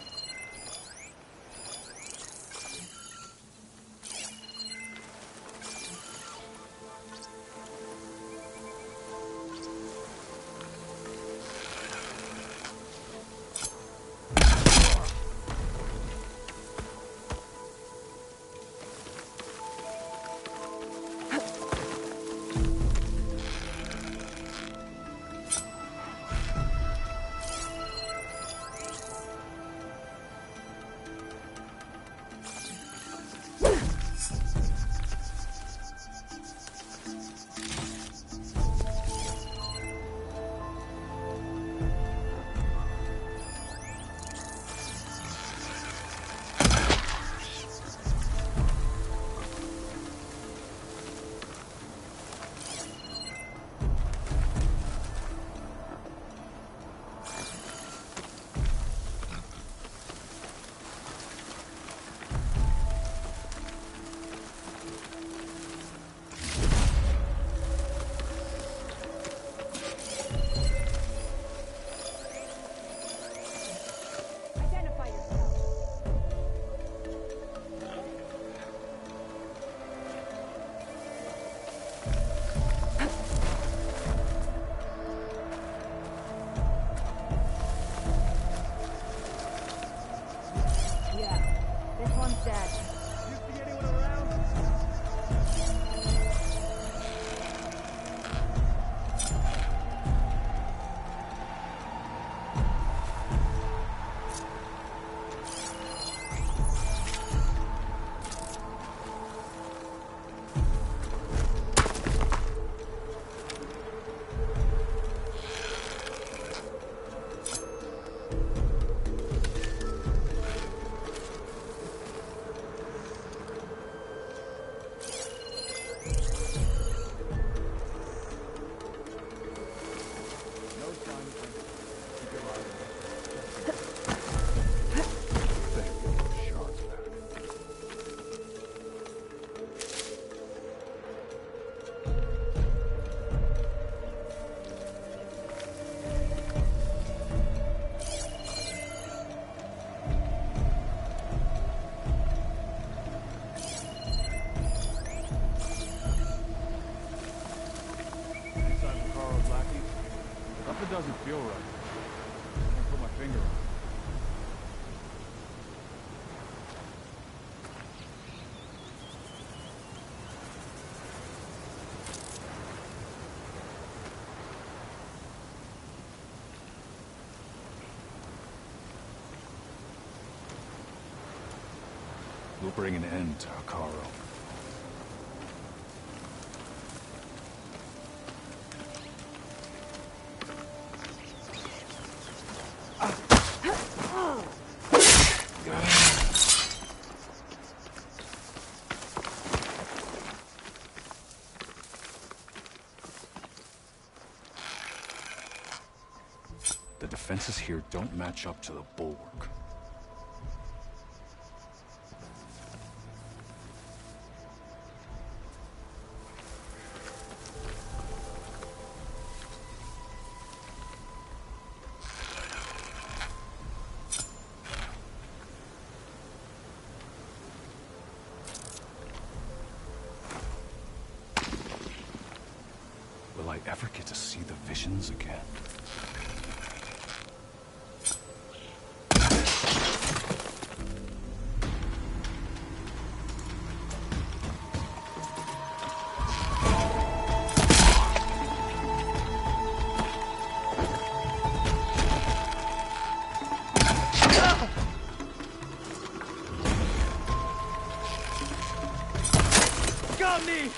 Something doesn't feel right. I can't put my finger on it. bring an end to Hekarro. The defenses here don't match up to the bulwark. Will I ever get to see the visions again? Got me!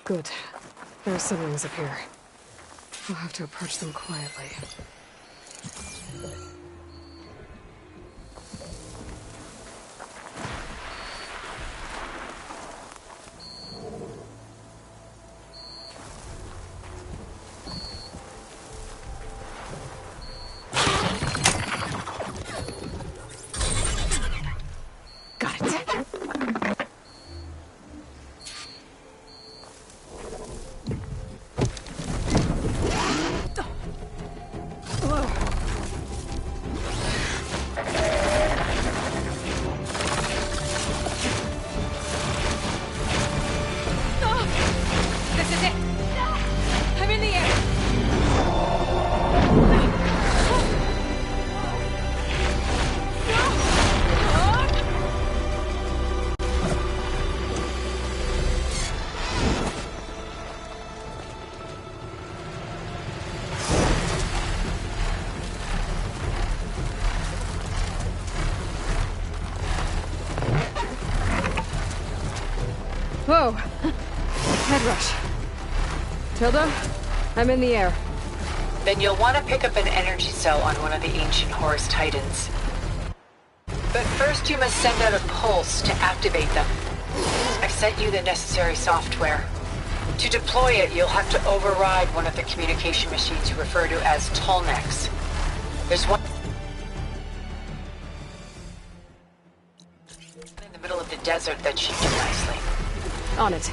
Good. There are siblings up here. We'll have to approach them quietly. Whoa! Head rush. Tilda, I'm in the air. Then you'll want to pick up an energy cell on one of the ancient Horus Titans. But first you must send out a pulse to activate them. I've sent you the necessary software. To deploy it, you'll have to override one of the communication machines you refer to as Tolnecs. There's one in the middle of the desert that should do nicely. On it.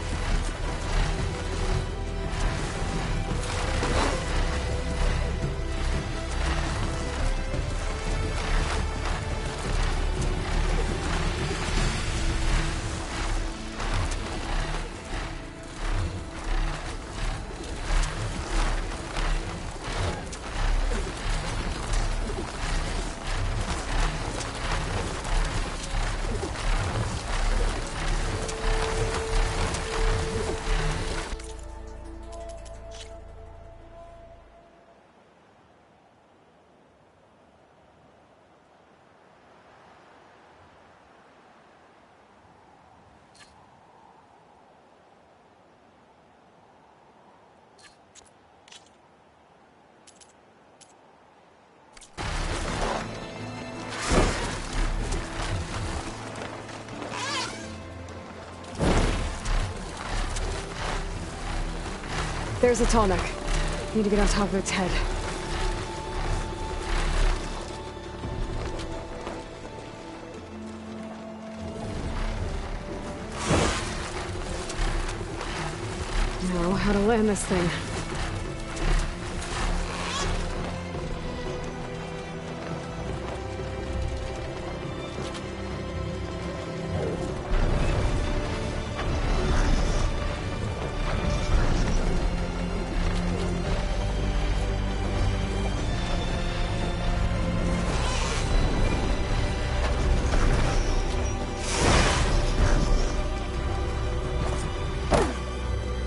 There's a Tolnec. Need to get on top of its head. Now, how to land this thing.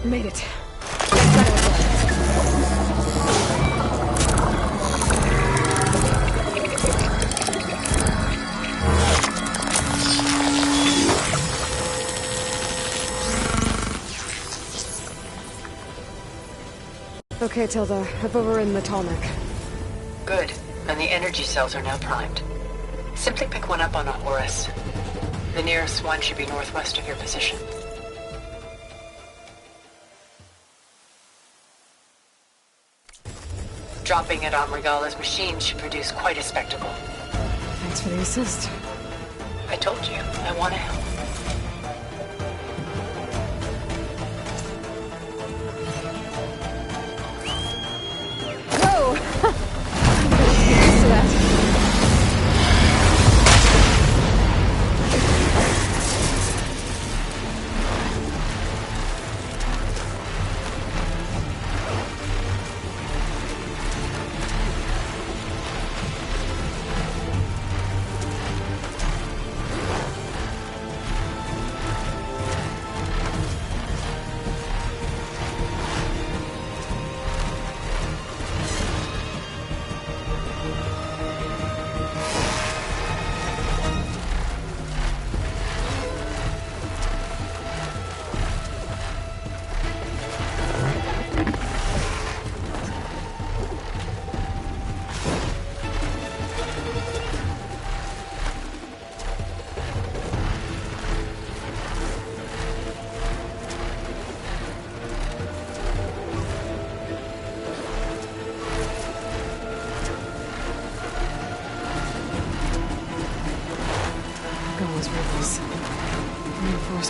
Made it. Okay, Tilda. I've overridden the Tolnec. Good. And the energy cells are now primed. Simply pick one up on a Horus. The nearest one should be northwest of your position. Dropping it on Regala's machine should produce quite a spectacle. Thanks for the assist. I told you, I want to help. Whoa! I'm used to that.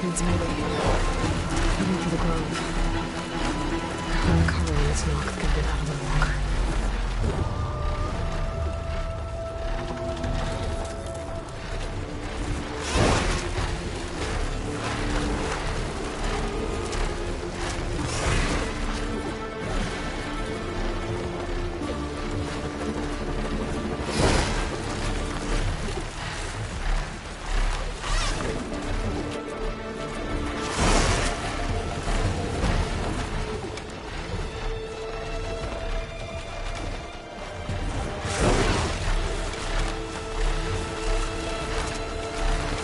reinforcements, maybe. Heading for the Grove. I hope Kara and Tanakh can get out a little longer.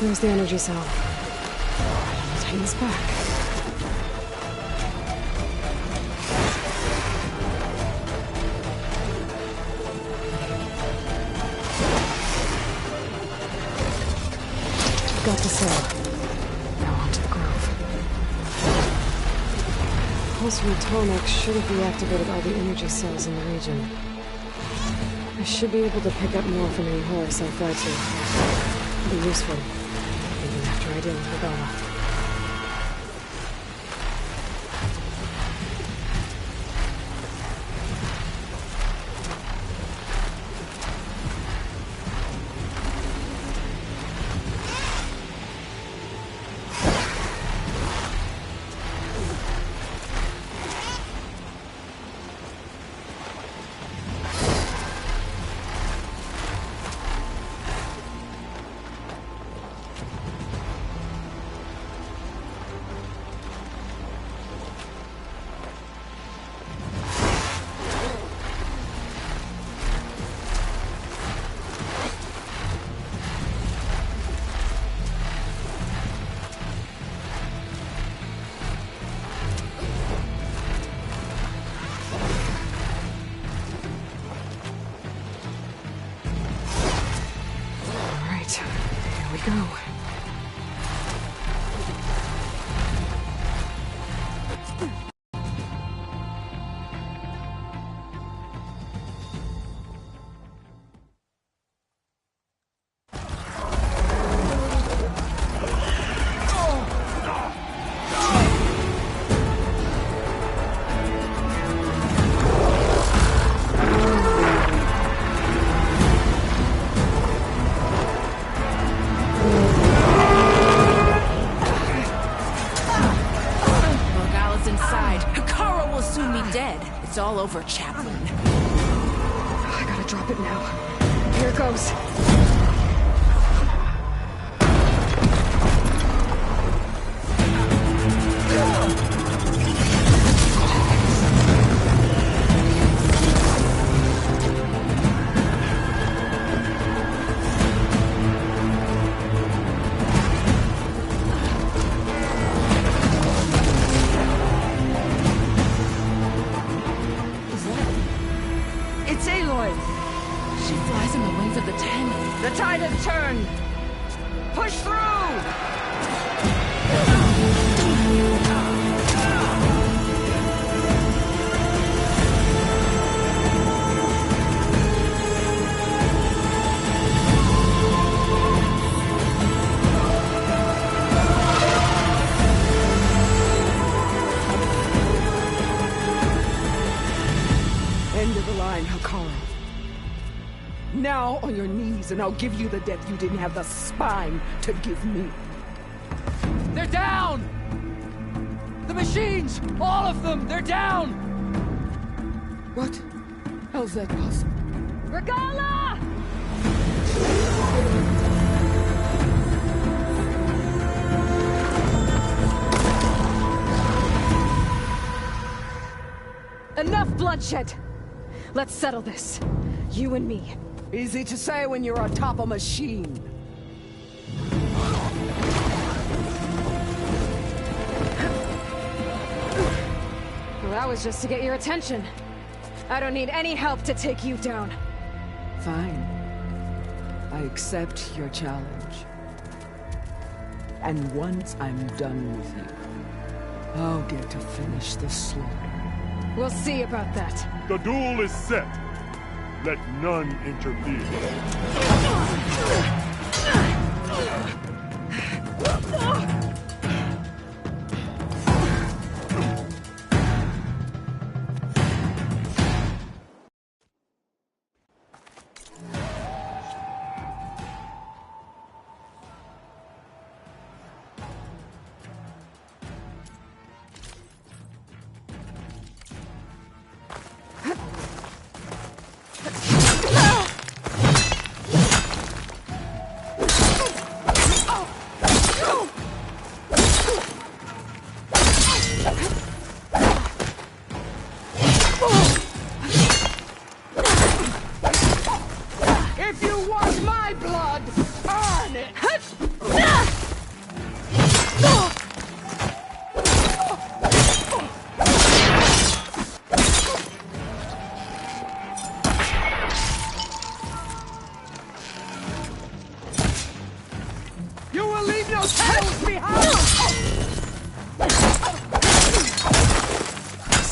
There's the energy cell. Tighten this back. Got the cell. Now on to the Grove. Pulse from Atomic should have reactivated all the energy cells in the region. I should be able to pick up more from any horse I fly to. It'll be useful. Even after I deal with Regalla. Go. It's all over, Chaplain. I gotta drop it now. Here it goes. The tide has turned! Push through! End of the line, Hekarro. Now on your knees, and I'll give you the death you didn't have the spine to give me. They're down! The machines! All of them! They're down! What? How's that possible? Regalla! Enough bloodshed! Let's settle this. You and me. Easy to say when you're atop a machine. Well, that was just to get your attention. I don't need any help to take you down. Fine. I accept your challenge. And once I'm done with you, I'll get to finish the slaughter. We'll see about that. The duel is set. Let none interfere.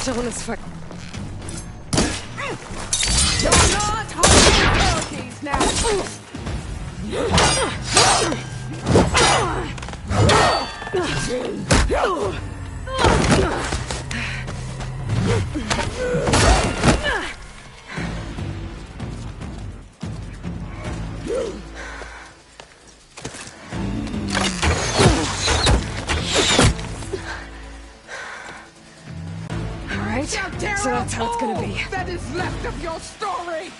still in this fight. You're not holding turkeys now! Alright, so that's how it's gonna be. That is left of your story!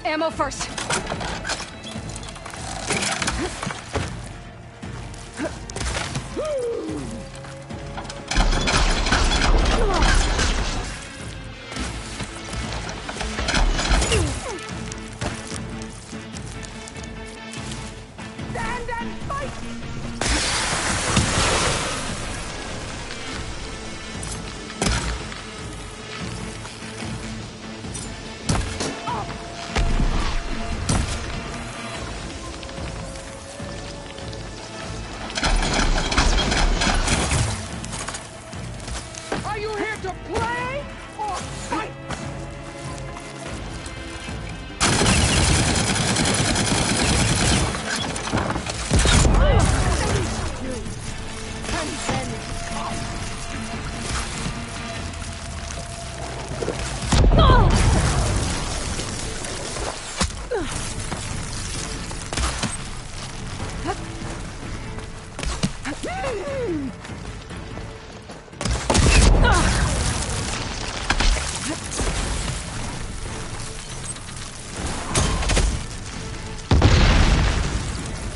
Ammo first. Stand and fight! Are you here to play or fight?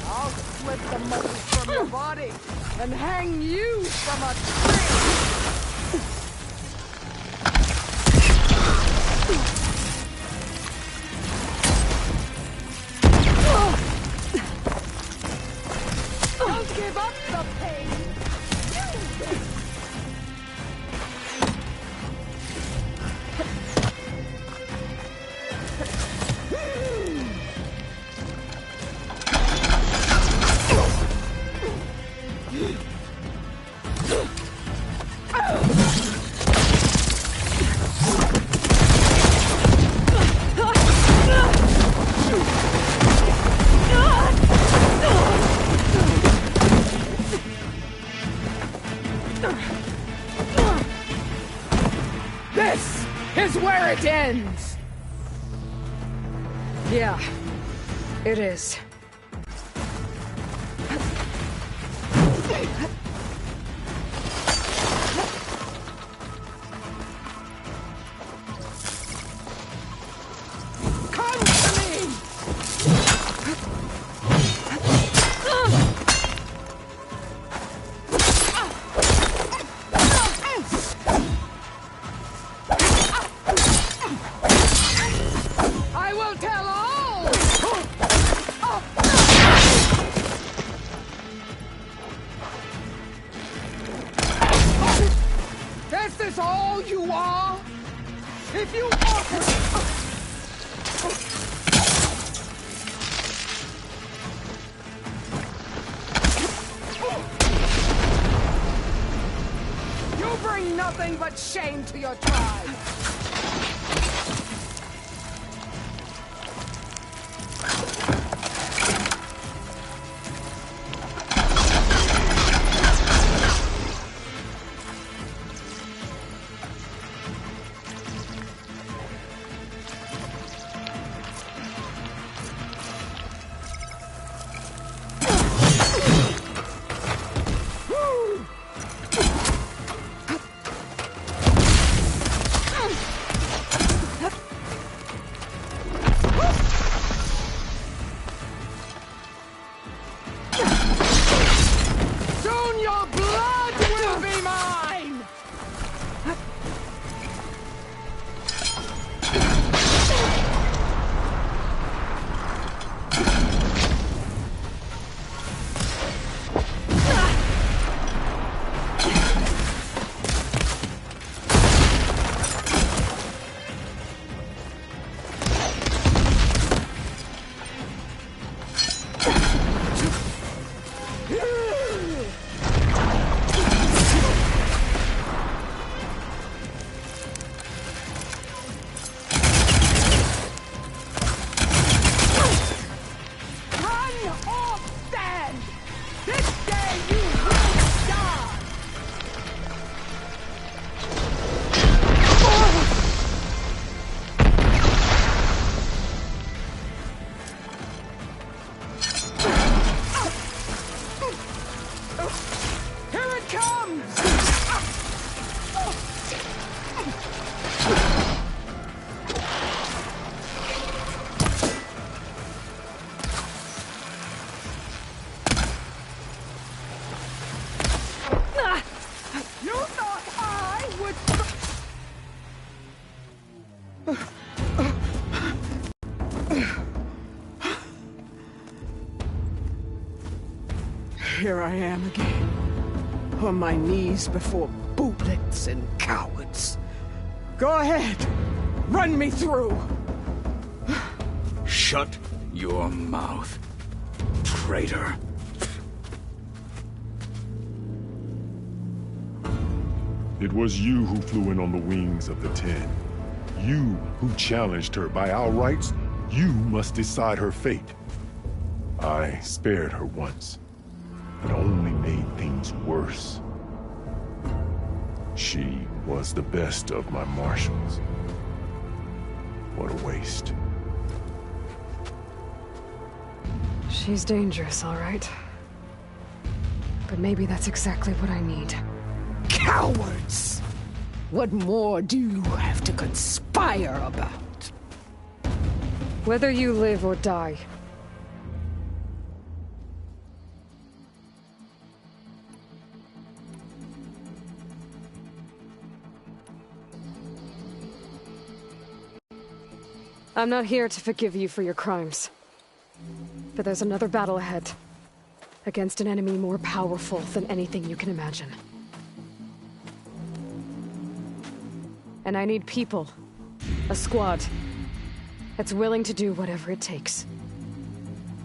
I'll slip the mold from your body and hang you from a tree! Don't give up the pain! This is where it ends! Yeah, it is. Come to me! I will tell all! Is this all you are? If you offer... You bring nothing but shame to your tribe! here I am again. On my knees before bootlets and cowards. Go ahead. Run me through. Shut your mouth, traitor. It was you who flew in on the wings of the Ten. You who challenged her. By our rights, you must decide her fate. I spared her once, but only made things worse. She was the best of my marshals. What a waste. She's dangerous, all right. But maybe that's exactly what I need. Cowards! What more do you have to conspire about? Whether you live or die. I'm not here to forgive you for your crimes. But there's another battle ahead. Against an enemy more powerful than anything you can imagine. And I need people. A squad. That's willing to do whatever it takes.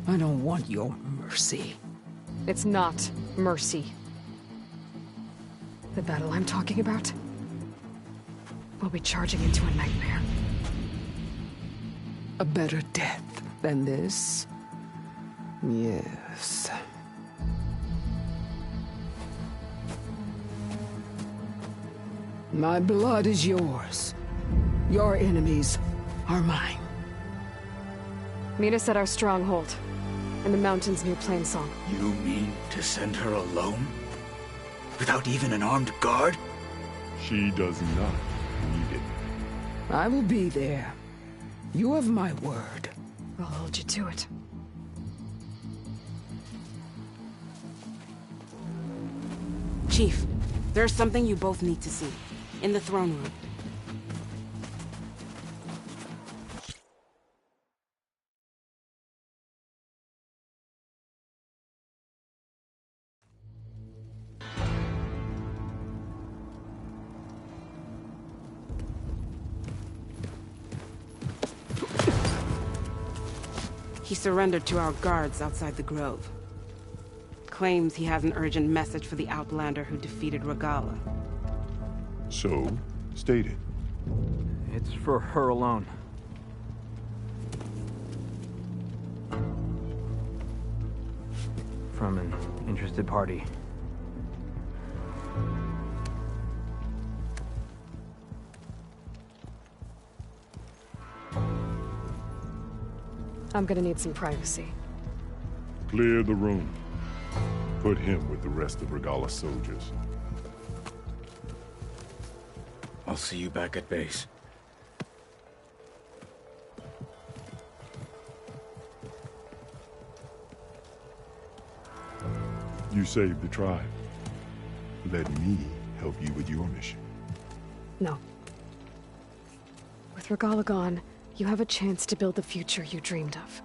I don't want your mercy. It's not mercy. The battle I'm talking about will be charging into a nightmare. A better death than this? Yes. My blood is yours. Your enemies are mine. Meet us at our stronghold, in the mountains near Plainsong. You mean to send her alone? Without even an armed guard? She does not need it. I will be there. You have my word. I'll hold you to it. Chief, there's something you both need to see. In the throne room. He surrendered to our guards outside the grove. Claims he has an urgent message for the Outlander who defeated Regalla. So, state it. It's for her alone. From an interested party. I'm gonna need some privacy. Clear the room. Put him with the rest of Regalla's soldiers. I'll see you back at base. You saved the tribe. Let me help you with your mission. No. With Regalla gone, you have a chance to build the future you dreamed of.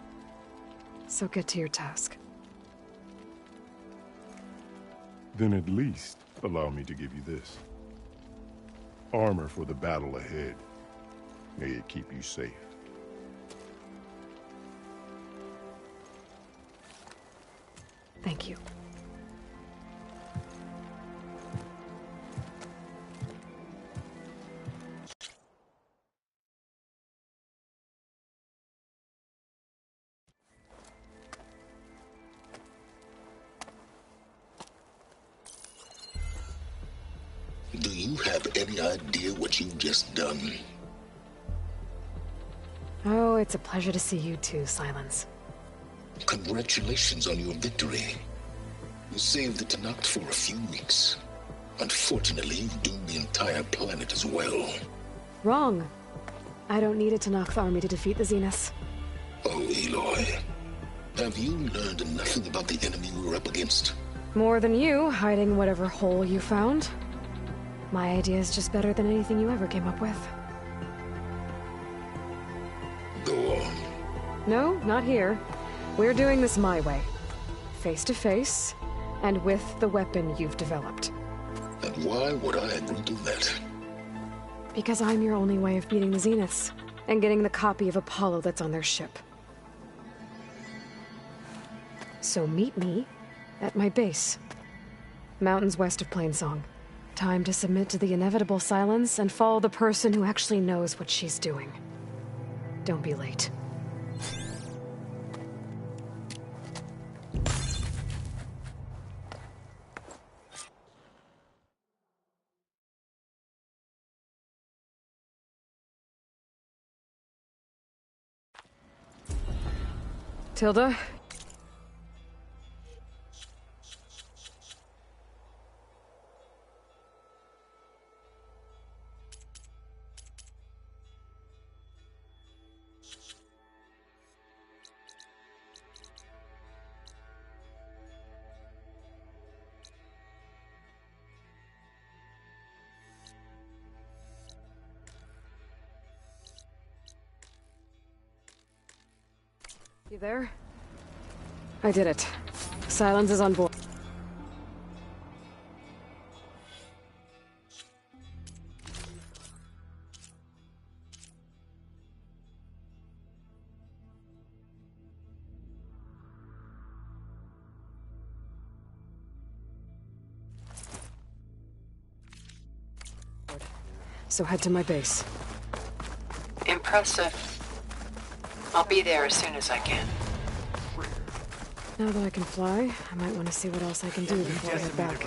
So get to your task. Then at least allow me to give you this. Armor for the battle ahead. May it keep you safe. Thank you. Do you have any idea what you've just done? Oh, it's a pleasure to see you too, Silence. Congratulations on your victory. You saved the Tenakth for a few weeks. Unfortunately, you've doomed the entire planet as well. Wrong. I don't need a Tenakth army to defeat the Zeniths. Oh, Aloy. Have you learned nothing about the enemy we're up against? More than you, hiding whatever hole you found. My idea is just better than anything you ever came up with. Go on. No, not here. We're doing this my way. Face to face, And with the weapon you've developed. And why would I agree to that? Because I'm your only way of beating the Zeniths, and getting the copy of Apollo that's on their ship. So meet me at my base. Mountains west of Plainsong. Time to submit to the inevitable silence and follow the person who actually knows what she's doing. Don't be late. Tilda? You there? I did it. Silence is on board. So head to my base. Impressive. I'll be there as soon as I can. Now that I can fly, I might want to see what else I can do before I head back.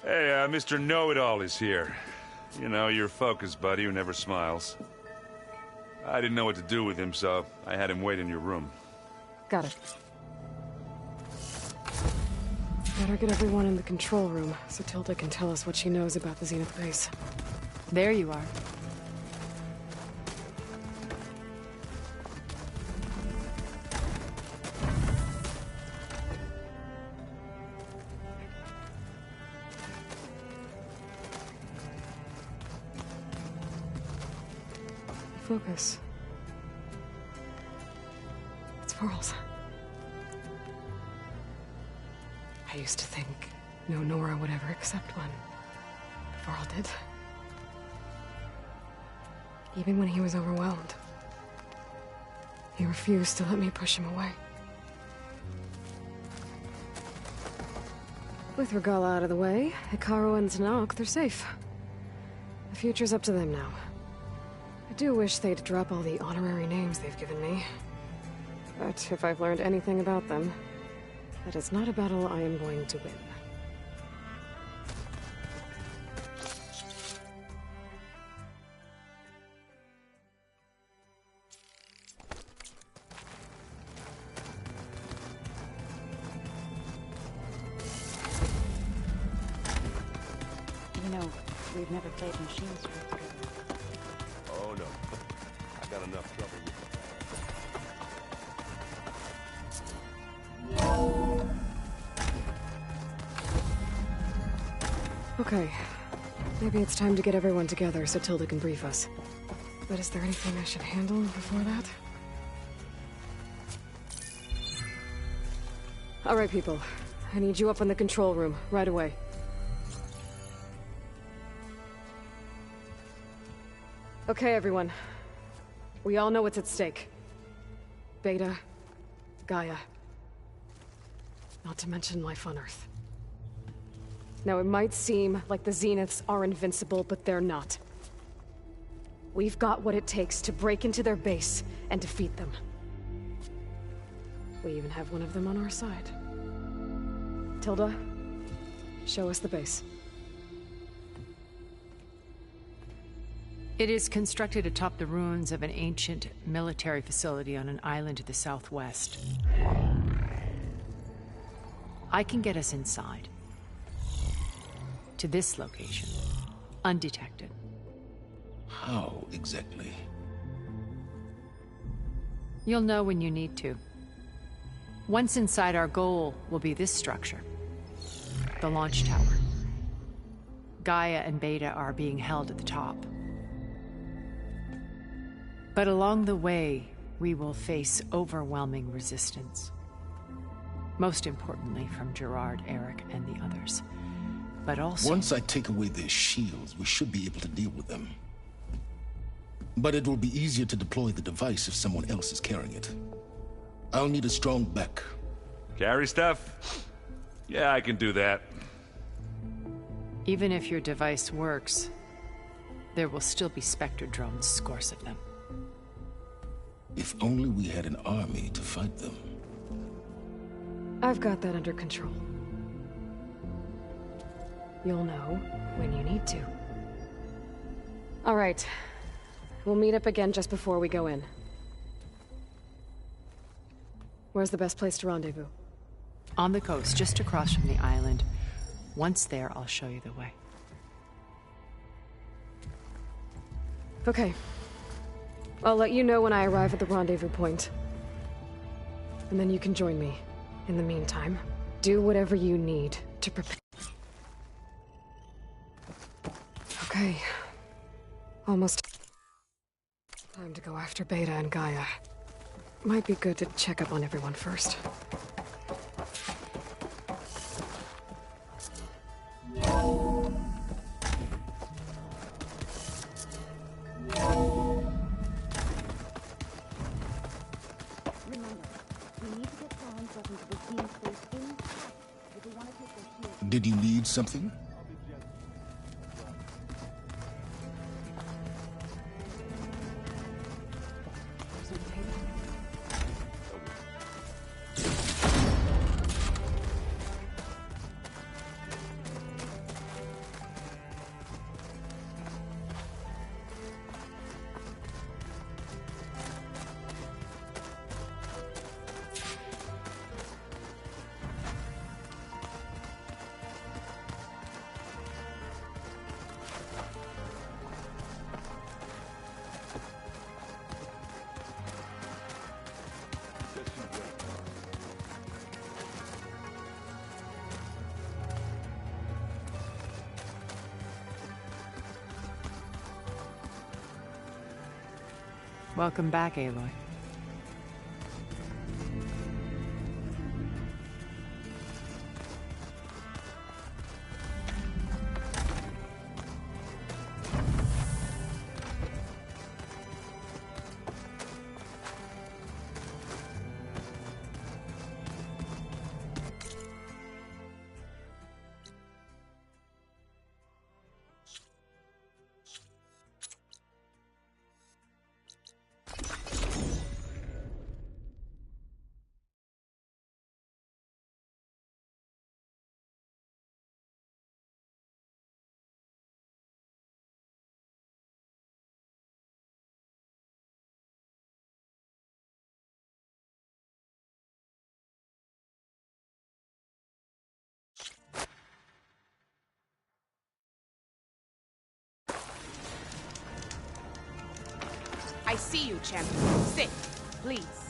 Hey, Mr. Know-It-All is here. You know, your focus buddy who never smiles. I didn't know what to do with him, so I had him wait in your room. Got it. Better get everyone in the control room so Tilda can tell us what she knows about the Zenith base. There you are. Focus. It's Varl's. I used to think no Nora would ever accept one. Varl did. even when he was overwhelmed. He refused to let me push him away. With Regalla out of the way, Hikaru and Tenakth, they're safe. The future's up to them now. I do wish they'd drop all the honorary names they've given me. But if I've learned anything about them, that is not a battle I am going to win. You know, we've never played machines together. Oh no. I got enough trouble with Okay. Maybe it's time to get everyone together so Tilda can brief us. But is there anything I should handle before that? Alright, people. I need you up in the control room, right away. Okay, everyone. We all know what's at stake. Beta, Gaia. Not to mention life on Earth. Now, it might seem like the Zeniths are invincible, but they're not. We've got what it takes to break into their base and defeat them. We even have one of them on our side. Tilda, show us the base. It is constructed atop the ruins of an ancient military facility on an island to the southwest. I can get us inside. To this location. Undetected. How exactly? You'll know when you need to. Once inside, our goal will be this structure. The launch tower. Gaia and Beta are being held at the top. But along the way, we will face overwhelming resistance. Most importantly from Gerard, Eric, and the others. But also... Once I take away their shields, we should be able to deal with them. But it will be easier to deploy the device if someone else is carrying it. I'll need a strong back. Carry stuff? Yeah, I can do that. Even if your device works, there will still be Spectre drones, scores of them. If only we had an army to fight them. I've got that under control. You'll know when you need to. All right. We'll meet up again just before we go in. Where's the best place to rendezvous? On the coast, just across from the island. Once there, I'll show you the way. Okay. I'll let you know when I arrive at the rendezvous point. And then you can join me. In the meantime, do whatever you need to prepare. Okay. Almost time to go after Beta and Gaia. Might be good to check up on everyone first. Did you need something? Welcome back, Aloy. I see you, champion. Sit, please.